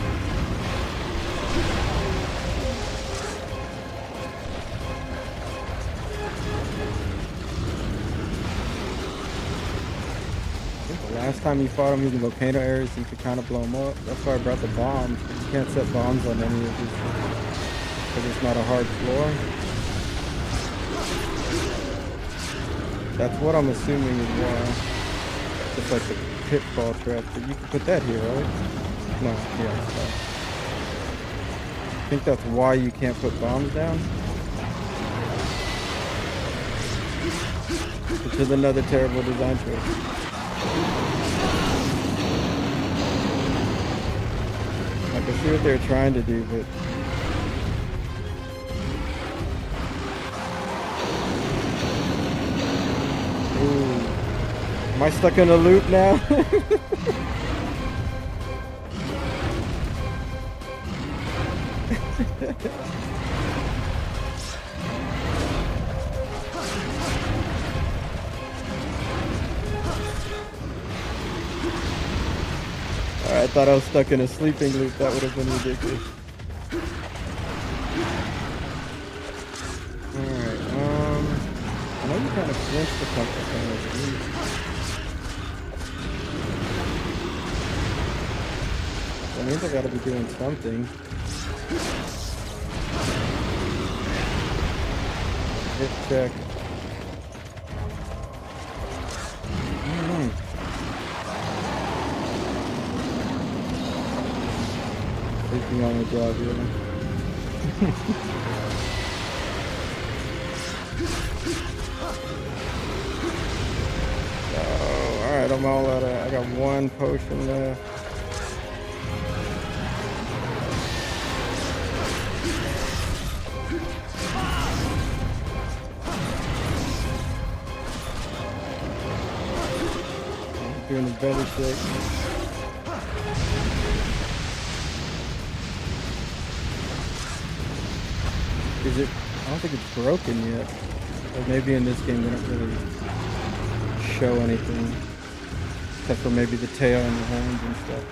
Last time you fought him using volcano areas, you could kind of blow him up. That's why I brought the bombs. You can't set bombs on any of these because it's not a hard floor. That's what I'm assuming is why. Just like the pitfall trap. But you can put that here, right? No, yeah. So. I think that's why you can't put bombs down. Which is another terrible design choice. I can see what they're trying to do, but ooh. Am I stuck in a loop now? I thought I was stuck in a sleeping loop. That would have been ridiculous. Alright, I know you kind of flinched a couple times. That means I gotta be doing something. Hit check. Sleeping on the job, yeah. Oh, alright, I'm all out of... I got one potion left. I'm doing his belly shake. Is it? I don't think it's broken yet. Or maybe in this game they don't really show anything. Except for maybe the tail and the horns and stuff.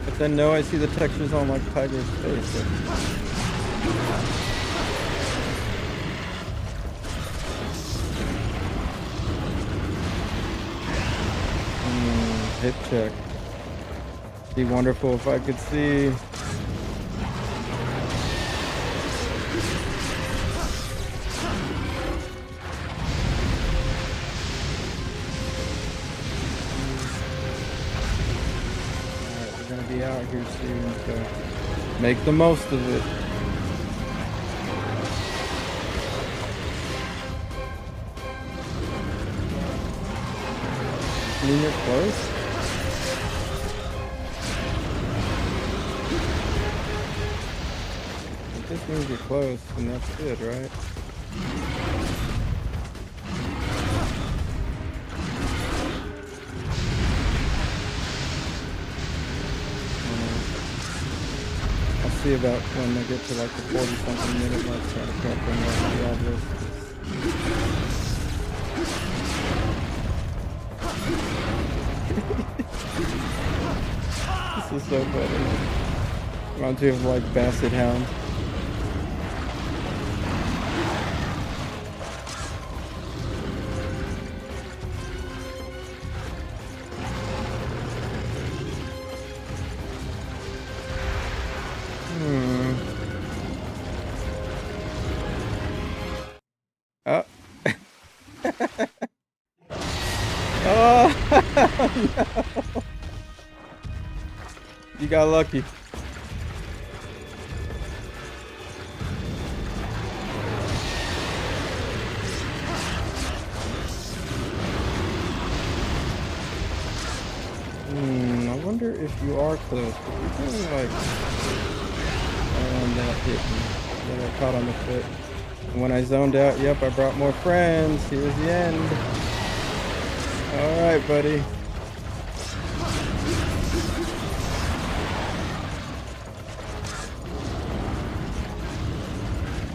But then no, I see the textures on like Tiger's face. hip check. Be wonderful if I could see. Alright, we're gonna be out here soon, so make the most of it. I mean, you're close. It just means you're close, and that's good, right? I'll see about when I get to like the 40-something minute mark, try to catch them like Diablos. This is so funny. Reminds me of like Basset Hound. Oh. Oh no. You got lucky. I wonder if you are close. But you're feeling like that hit me. Then I caught on the foot. And when I zoned out, yep, I brought more friends. Here's the end. All right, buddy.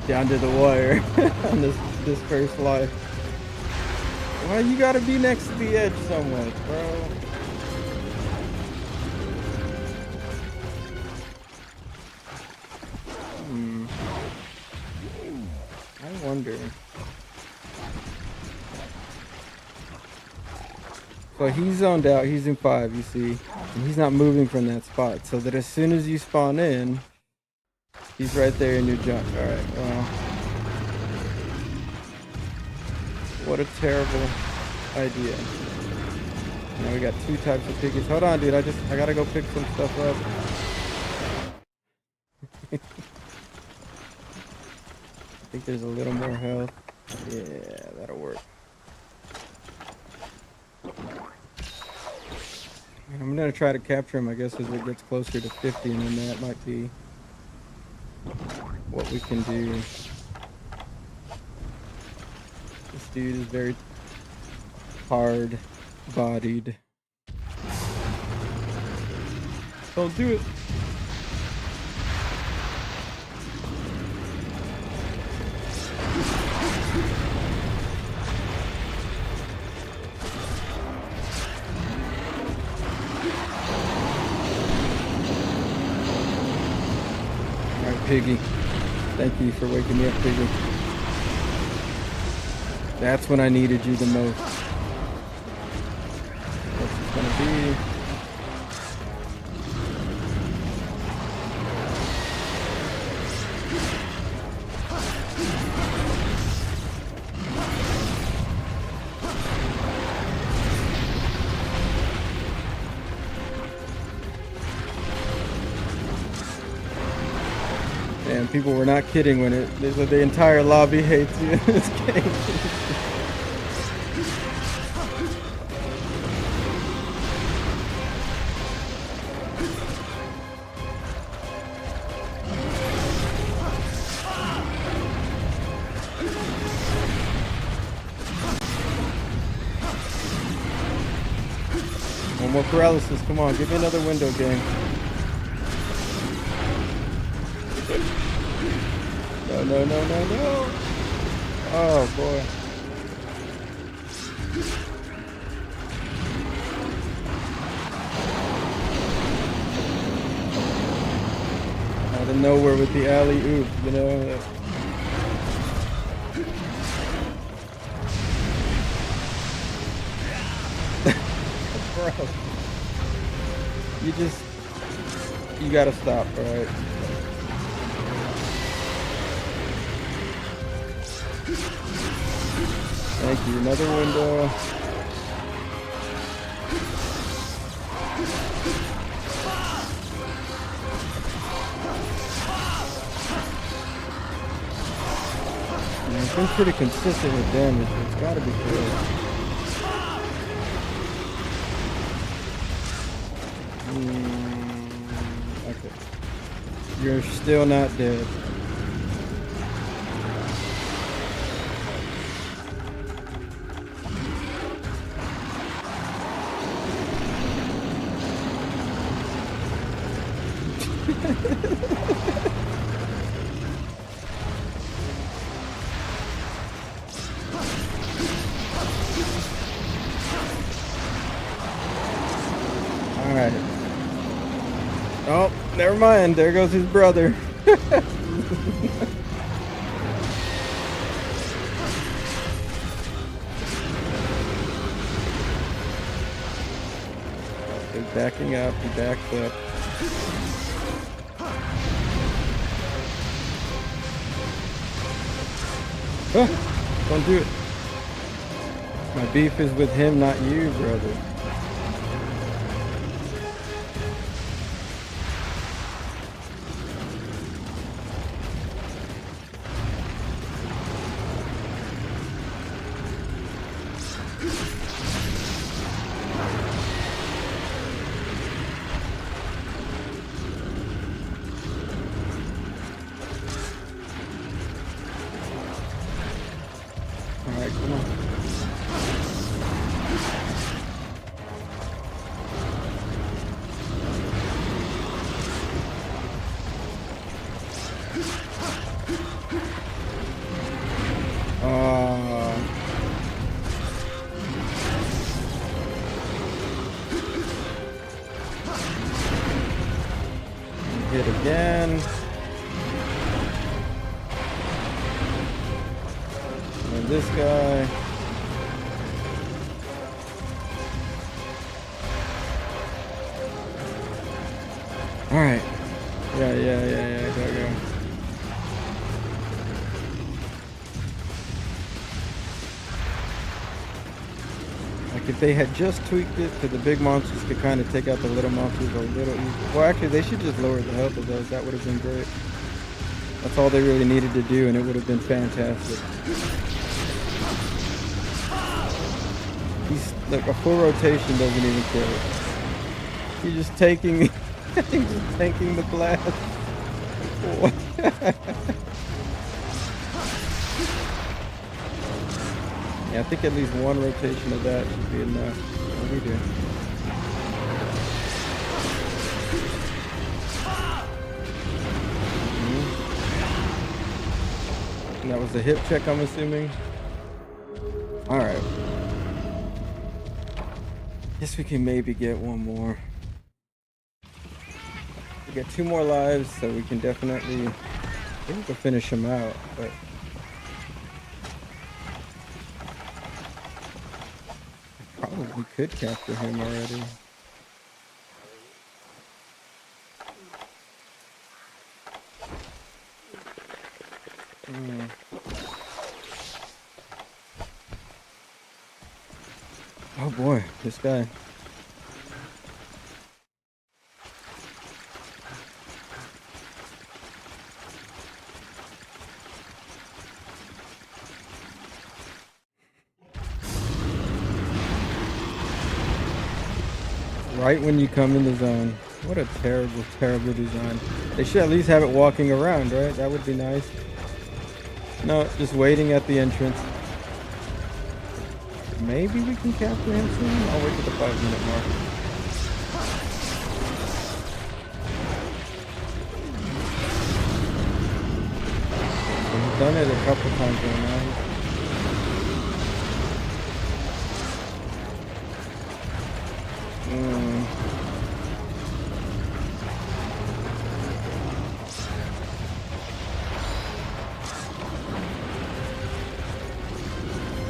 Down to the wire on this first life. Why you gotta be next to the edge so much, bro? I wonder. So he's zoned out, he's in 5, you see, and he's not moving from that spot, so that as soon as you spawn in, he's right there in your junk. Alright, well. What a terrible idea. Now we got 2 types of piggies. Hold on, dude, I gotta go pick some stuff up. I think there's a little more health. Yeah, that'll work. And I'm gonna try to capture him, I guess, as it gets closer to 50, and then that might be what we can do. This dude is very hard-bodied. Don't do it. Piggy. Thank you for waking me up, Piggy. That's when I needed you the most. What's it gonna be? And people were not kidding when the entire lobby hates you in this game. One more paralysis, come on, give me another window game. No, no, no, no, no. Oh, boy. Out of nowhere with the alley-oop, you know. Bro. You gotta stop, alright? Thank you. Another window. It's been pretty consistent with damage. It's gotta be good. Okay. You're still not dead. Alright. Oh, never mind. There goes his brother. He's backing up. He backs up. Ah, don't do it. My beef is with him, not you, brother. Alright, come on. Hit again. And this guy. Alright. Yeah, go. Like if they had just tweaked it so the big monsters could kind of take out the little monsters a little easier. Well, actually, they should just lower the health of those. That would have been great. That's all they really needed to do, and it would have been fantastic. He's like a full rotation doesn't even kill it. He's just taking, he's just tanking the blast. Yeah, I think at least one rotation of that should be enough. What do we do? And that was the hip check, I'm assuming. Alright. Guess we can maybe get one more. We got 2 more lives, so we can definitely, I think we can finish him out, but probably could capture him already. Oh boy, this guy. Right when you come in the zone. What a terrible, terrible design. They should at least have it walking around, right? That would be nice. No, just waiting at the entrance. Maybe we can capture him soon? I'll wait for the 5-minute mark. He's done it a couple times right now.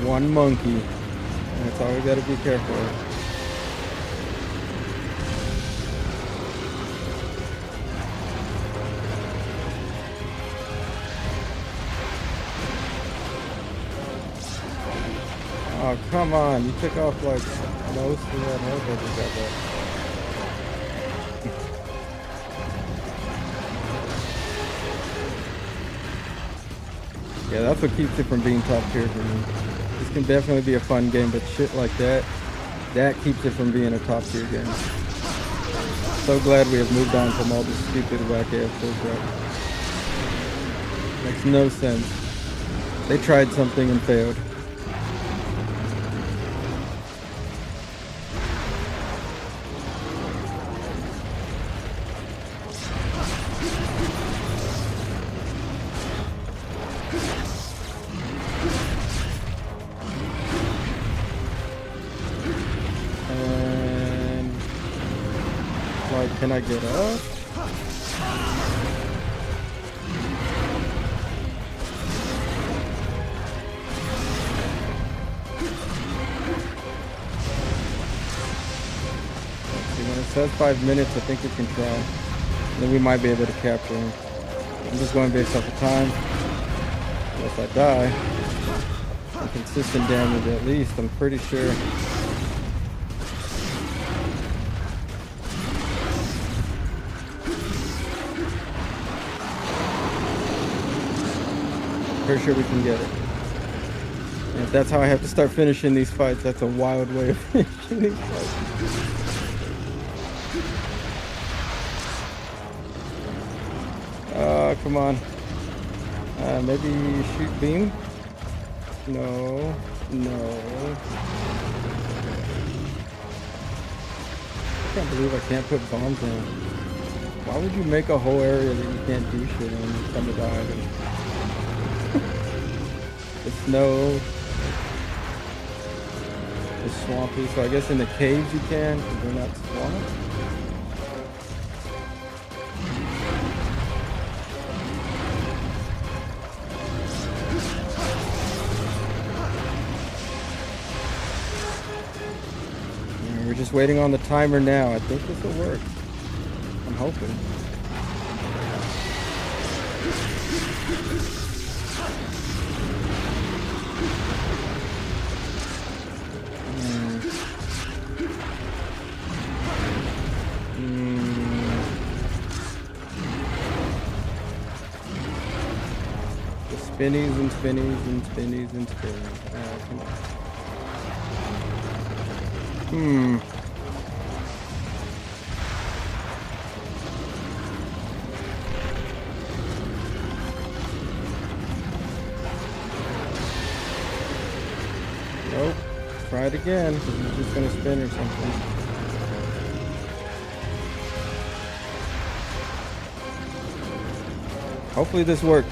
One monkey. That's all we gotta be careful of. Oh, come on. You took off like most of that health I just got that. Yeah, that's what keeps it from being top tier for me. This can definitely be a fun game, but shit like that keeps it from being a top tier game. So glad we have moved on from all this stupid whack ass bullcrap. Makes no sense. They tried something and failed. And like, can I get up? When it says 5 minutes, I think we can try. Then we might be able to capture him. I'm just going based off the time. Unless I die. And consistent damage at least, I'm pretty sure. Pretty sure we can get it. And if that's how I have to start finishing these fights, that's a wild way of finishing these fights. Come on. Maybe shoot beam? No. No. I can't believe I can't put bombs on. Why would you make a whole area that you can't do shit in when you come to die? The snow is swampy, so I guess in the caves you can, because they're not swamped. We're just waiting on the timer now. I think this will work. I'm hoping. The spinnies and spinnies and spinnies and spinnies. Come on. Nope. Try it again, because he's just gonna spin or something. Hopefully this works.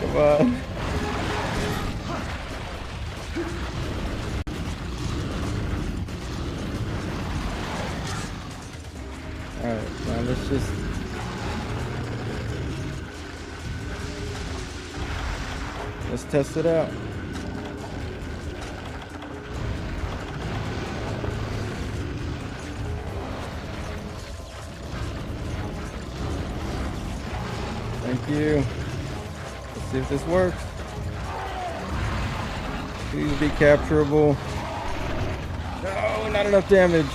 Come on. Alright, now let's test it out. Thank you. Let's see if this works. Please be capturable. No, not enough damage.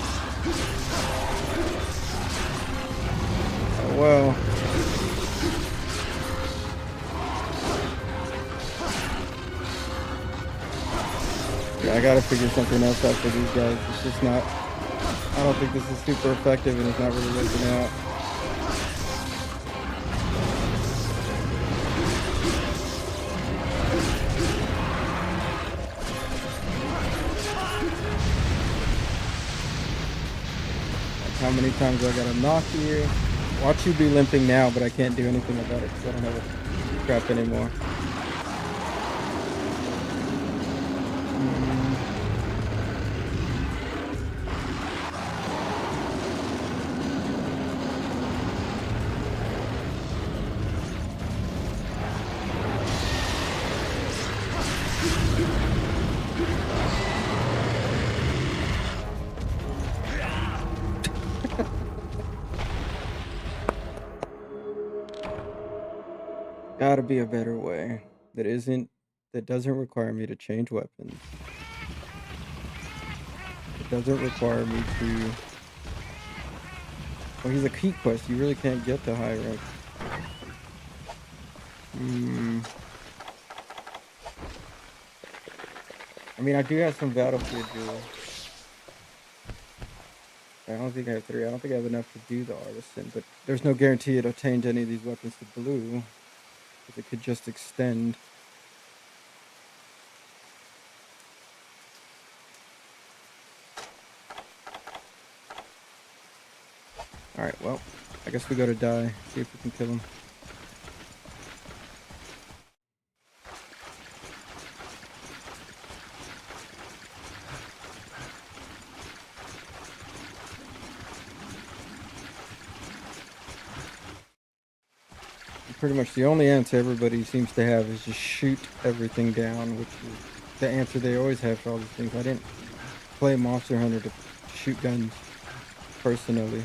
Oh well. Yeah, I gotta figure something else out for these guys. It's just not. I don't think this is super effective, and it's not really working out. How many times do I gotta knock you? Watch you be limping now, but I can't do anything about it because I don't have a crap anymore. Gotta be a better way that doesn't require me to change weapons. It doesn't require me to. Well, he's a key quest. You really can't get to high rank. I mean, I do have some battlefield jewels. I don't think I have 3. I don't think I have enough to do the artisan, but there's no guarantee it'll change any of these weapons to blue. Because it could just extend. Alright, well, I guess we go to die. See if we can kill him. Pretty much the only answer everybody seems to have is just shoot everything down, which is the answer they always have for all these things. I didn't play Monster Hunter to shoot guns, personally.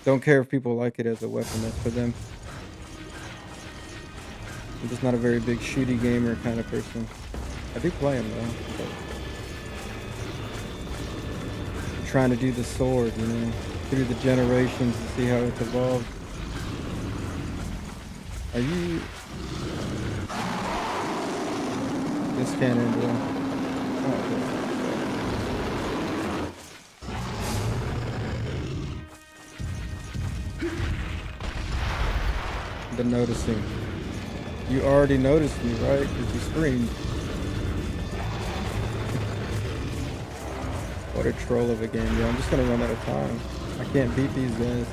Don't care if people like it as a weapon, that's for them. I'm just not a very big shooty gamer kind of person. I do play them though. But I'm trying to do the sword, you know, through the generations and see how it's evolved. Are you... This can't end well. Oh, okay. Been noticing. You already noticed me, right? Because you screamed. What a troll of a game, yo. I'm just gonna run out of time. I can't beat these guys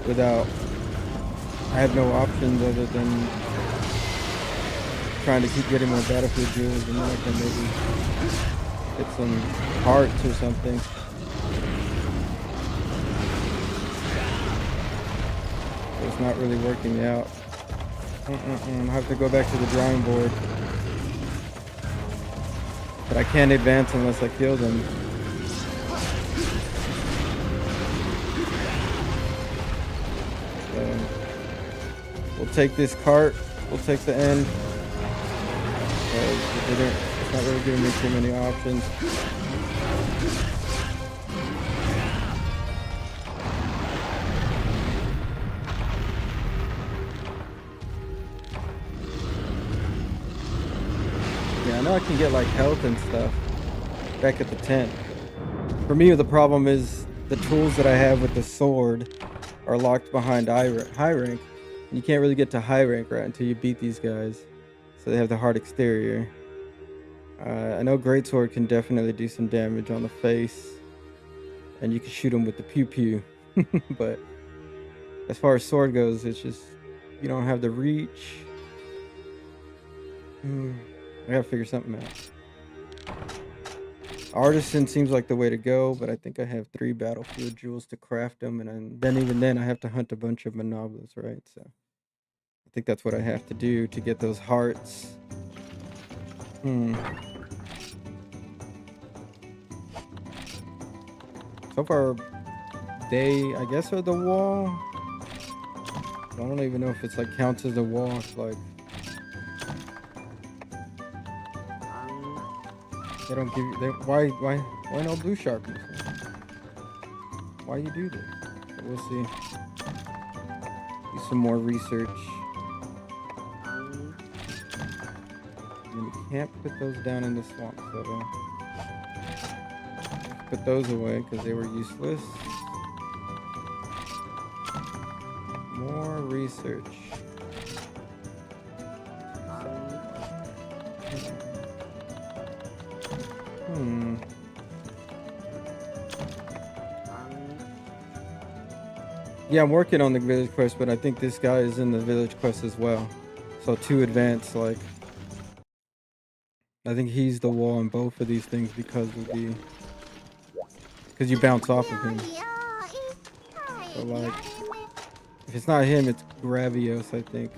without... I have no options other than trying to keep getting more battlefield jewels, and then I can maybe get some hearts or something. But it's not really working out. I have to go back to the drawing board. But I can't advance unless I kill them. So we'll take this cart. We'll take the end. It's not really giving me too many options. Yeah, I know I can get like health and stuff back at the tent. For me, the problem is the tools that I have with the sword are locked behind high rank. And you can't really get to high rank right until you beat these guys. So they have the hard exterior. I know greatsword can definitely do some damage on the face. And you can shoot them with the pew pew. But as far as sword goes, it's just, you don't have the reach. I gotta figure something out. Artisan seems like the way to go, but I think I have 3 battlefield jewels to craft them, and then even then I have to hunt a bunch of monobolus, right? So I think that's what I have to do to get those hearts. So far, they, I guess, are the wall. I don't even know if it's like counts as a wall. It's like they don't give you. Why no blue sharpness? Why you do this? But we'll see. Do some more research. And you can't put those down in the swamp, so put those away because they were useless. More research. Yeah, I'm working on the village quest, but I think this guy is in the village quest as well. So 2 advanced, like, I think he's the wall on both of these things because you bounce off of him. So like, if it's not him, it's Gravios, I think.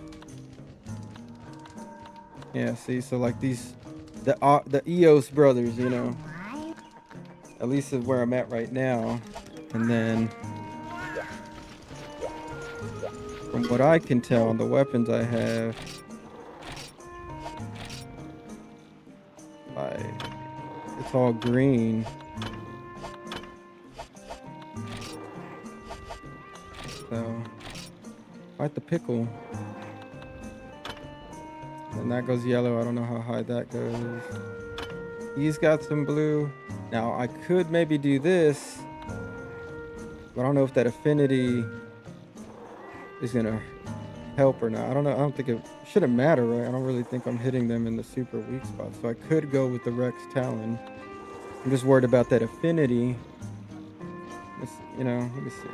Yeah, see, so like the Eos brothers, you know, at least is where I'm at right now. And then from what I can tell on the weapons I have, like it's all green. So quite the pickle. And that goes yellow. I don't know how high that goes. He's got some blue. Now I could maybe do this, but I don't know if that affinity is gonna help or not. I don't know. I don't think it shouldn't matter, right? I don't really think I'm hitting them in the super weak spot. So I could go with the Rex Talon. I'm just worried about that affinity. You know, let me see.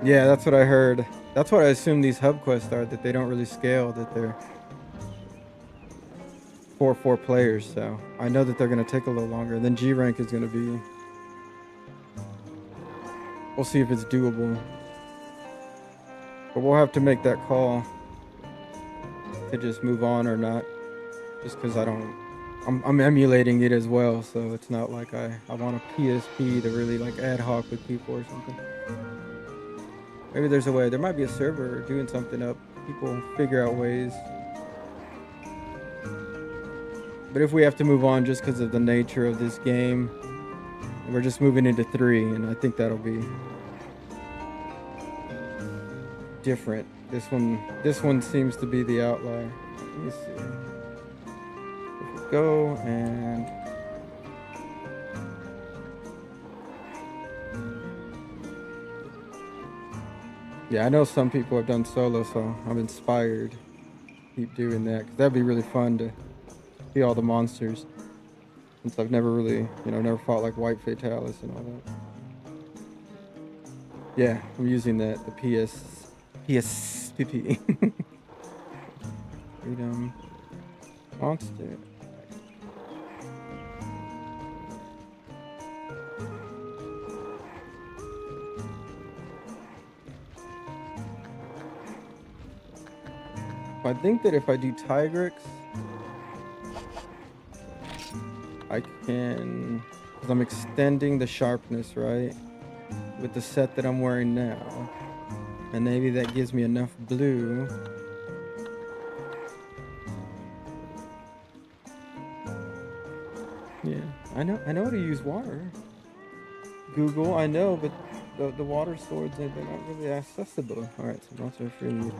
Yeah, that's what I heard. That's what I assume these hub quests are, that they don't really scale, that they're 4 players. So I know that they're going to take a little longer. And then G rank is going to be... We'll see if it's doable. But we'll have to make that call to just move on or not. Just because I'm emulating it as well. So it's not like I want a PSP to really like ad hoc with people or something. Maybe there's a way. There might be a server doing something up. People figure out ways. But if we have to move on just because of the nature of this game, we're just moving into 3, and I think that'll be different. This one seems to be the outlier. Let me see. If we go and... Yeah, I know some people have done solo, so I'm inspired to keep doing that. 'Cause that'd be really fun to see all the monsters. Since I've never really, never fought like White Fatalis and all that. Yeah, I'm using that, the PSPP. Freedom. Monster. I think that if I do Tigrix, I can, because I'm extending the sharpness, right, with the set that I'm wearing now, and maybe that gives me enough blue. Yeah, I know how to use water. Google, I know, but the water swords, they're not really accessible. All right, so monster free.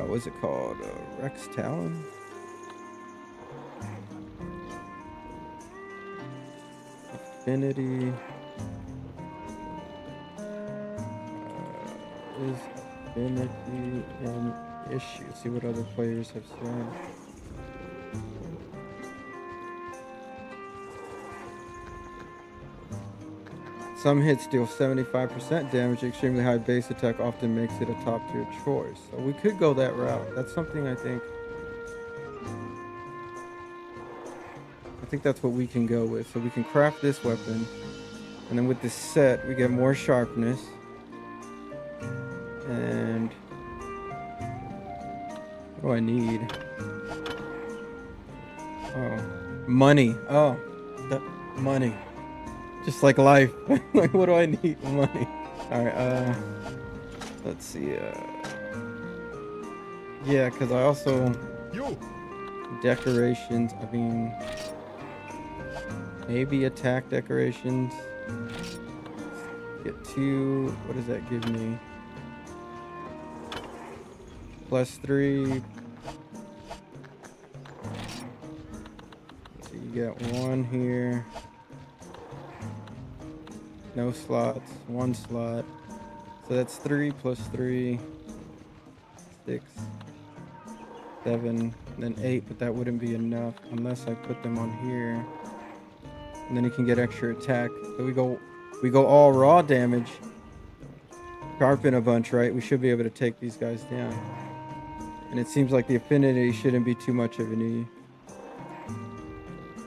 What's it called? Rex Talon? Affinity. Is affinity an issue? See what other players have said. Some hits deal 75% damage. Extremely high base attack often makes it a top tier choice. So we could go that route. That's something I think that's what we can go with. So we can craft this weapon, and then with this set we get more sharpness. And what do I need? Oh, money. Oh, the money. Just like life. Like, what do I need? Money. All right. Let's see. Yeah, because I also decorations. I mean, maybe attack decorations. Get 2. What does that give me? +3. So you get 1 here. No slots, 1 slot. So that's 3 + 3, 6, 7, and then 8, but that wouldn't be enough unless I put them on here. And then you can get extra attack. So we go all raw damage. Sharpen a bunch, right? We should be able to take these guys down. And it seems like the affinity shouldn't be too much of an issue.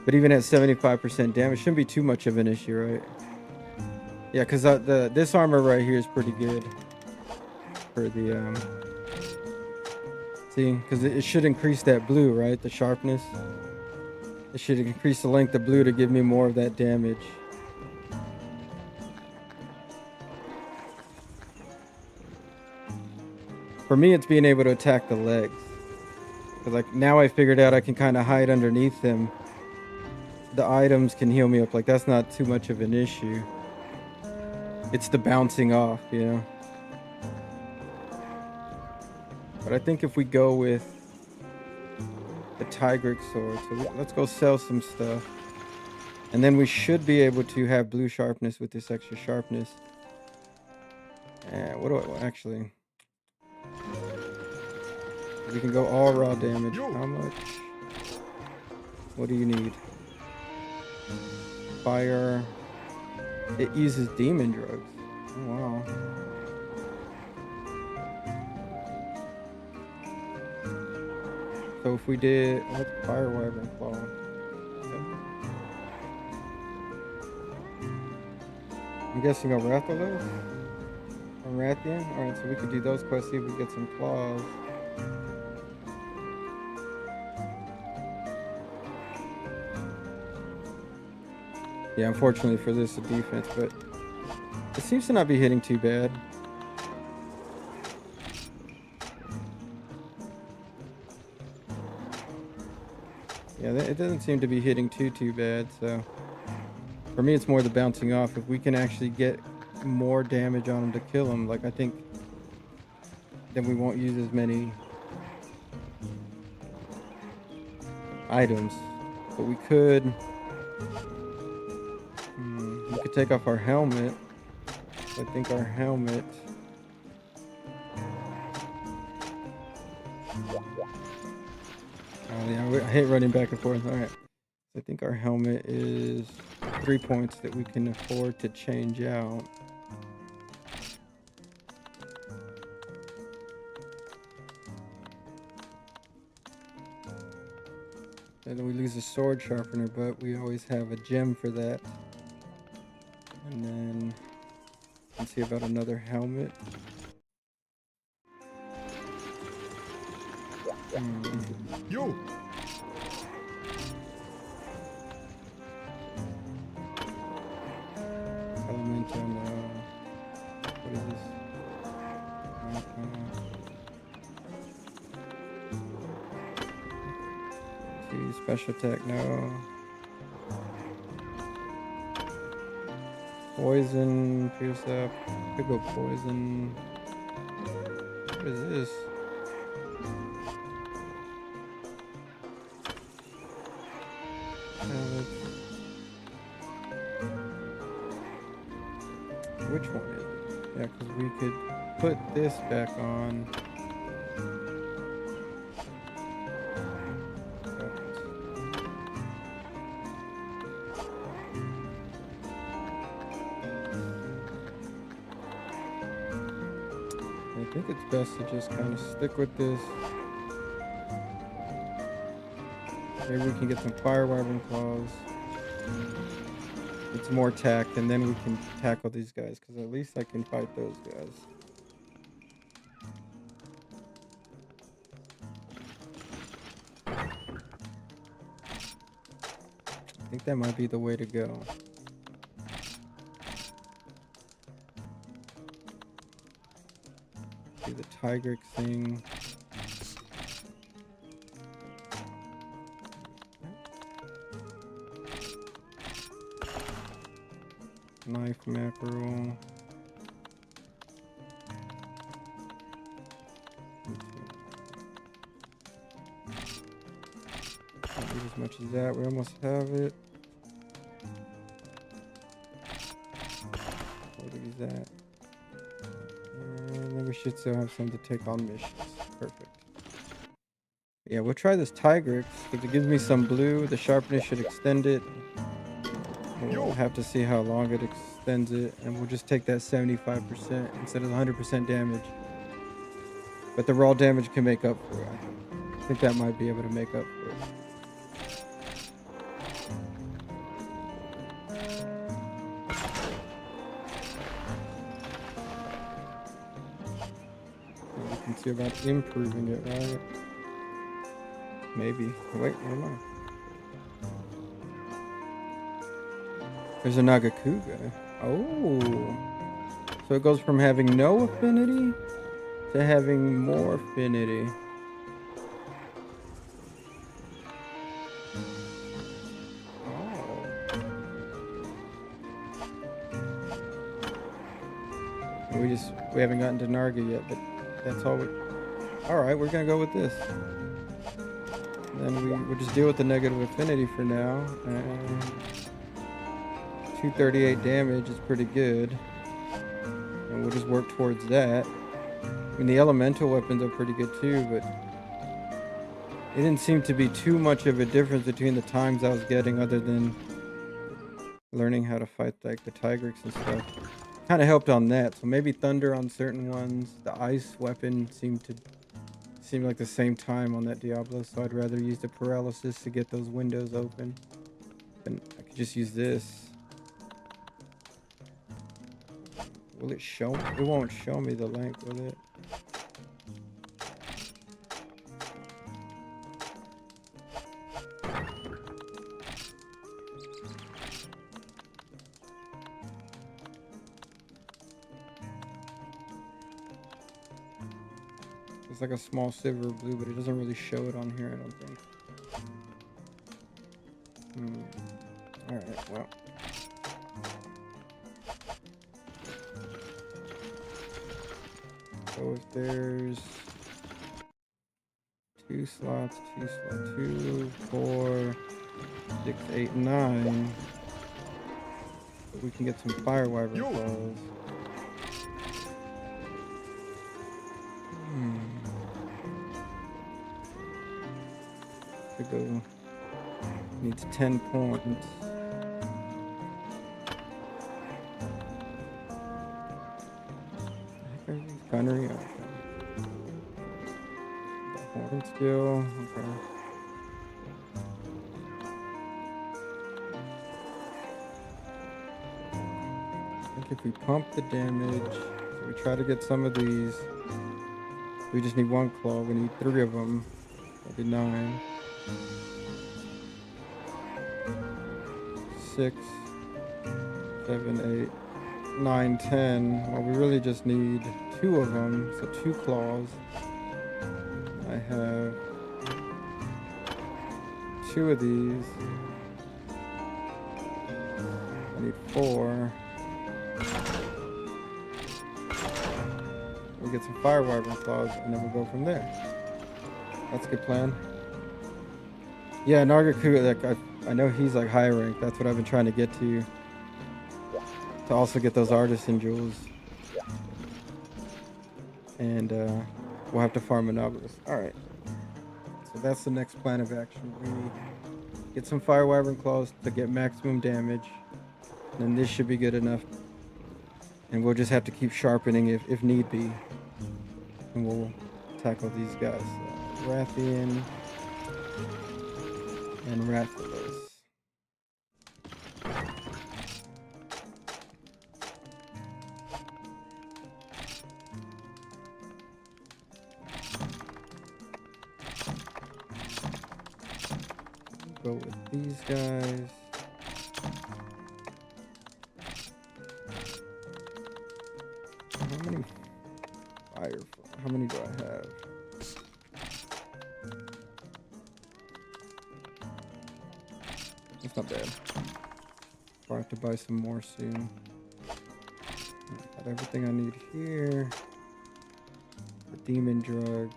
But even at 75% damage, shouldn't be too much of an issue, right? Yeah, because this armor right here is pretty good for the see, because it should increase that blue, right? The sharpness. It should increase the length of blue to give me more of that damage. For me, it's being able to attack the legs. Because like now I figured out I can kind of hide underneath them. The items can heal me up. Like that's not too much of an issue. It's the bouncing off, you know. But I think if we go with the Tigric sword, so let's go sell some stuff. And then we should be able to have blue sharpness with this extra sharpness. And what do I actually? We can go all raw damage. How much? What do you need? Fire. It uses demon drugs. Oh, wow. So if we did, what's fire wyvern claw? Okay. I'm guessing a Rathalos? A Rathian? Alright, so we could do those quests, see if we get some claws. Yeah, unfortunately for this, a defense, but it seems to not be hitting too bad. Yeah, it doesn't seem to be hitting too bad, so for me it's more the bouncing off. If we can actually get more damage on him to kill him, like I think then we won't use as many items. But we could take off our helmet. I think our helmet yeah, I hate running back and forth. All right, I think our helmet is 3 points that we can afford to change out. And then we lose a sword sharpener, but we always have a gem for that. And then let's see about another helmet. Yo. Elemental, what is this? Special attack, no. Poison, pierce up. Could go poison. What is this? Which one is it? Yeah, because we could put this back on. I think it's best to just kind of stick with this. Maybe we can get some fire wyvern claws. It's more tact, and then we can tackle these guys, because at least I can fight those guys. I think that might be the way to go. Do the Tigric thing. Knife mackerel. Not need as much as that. We almost have it. What is that? And then we should still have some to take on missions. Perfect. Yeah, we'll try this Tigric because it gives me some blue. The sharpness should extend it. We'll have to see how long it extends it, and we'll just take that 75% instead of 100% damage. But the raw damage can make up for it. I think that might be able to make up for it. We can see about improving it, right? Maybe. Wait, never mind. There's a Nagakuga. Oh. So it goes from having no affinity to having more affinity. We haven't gotten to Narga yet, but that's all. All right, we're gonna go with this. Then we'll just deal with the negative affinity for now. And 238 damage is pretty good, and we'll just work towards that. I mean, the elemental weapons are pretty good too, but it didn't seem to be too much of a difference between the times I was getting, other than learning how to fight like the Tigrex and stuff. Kind of helped on that. So maybe thunder on certain ones. The ice weapon seemed like the same time on that Diablo, so I'd rather use the paralysis to get those windows open. And I could just use this. Will it show? It won't show me the link, will it? It's like a small silver blue, but it doesn't really show it on here, I don't think. Alright, well. So if there's 2 slots, 2, 4, 6, 8, 9, we can get some fire wyvern claws. To go, needs 10 points. Gunnery, okay. The horn still, okay. I think if we pump the damage, so we try to get some of these. We just need 1 claw, we need 3 of them. That'd be 9. 6, 7, 8, 9, 10. Well, we really just need 2 of them, so 2 claws. I have 2 of these. I need 4. We'll get some fire wyvern claws, and then we'll go from there. That's a good plan. Yeah, Nargaku, like I know he's like high rank. That's what I've been trying to get to also get those artisan jewels. And we'll have to farm an obelisk. Alright. So that's the next plan of action. We get some fire wyvern claws to get maximum damage. And this should be good enough. And we'll just have to keep sharpening if need be. And we'll tackle these guys. Rathian and Rathalos. Go with these guys. How many fire? How many do I have? That's not bad. I'll have to buy some more soon. Got everything I need here. The demon drug.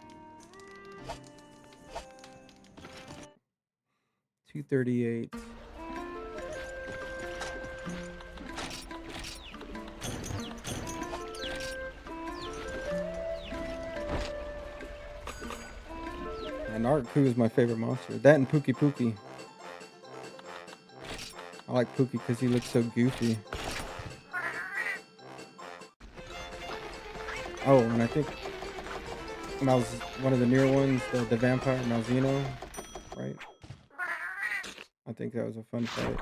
238. And Nargaku is my favorite monster. That and Pookie Pookie. I like Pookie because he looks so goofy. Oh, and I think one of the near ones, the vampire Malzeno, right? I think that was a fun fight.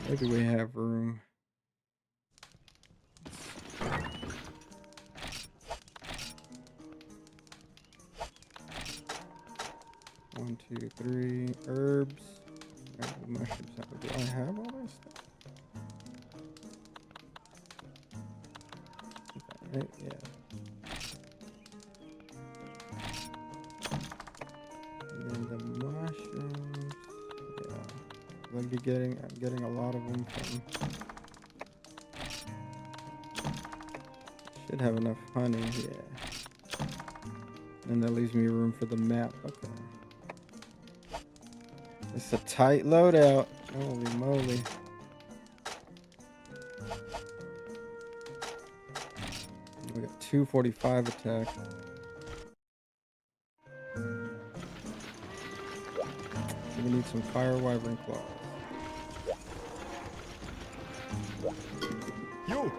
Maybe we have room. 1, 2, 3 herbs. Mushrooms. Do I have all this stuff? Right? Yeah. I'm getting a lot of them from. Should have enough honey, yeah. And that leaves me room for the map. Okay. It's a tight loadout. Holy moly. We got 245 attack. We need some fire wyvern claws. You.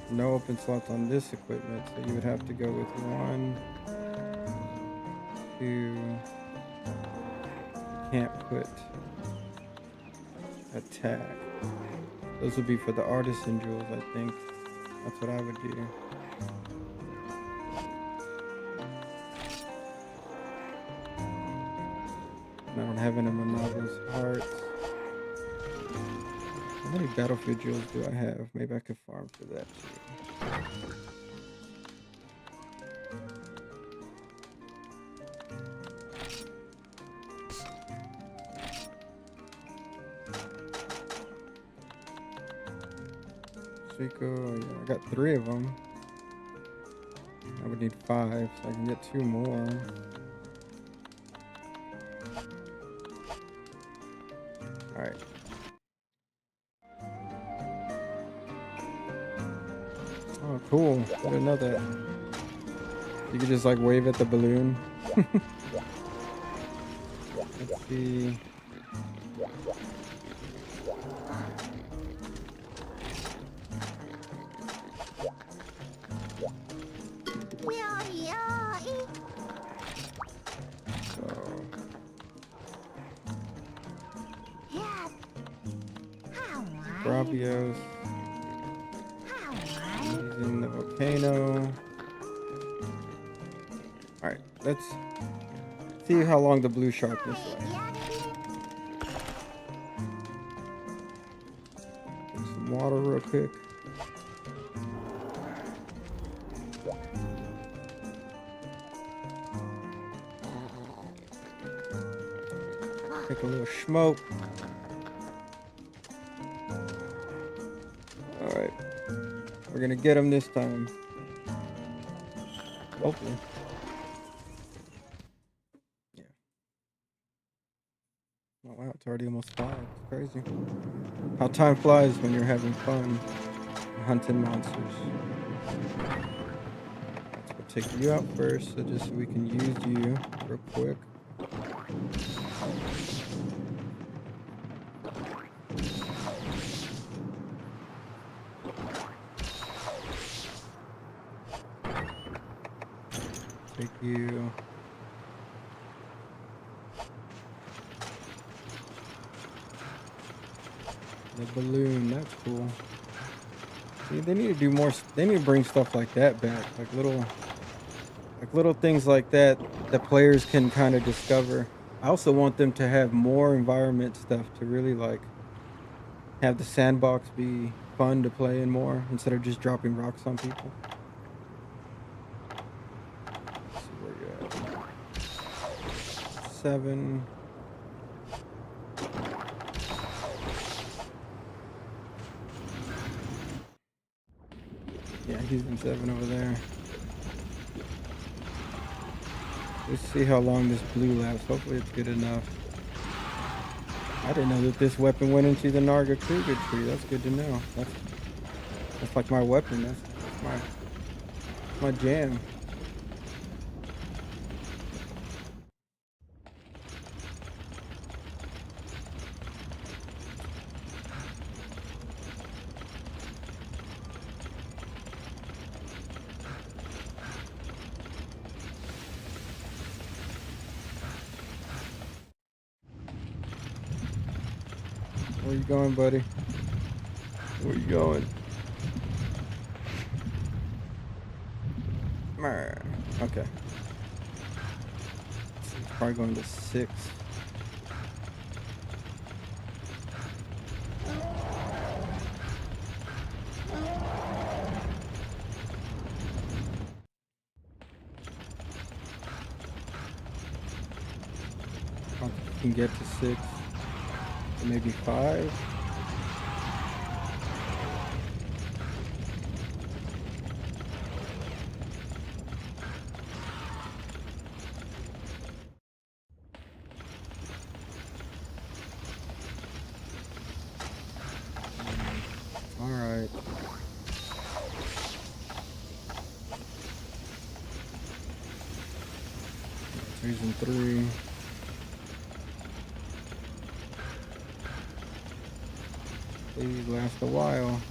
No open slots on this equipment, so you would have to go with 1, 2. You can't put attack. Those would be for the artisan jewels, I think. That's what I would do. And I don't have any Monogly's hearts. How many battlefield jewels do I have? Maybe I could farm for that too. Suiko, yeah, I got 3 of them. I would need 5, so I can get 2 more. Alright. Oh, cool. I didn't know that. You could just like wave at the balloon. Let's see. Bravios. Using the volcano. Alright, let's see how long the blue sharpness lasts. Get some water real quick. Take a little smoke. Alright. We're gonna get him this time. Hopefully. Yeah. Oh wow, it's already almost 5. It's crazy. How time flies when you're having fun hunting monsters. Let's go take you out first, so just so we can use you real quick. Take you. The balloon, that's cool. See, they need to do more. They need to bring stuff like that back, like little things like that that players can kind of discover. I also want them to have more environment stuff to really like have the sandbox be fun to play in more instead of just dropping rocks on people. 7. Yeah, he's in 7 over there. Let's see how long this blue lasts. Hopefully it's good enough. I didn't know that this weapon went into the Narga Kruger tree. That's good to know. That's like my weapon. That's my jam. Where you going, buddy? Where you going? Okay. He's probably going to 6. can get to 6, or maybe 5. All right. Season 3. Please last a while.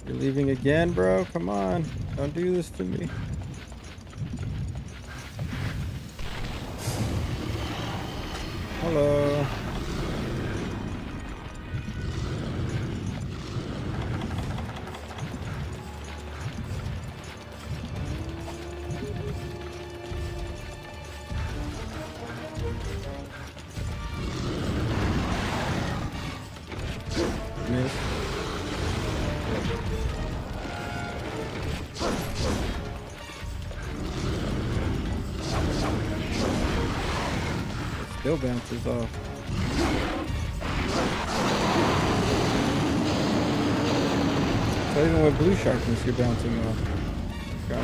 You're leaving again, bro? Come on. Don't do this to me. Hello. Miss. It still bounces off. So even with blue sharpness, you're bouncing off. Okay.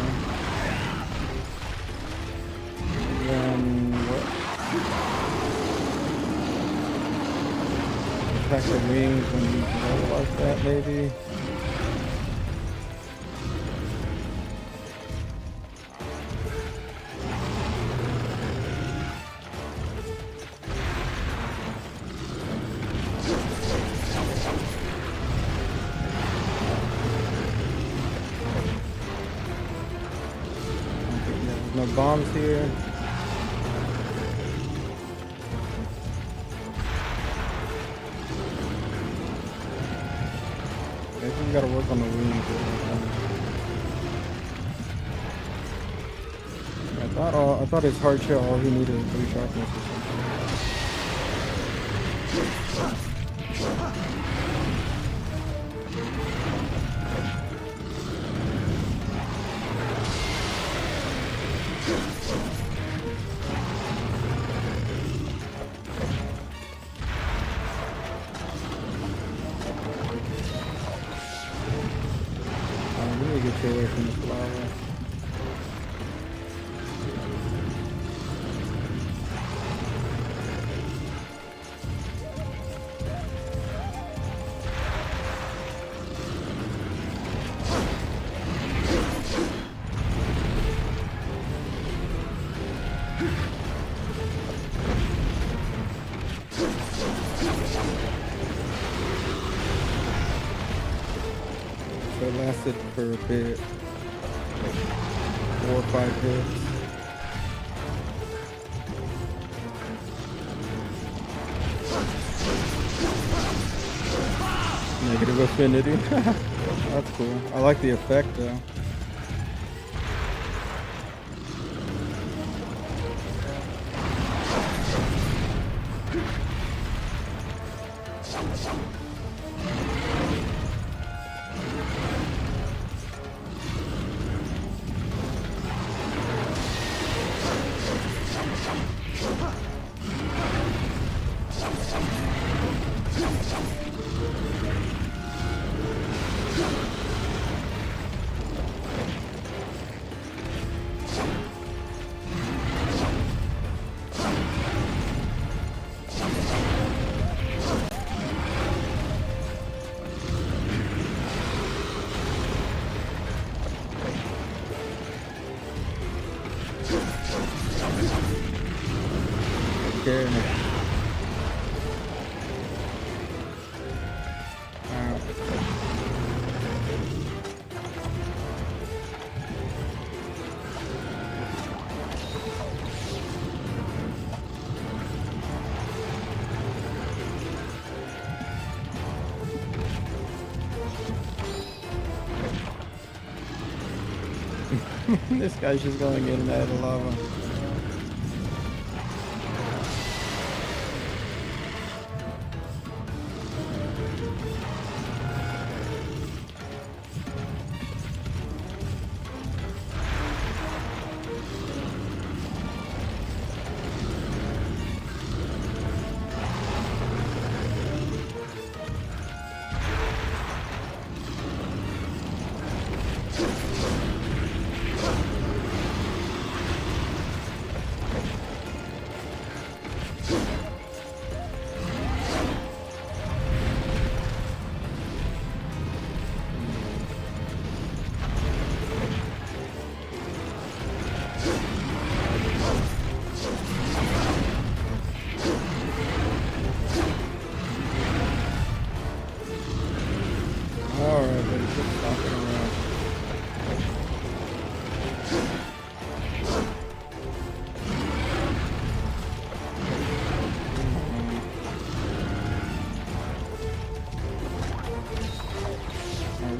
And then what? Attack the wings when you go like that, maybe. No bombs here. Maybe we gotta work on the wings. I thought his hard shell, all he needed was 3 sharpness or something. We need to get you away from this lava. So it lasted for a bit, like 4 or 5 hits. Negative affinity. That's cool. I like the effect though. Okay. This guy's just going in and out of the lava.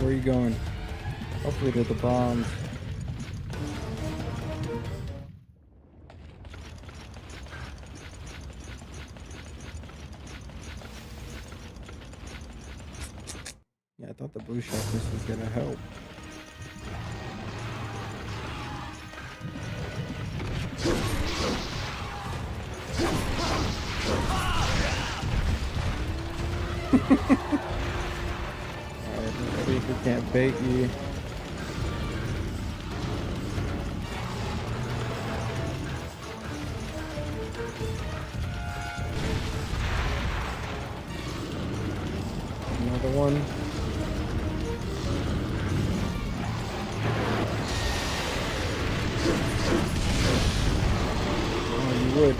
Where are you going? Hopefully to the bombs. Yeah, I thought the blue sharpness was gonna help. Alright, maybe if we can't bait you. Another one. Oh, you would.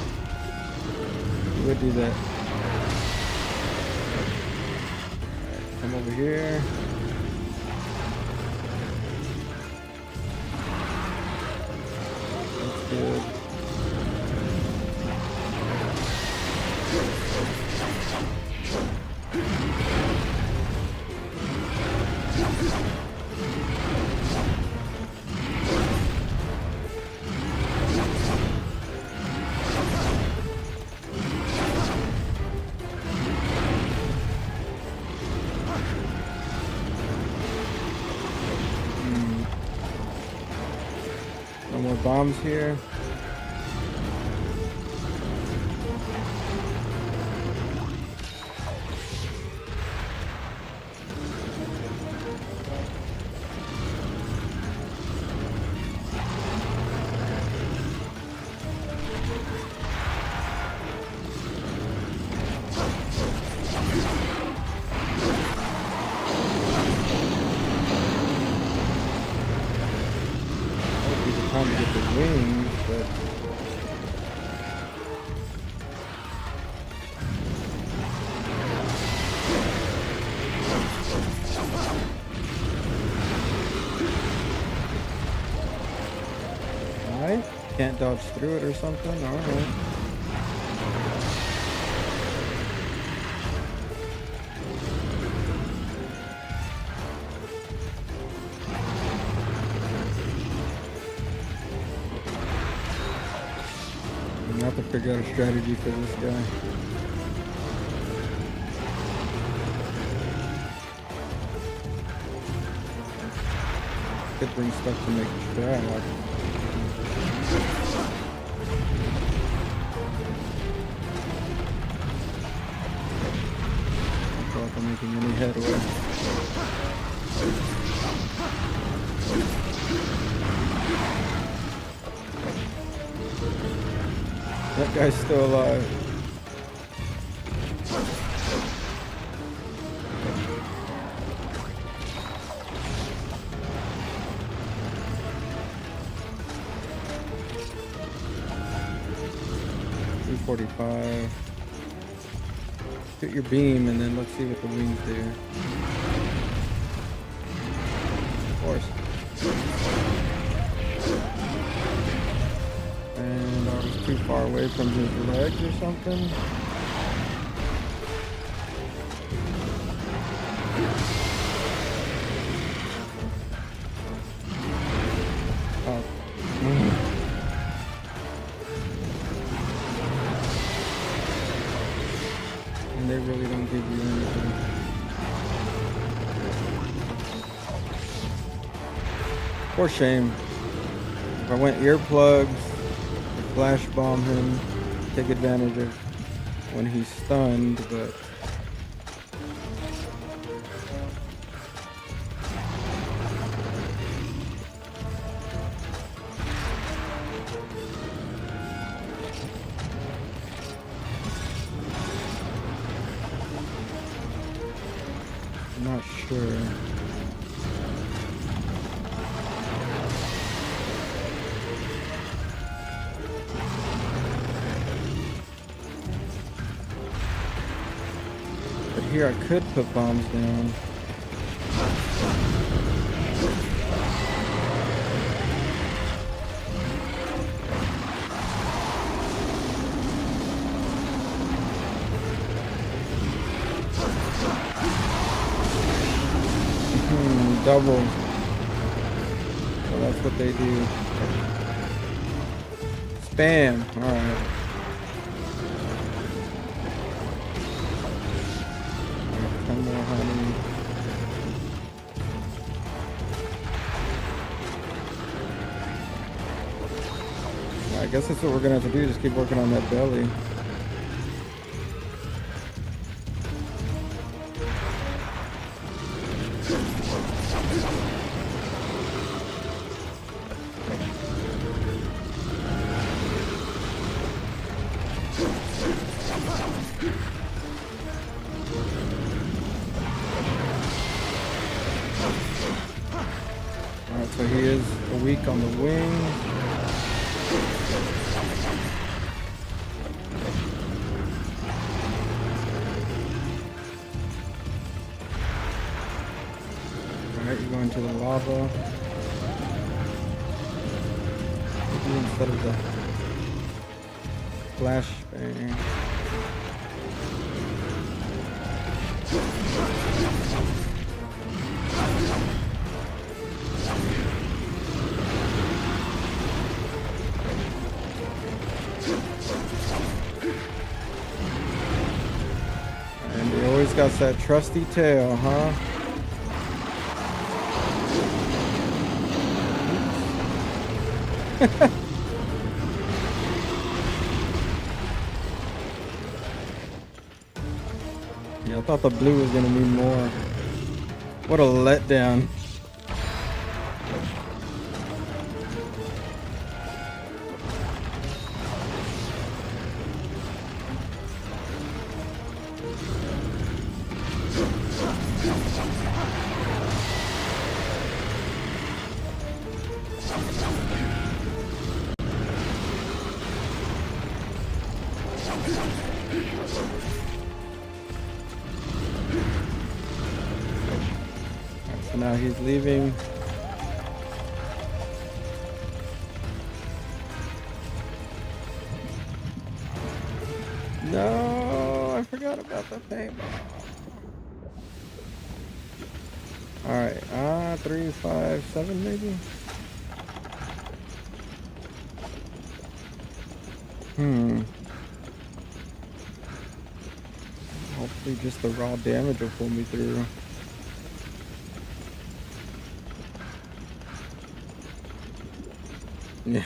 You would do that. Alright, come over here. That's good. No more bombs here. Time to get the wings, but alright, can't dodge through it or something. Alright. I have to figure out a strategy for this guy. Could bring stuff to make a trap. I don't feel like I'm making any headway. That guy's still alive. $245. Get your beam and then let's see what the wings do. Of course. And I was too far away from his legs or something. Oh. And they really don't give you anything. For shame. If I went earplugs, flash bomb him, take advantage of when he's stunned, but I'm not sure. But here I could put bombs down. double. So that's what they do. Spam. Alright. 10 more honey. I guess that's what we're gonna have to do, just keep working on that belly. Alright, so he is a weak on the wing. Alright, you're going to the lava. Maybe instead of the flashbang. And he always got that trusty tail, huh? Yeah, I thought the blue was gonna mean more. What a letdown. So now he's leaving. No, I forgot about the paintball. Alright, 3, 5, 7 maybe? Hopefully just the raw damage will pull me through. Yeah.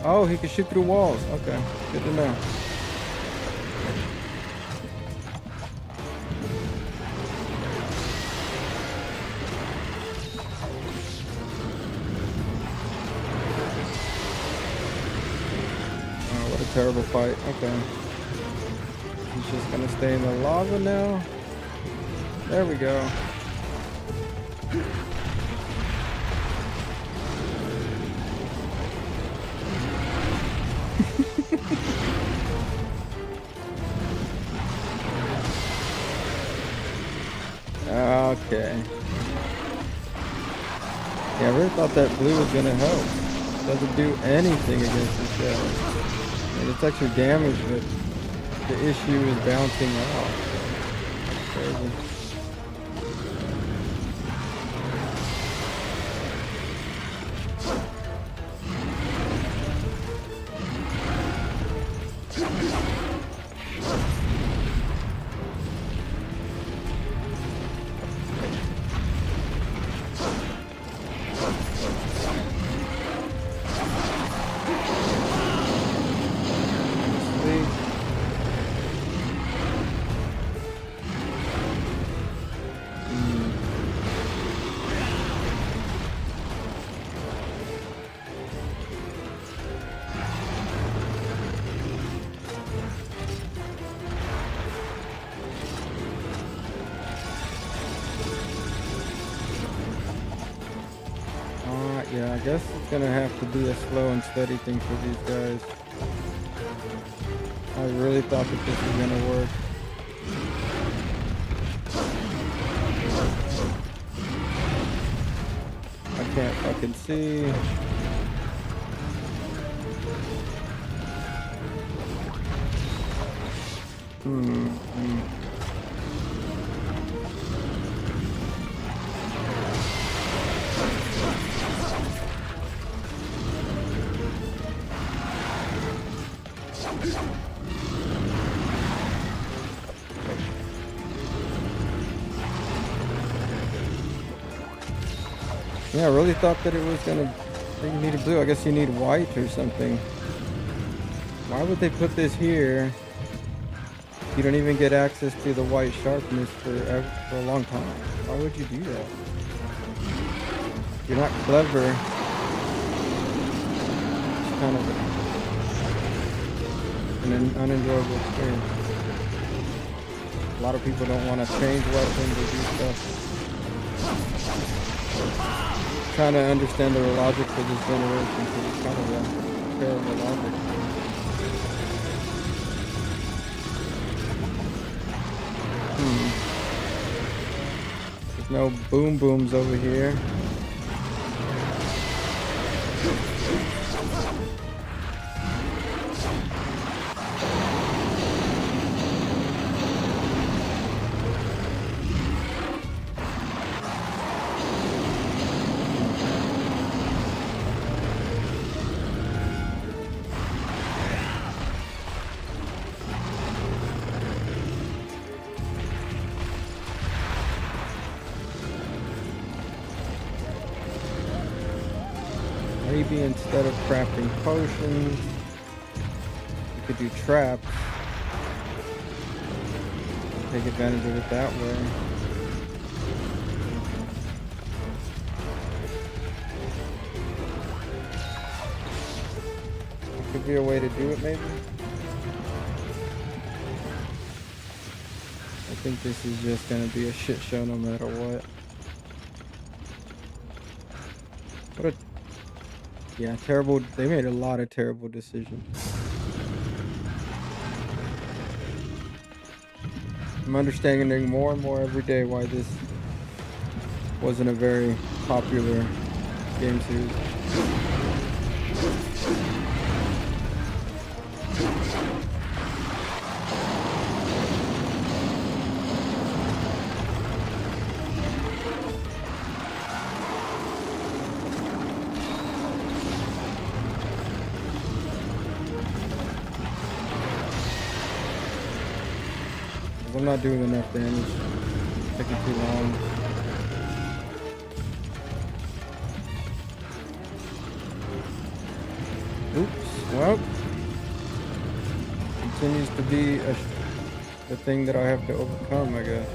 Oh, he can shoot through walls. Okay, good to know. Oh, what a terrible fight. Okay. He's just gonna stay in the lava now. There we go. Okay. Yeah, I really thought that blue was gonna help. Doesn't do anything against the shell. And it's actually damaged, but the issue is bouncing off. Crazy. guess it's gonna have to be a slow and steady thing for these guys. I really thought that this was gonna work. I can't fucking see. Yeah, I really thought that it was gonna. You needed blue. I guess you need white or something. Why would they put this here? You don't even get access to the white sharpness for a long time. Why would you do that? You're not clever. It's kind of an unenjoyable experience. A lot of people don't want to change weapons or do stuff. Trying to understand the logic for this generation, because it's kind of a terrible logic. There's no boom booms over here. Maybe instead of crafting potions, you could do traps. Take advantage of it that way. Could be a way to do it, maybe. I think this is just gonna be a shit show no matter what. What a Yeah, terrible. They made a lot of terrible decisions. I'm understanding more and more every day why this wasn't a very popular game series. I'm not doing enough damage. It's taking too long. Oops. Well, continues to be the thing that I have to overcome, I guess.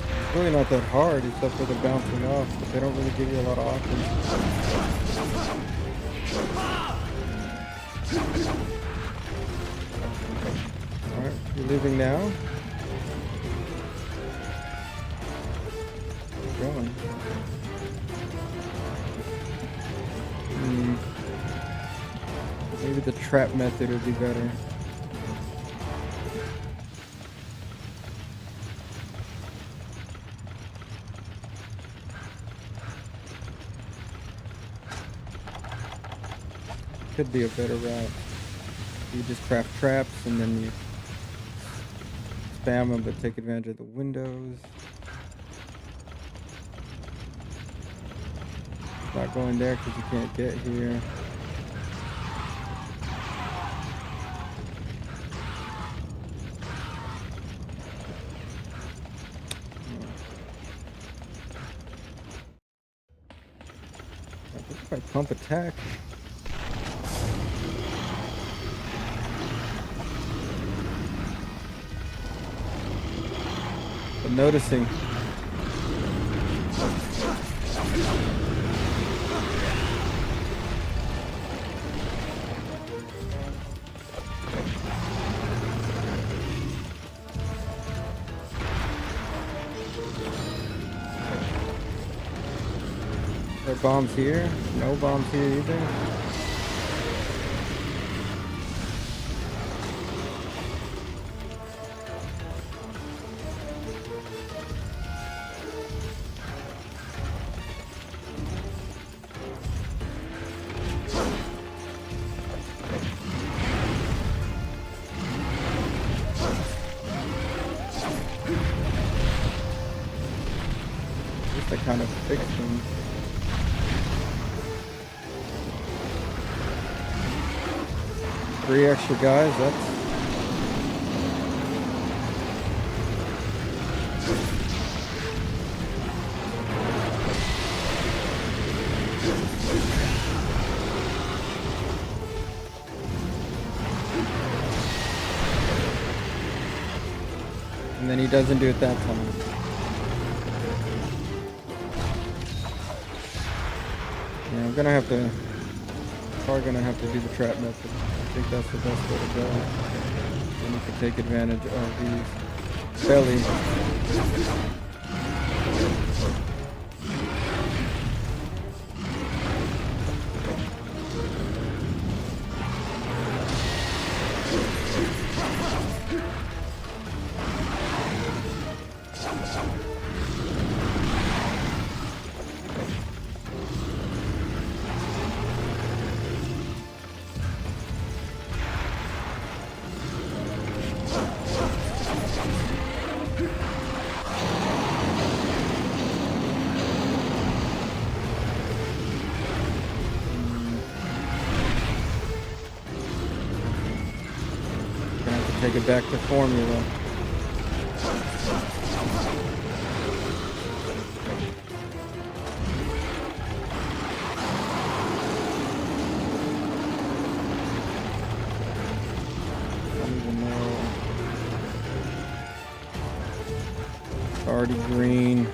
It's really not that hard, except for the bouncing off, but they don't really give you a lot of options. Alright, you're leaving now? Where are you going? Maybe the trap method would be better. Could be a better route. You just craft traps and then you spam them, but take advantage of the windows. Not going there because you can't get here. If I pump attack. But noticing. bombs here? No bombs here either. I kind of fixed them. Three extra guys, that's... And then he doesn't do it that time. Yeah, I'm gonna have to, probably gonna have to do the trap method. I think that's the best way to go. And you can take advantage of these belly. Take it back to formula. I don't even know. It's already green.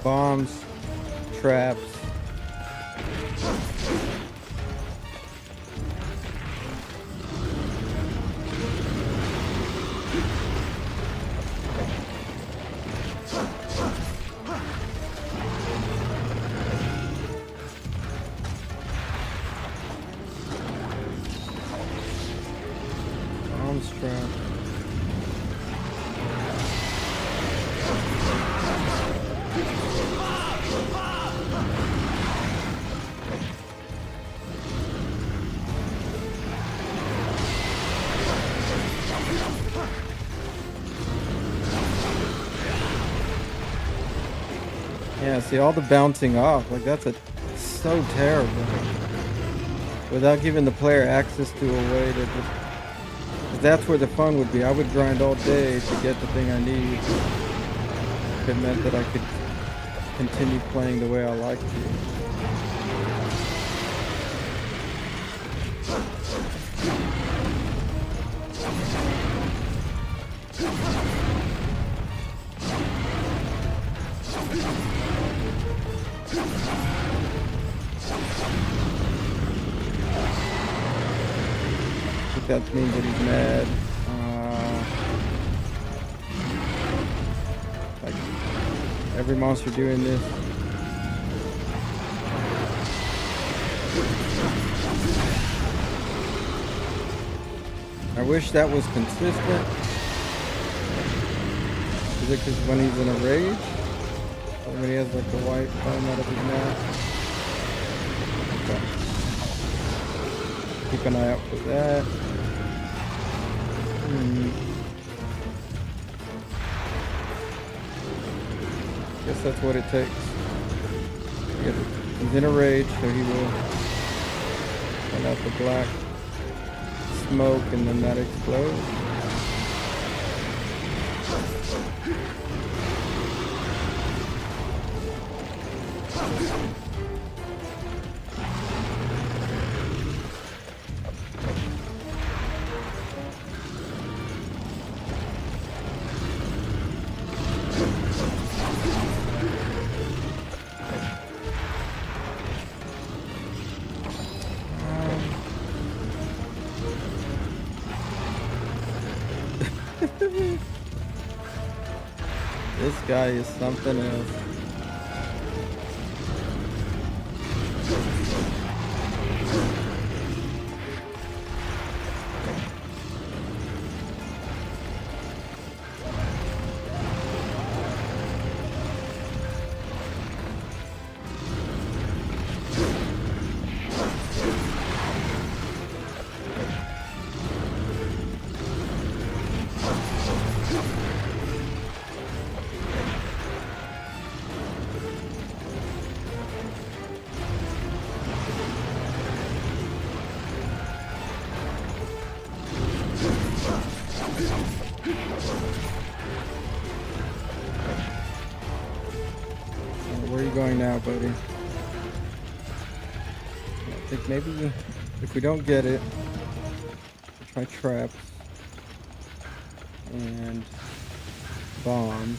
Bombs, traps. Bombs, traps. Yeah, see all the bouncing off, like that's so terrible. Without giving the player access to a way to just, 'cause that's where the fun would be. I would grind all day to get the thing I need. If it meant that I could continue playing the way I like to. I think that means that he's mad. Like every monster doing this. I wish that was consistent. Is it because when he's in a rage? Or when he has like the white foam out of his mouth? Okay. Keep an eye out for that. Guess that's what it takes. He's in a rage, so he will send out the black smoke and then that explodes. This guy is something else. Where are you going now, buddy? I think maybe if we don't get it, we'll try traps and bombs.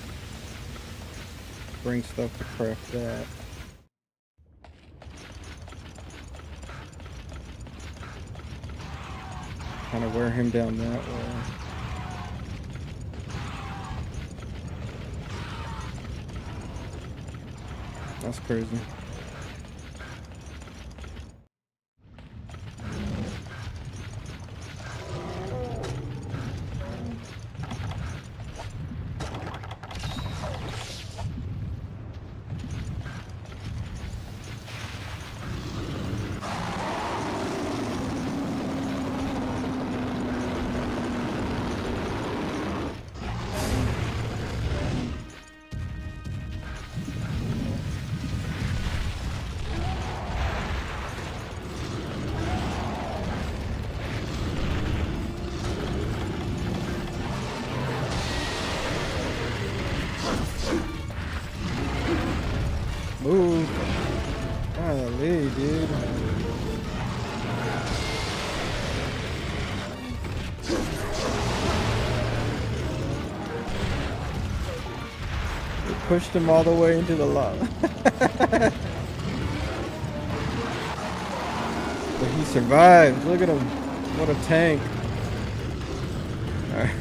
Bring stuff to craft that. Kind of wear him down that way. That's crazy. Move. Golly, dude. We pushed him all the way into the lava. But he survived. Look at him. What a tank. Alright.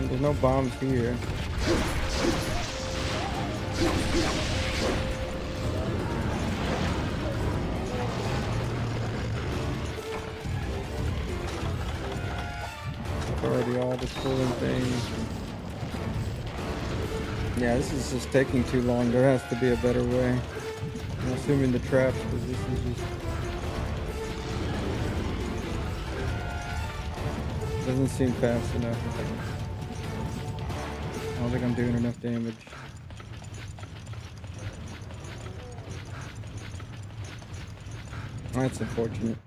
There's no bombs here. Already all the cooling things. Yeah, this is just taking too long. There has to be a better way. I'm assuming the traps, because this is just doesn't seem fast enough. I don't think I'm doing enough damage. That's unfortunate.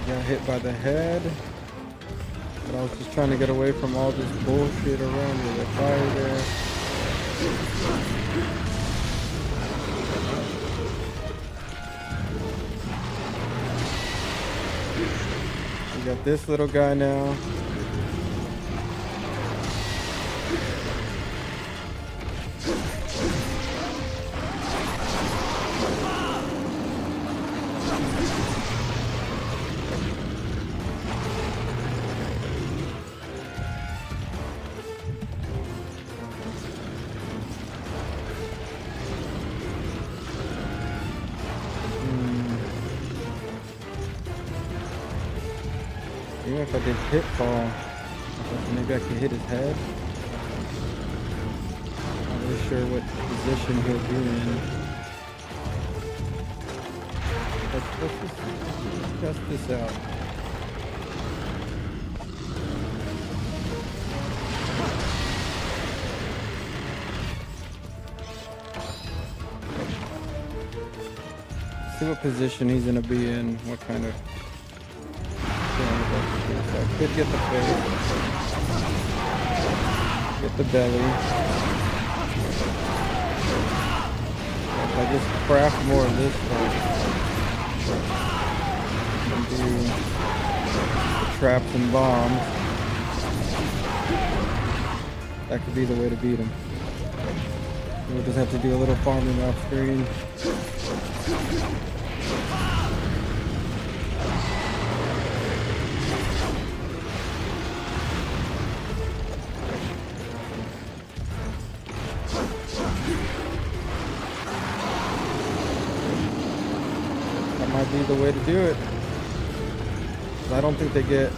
Got hit by the head, but I was just trying to get away from all this bullshit around with the fire there. We got this little guy now. Even if I did hit fall, maybe I could hit his head. Not really sure what position he'll be in. Let's just test this out. See what position he's gonna be in, what kind of. So I could get the face, get the belly. I just craft more of this stuff and do the traps and bombs, that could be the way to beat him. We'll just have to do a little farming off screen. That might be the way to do it. I don't think they get,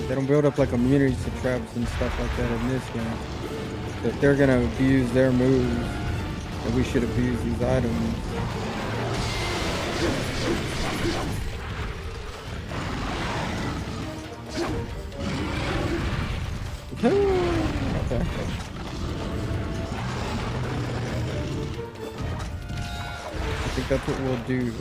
they don't build up like immunities to traps and stuff like that in this game. If they're gonna abuse their moves, then we should abuse these items. Okay. I think that's what we'll do.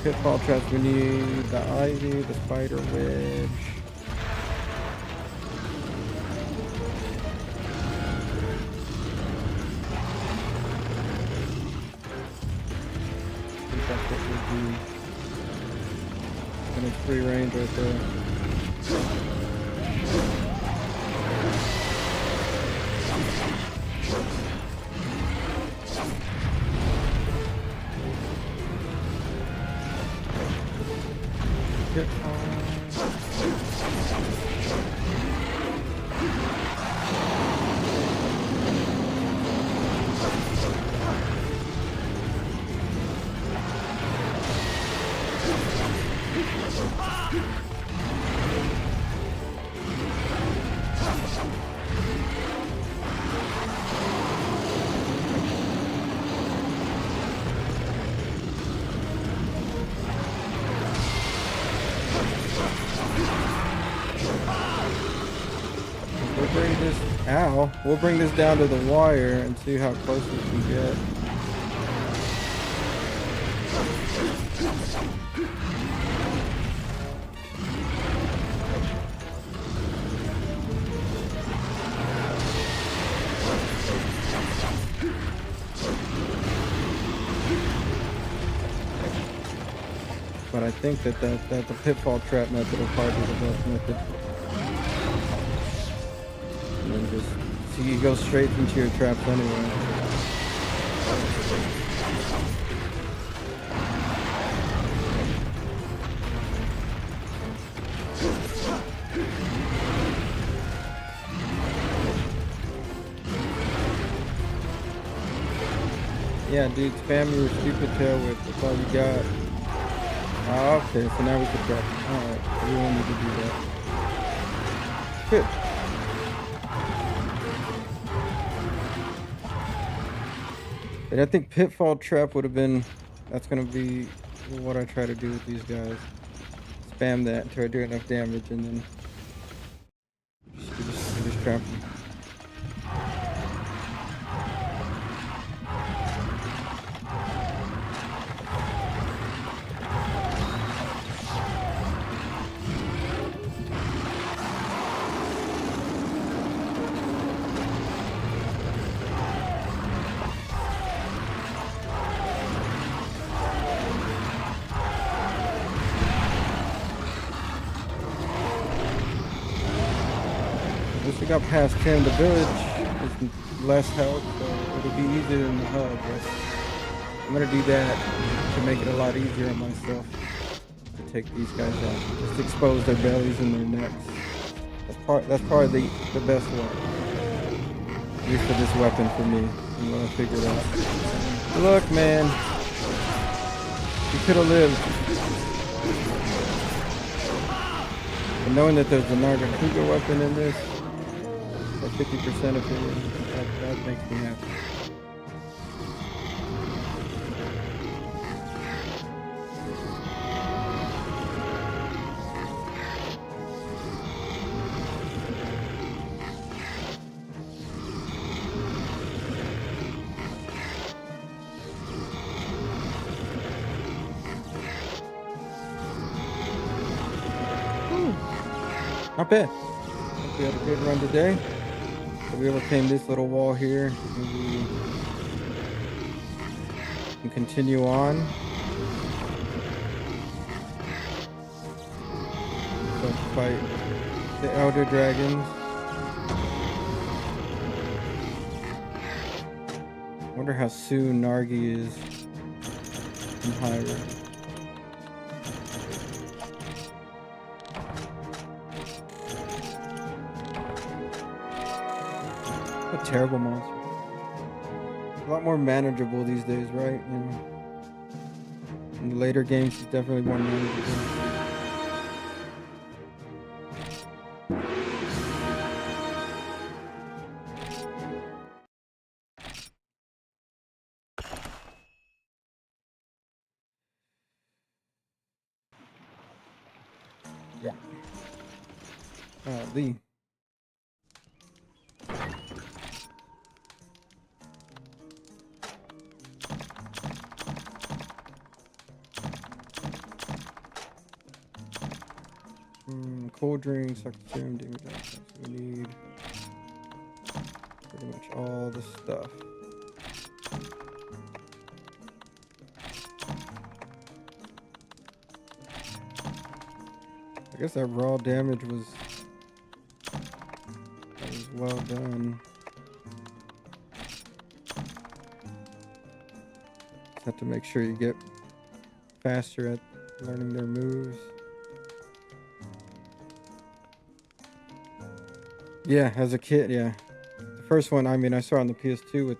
Pitfall traps, we need the ivy, the spider wedge. I think that's what we'll do. And it's free range right there. We'll bring this down to the wire and see how close we can get. But I think that the pitfall trap method will probably be the best method. And then just so you go straight into your traps anyway. Yeah, dude, spam your stupid tail whip. That's all you got. Oh, okay, so now we can trap. Alright, we won't need to do that. Good. And I think pitfall trap would have been, that's going to be what I try to do with these guys. Spam that until I do enough damage and then just trap them. Once we got past him, the village is less health, so it'll be easier in the hub. But I'm gonna do that to make it a lot easier on myself to take these guys out. Just expose their bellies and their necks. That's probably the best way. At least for this weapon for me. I'm gonna figure it out. Look, man, you could have lived. But knowing that there's a Nargacuga weapon in this, 50% of it, that makes me happy. Not bad. I think we had a good run today. So we overcame this little wall here. And we can continue on. So fight the Elder Dragons. Wonder how soon Nargi is in Hyrule. What a terrible monster. A lot more manageable these days, right? You know, in the later games, it's definitely more manageable. Yeah. Lee. Cold drinks, serum, damage access. We need pretty much all the stuff. I guess that raw damage was well done. Just have to make sure you get faster at learning their moves. Yeah, as a kid, yeah. The first one, I mean, I saw on the PS2 with.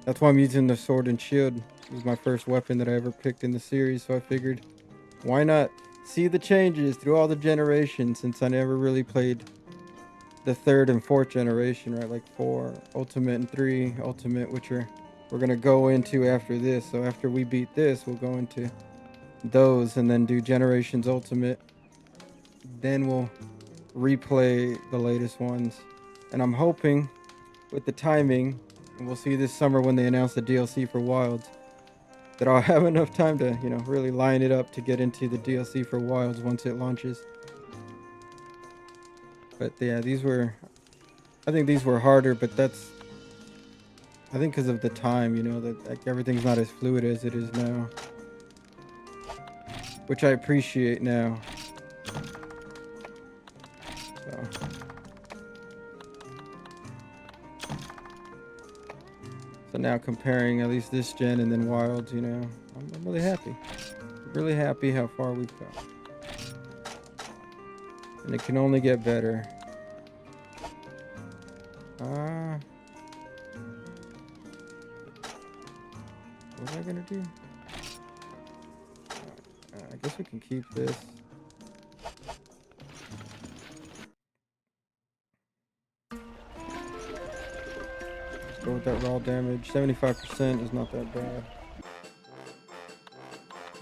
That's why I'm using the sword and shield. It was my first weapon that I ever picked in the series, so I figured, why not see the changes through all the generations, since I never really played the 3rd and 4th generation, right? Like 4 Ultimate and 3 Ultimate, which we're gonna go into after this. So after we beat this, we'll go into those and then do Generations Ultimate. Then we'll replay the latest ones. And I'm hoping with the timing, and we'll see this summer when they announce the DLC for Wilds, that I'll have enough time to, you know, really line it up to get into the DLC for Wilds once it launches. But yeah, I think these were harder, but that's, I think because of the time, you know, that like everything's not as fluid as it is now, which I appreciate now. So now comparing at least this gen and then Wilds, you know, I'm really happy. Really happy how far we've come. And it can only get better. What was I gonna do? I guess we can keep this. Let's go with that raw damage. 75% is not that bad.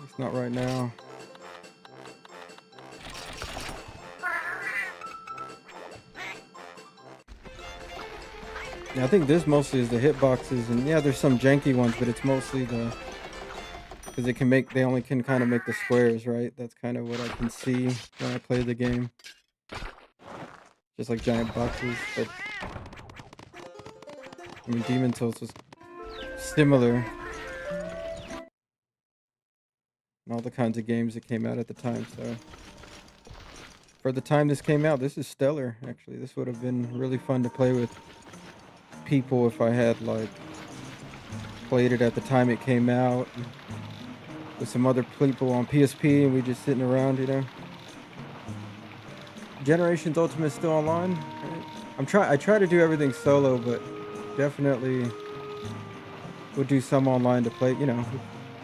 It's not right now. Yeah, I think this mostly is the hitboxes, and yeah, there's some janky ones, but it's mostly the, because they only can kind of make the squares, right? That's kind of what I can see when I play the game. Just like giant boxes, but I mean, Demon Souls was similar. And all the kinds of games that came out at the time, so for the time this came out, this is stellar, actually. This would have been really fun to play with people if I had like played it at the time it came out with some other people on PSP and we just sitting around, you know. Generations Ultimate is still online. Right? I try to do everything solo, but definitely would do some online to play, you know.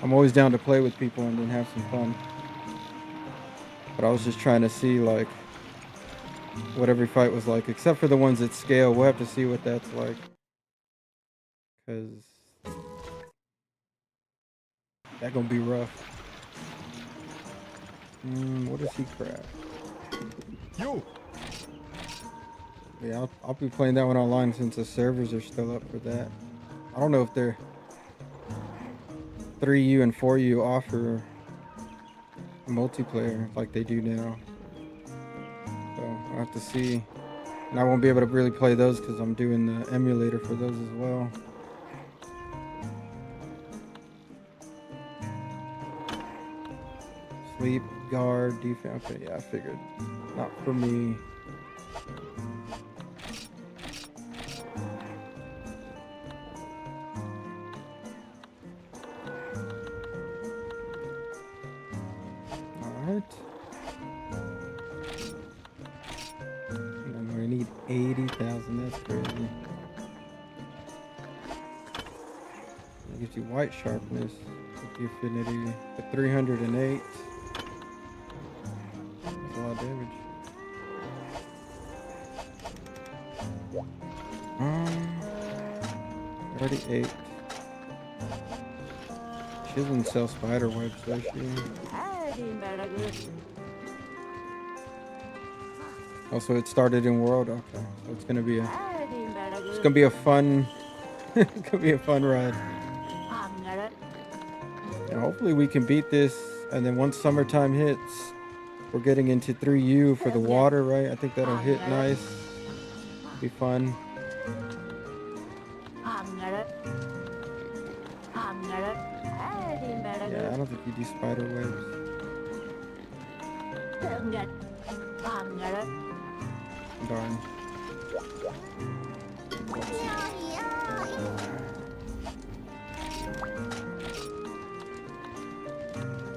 I'm always down to play with people and then have some fun. But I was just trying to see like what every fight was like, except for the ones at scale. We'll have to see what that's like. Cause that gonna be rough. What does he craft? Yo! Yeah, I'll be playing that one online since the servers are still up for that. I don't know if they're 3U and 4U offer multiplayer like they do now. So I'll have to see And I won't be able to really play those because I'm doing the emulator for those as well. Sleep, guard, defense. Okay, yeah, I figured. Not for me. Alright. And we need 80,000. That's crazy. It gives you white sharpness with the affinity. But 308. That's a lot of damage. Already 8. She doesn't sell spider webs, does she? Also, it started in world. Okay, so it's gonna be a fun, it's gonna be a fun ride. And hopefully we can beat this. And then once summertime hits, we're getting into 3U for the water, right? I think that'll hit nice. Be fun. Yeah, I don't think you do spider webs. Darn.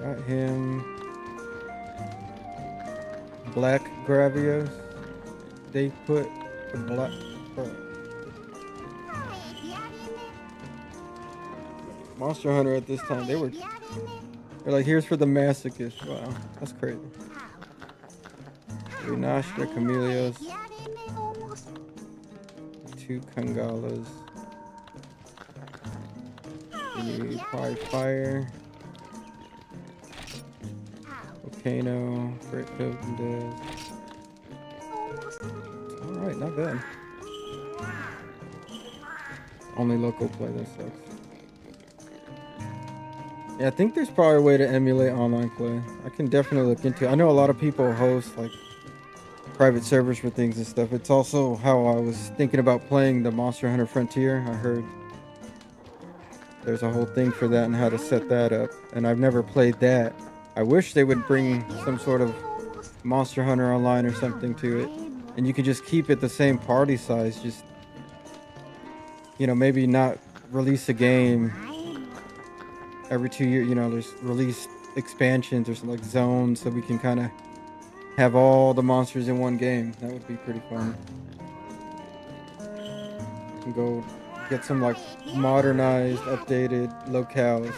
Got him. Black Gravios. They put the black. Monster Hunter at this time, they're like, here's for the masochist. Wow, that's crazy. Renastra, Camellios, 2 Kangalas. You probably fire. Volcano, Great Pilgrim Death. Alright, not bad. Only local play, that sucks. Yeah, I think there's probably a way to emulate online play. I can definitely look into it. I know a lot of people host like private servers for things and stuff. It's also how I was thinking about playing the Monster Hunter Frontier. I heard there's a whole thing for that and how to set that up. And I've never played that. I wish they would bring some sort of Monster Hunter Online or something to it. And you could just keep it the same party size. Just, you know, maybe not release a game every 2 years. You know, there's release expansions or some like zones so we can kind of have all the monsters in one game. That would be pretty fun. You can go get some like modernized, updated locales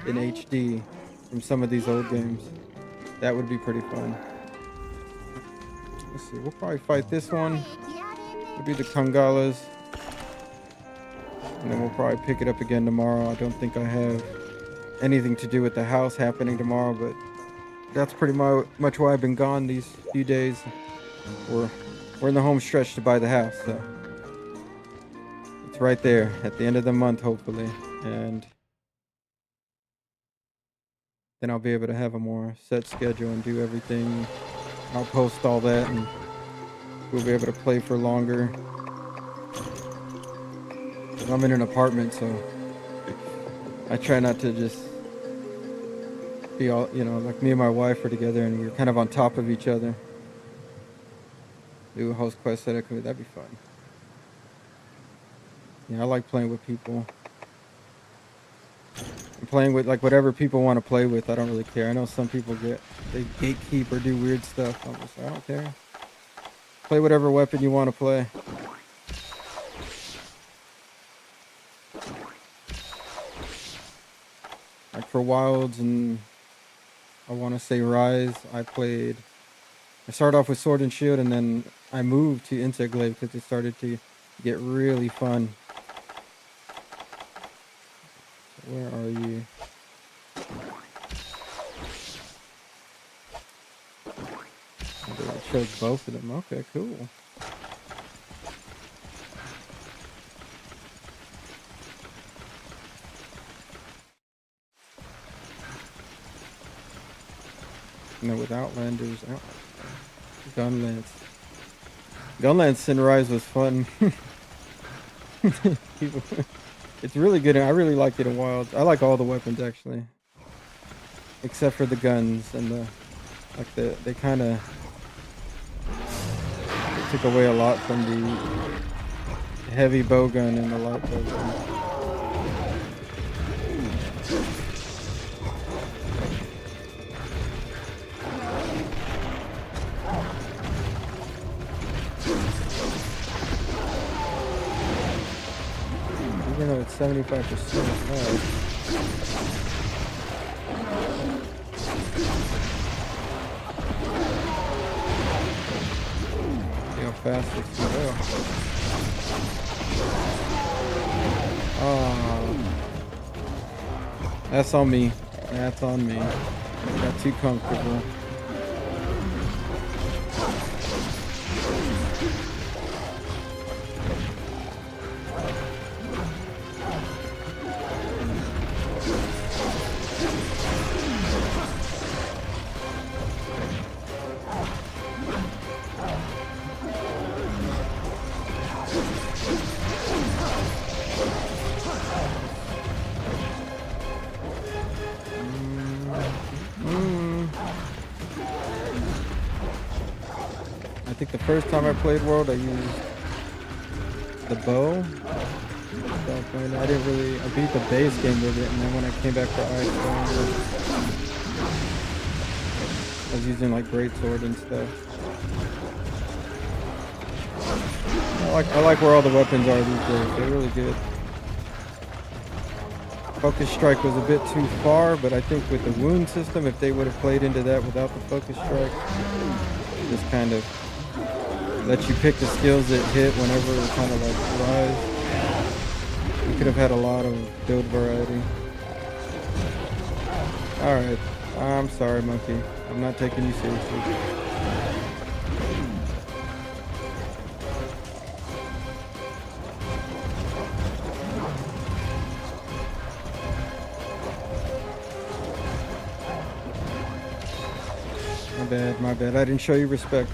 in HD from some of these old games. That would be pretty fun. Let's see, we'll probably fight this one. It'll be the Kangalas. And then we'll probably pick it up again tomorrow. I don't think I have anything to do with the house happening tomorrow, but that's pretty much why I've been gone these few days. We're in the home stretch to buy the house, so it's right there at the end of the month, hopefully, and then I'll be able to have a more set schedule and do everything. I'll post all that, and we'll be able to play for longer. I'm in an apartment, so I try not to just be all, you know, like me and my wife are together and we're kind of on top of each other. Do a host quest setup, that'd be fun. Yeah, I like playing with people. I'm playing with like whatever people want to play with. I don't really care. I know some people they gatekeep or do weird stuff. I'm just, I don't care. Play whatever weapon you want to play. Like for Wilds and I want to say Rise, I started off with Sword and Shield and then I moved to Insect Glaive because it started to get really fun. So where are you? I chose both of them. Okay, cool. No, with Outlanders, Gunlance. Gunland Sunrise was fun. People, it's really good. I really like it in Wild. I like all the weapons actually, except for the guns and they kind of took away a lot from the heavy bow gun and the light bow gun. Even though it's 75%. Right. See how fast it's going to go. Oh, that's on me. That's on me. I got too comfortable. I think the first time I played World, I used the bow. I didn't really. I beat the base game with it, and then when I came back for Ice, I was using like greatsword and stuff. I like where all the weapons are these days. They're really good. Focus strike was a bit too far, but I think with the wound system, if they would have played into that without the focus strike, just kind of let you pick the skills that hit whenever it kind of like rise. You could have had a lot of build variety. Alright, I'm sorry, monkey. I'm not taking you seriously. My bad. I didn't show you respect.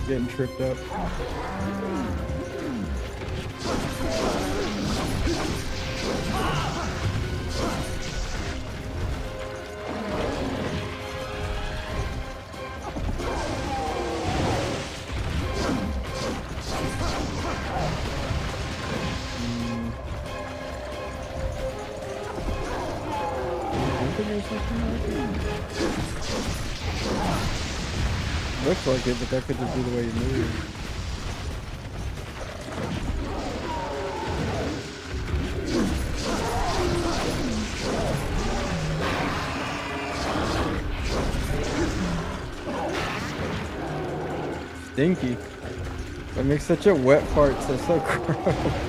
Getting tripped up. Looks like it, but that could just be the way you move. Stinky. That makes such a wet fart, so it's so gross.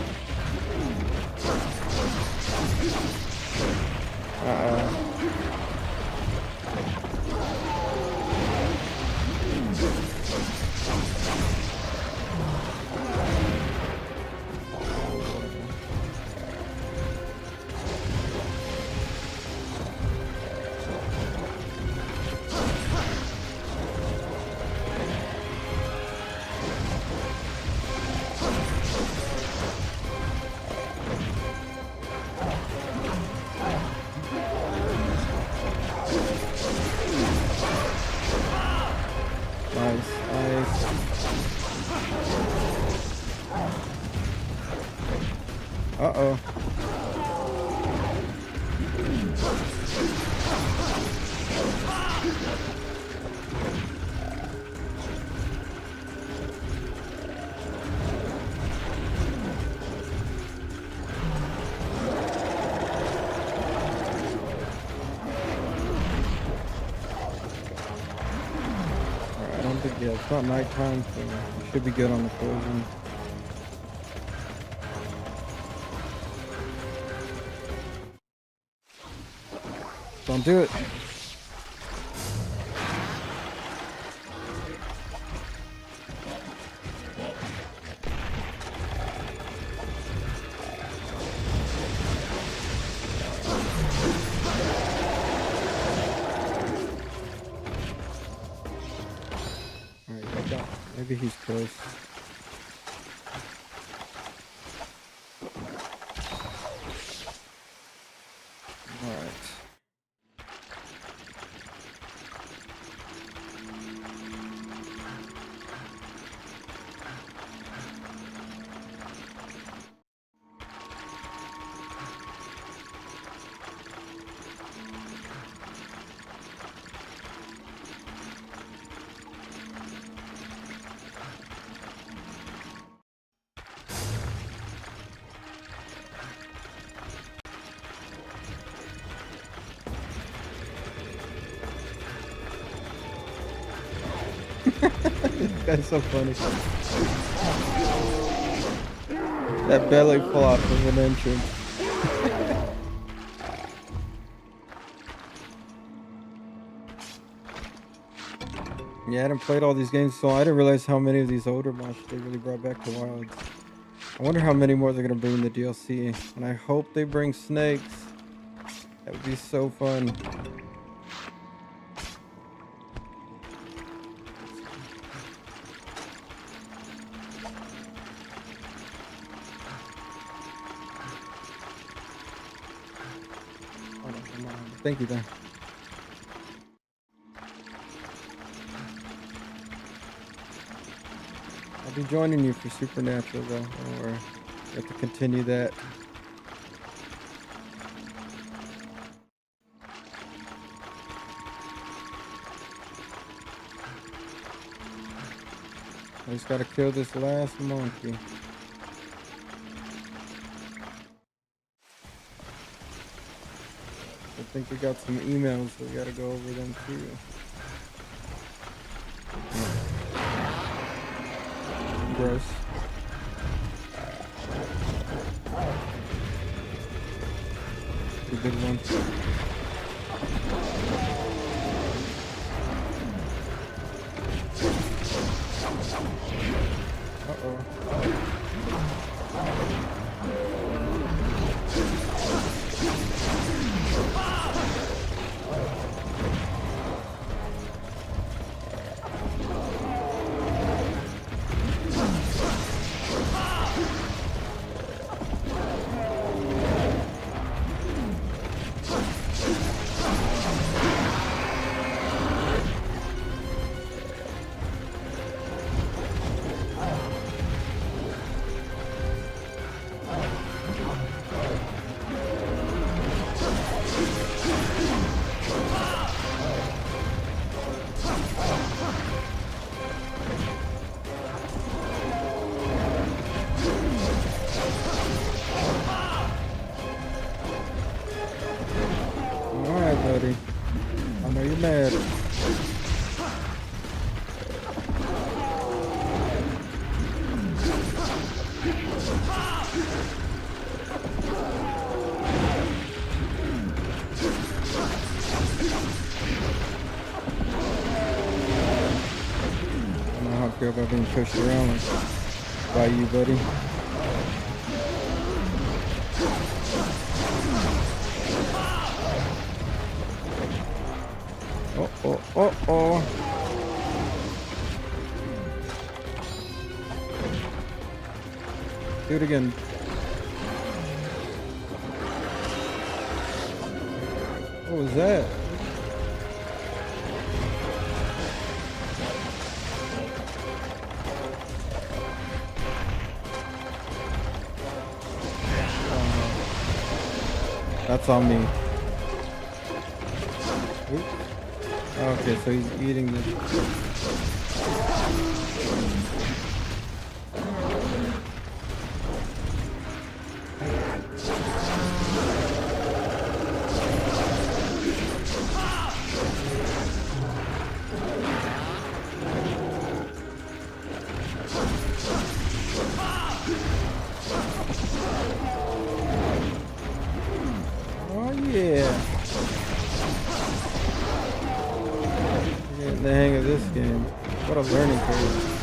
Uh-oh. Yeah, it's not nighttime, so we should be good on the poison. Don't do it. Alright, maybe he's close. Alright. That's so funny. That belly flop of an entrance. Yeah, I hadn't played all these games, so I didn't realize how many of these older monsters they really brought back to Wilds. I wonder how many more they're gonna bring in the DLC, and I hope they bring snakes. That would be so fun. Thank you, there. I'll be joining you for Supernatural, though. Don't worry. You have to continue that. I just gotta kill this last monkey. I think we got some emails, so we gotta go over them too. Gross. A good one. Uh-oh. Buddy. I know you're mad. I don't know how I feel about being pushed around by you, buddy. Oh. Do it again. What was that? That's on me. Oops. Okay, so he's eating this. Yeah. Getting the hang of this game. What a learning curve.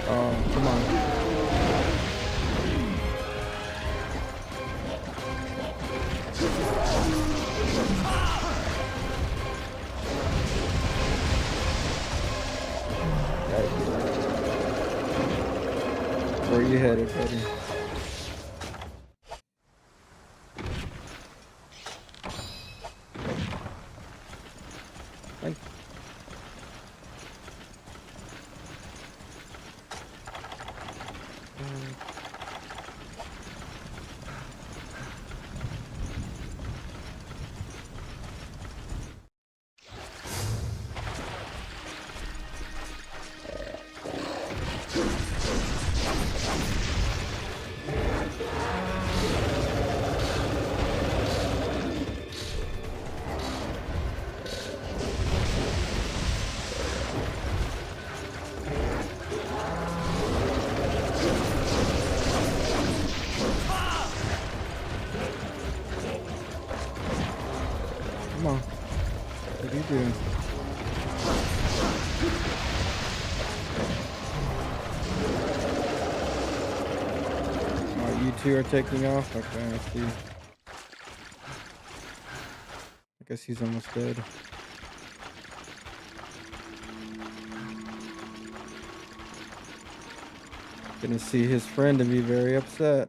Oh, come on. Where are you headed, buddy? Thank you. Come on. What are you doing? Oh, you two are taking off? Okay, I see. I guess he's almost dead. Gonna see his friend and be very upset.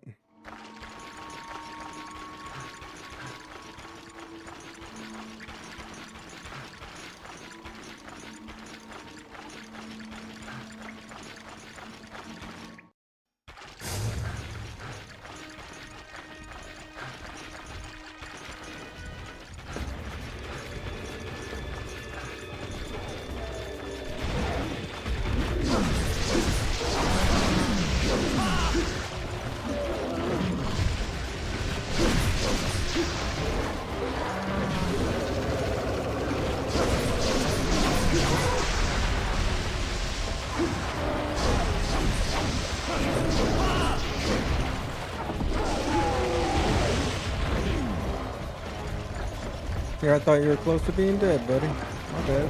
Here, I thought you were close to being dead, buddy. My bad.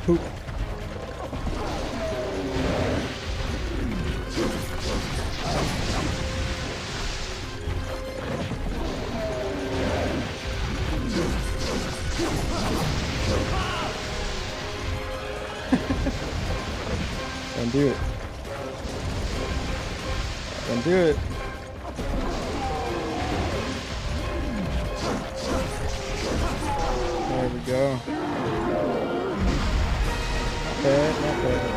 Poop. Don't do it. Don't do it. There we go. Not bad, not bad.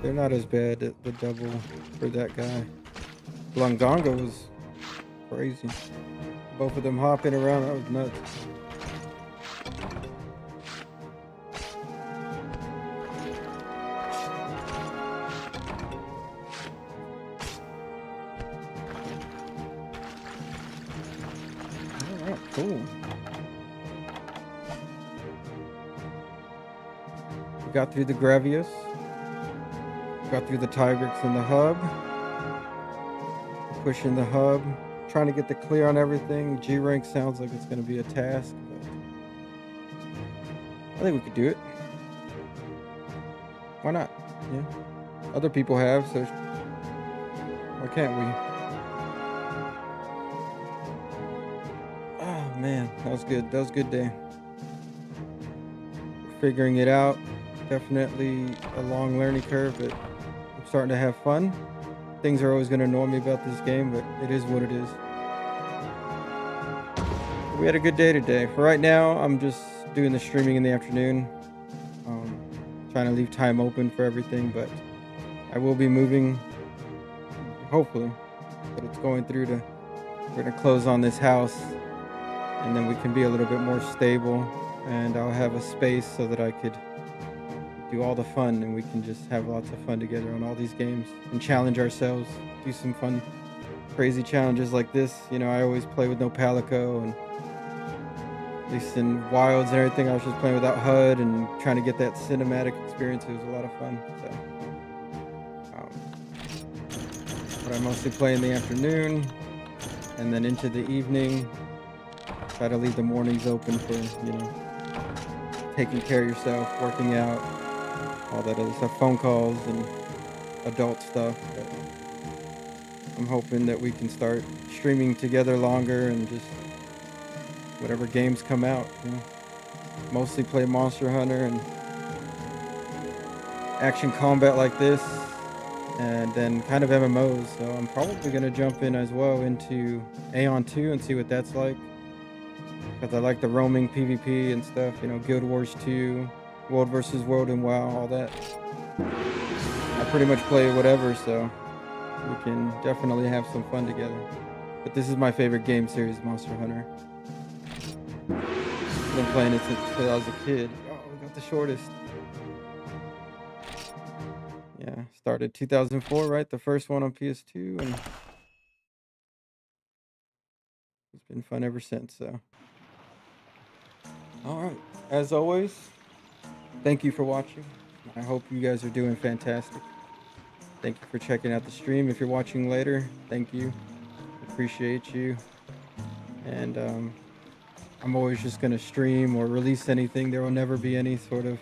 They're not as bad at the double for that guy. Lungonga was crazy. Both of them hopping around, that was nuts. Alright, cool. We got through the Gravius. Got through the Tigrex and the hub. Pushing the hub. Trying to get the clear on everything. G rank sounds like it's going to be a task, but I think we could do it. Why not? Yeah. Other people have, so why can't we? Oh man, that was good. That was a good day. Figuring it out. Definitely a long learning curve, but I'm starting to have fun. Things are always going to annoy me about this game, but it is what it is. We had a good day today. For right now, I'm just doing the streaming in the afternoon. Trying to leave time open for everything, but I will be moving, hopefully. But it's going through to, we're going to close on this house, and then we can be a little bit more stable, and I'll have a space so that I could do all the fun, and we can just have lots of fun together on all these games and challenge ourselves, do some fun, crazy challenges like this. You know, I always play with no Palico, and least in Wilds and everything, I was just playing without HUD and trying to get that cinematic experience. It was a lot of fun. So, but I mostly play in the afternoon and then into the evening. Try to leave the mornings open for, taking care of yourself, working out, all that other stuff, phone calls and adult stuff. But I'm hoping that we can start streaming together longer and just whatever games come out. Mostly play Monster Hunter and action combat like this, and then kind of MMOs. So I'm probably going to jump in as well into Aeon 2 and see what that's like. Because I like the roaming PvP and stuff, Guild Wars 2, World versus World and WoW, all that. I pretty much play whatever, so we can definitely have some fun together. But this is my favorite game series, Monster Hunter. I've been playing it since I was a kid. Oh, we got the shortest. Yeah, started 2004, right? The first one on PS2, and it's been fun ever since, so. All right, as always, thank you for watching. I hope you guys are doing fantastic. Thank you for checking out the stream. If you're watching later, thank you. Appreciate you. And I'm always just going to stream or release anything. There will never be any sort of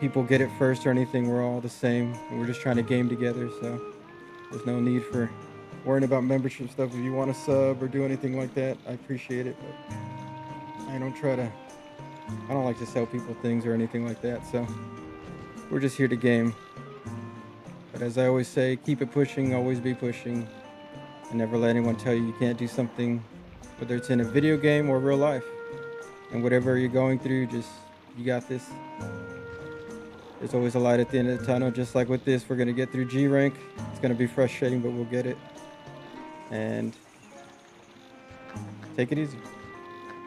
people get it first or anything. We're all the same. And we're just trying to game together. So there's no need for worrying about membership stuff. If you want to sub or do anything like that, I appreciate it. But I don't like to sell people things or anything like that. So we're just here to game. But as I always say, keep it pushing, always be pushing, and never let anyone tell you can't do something, whether it's in a video game or real life. And whatever you're going through, you got this. There's always a light at the end of the tunnel. Just like with this, we're going to get through G rank. It's going to be frustrating, but we'll get it. And take it easy.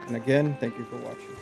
And again, thank you for watching.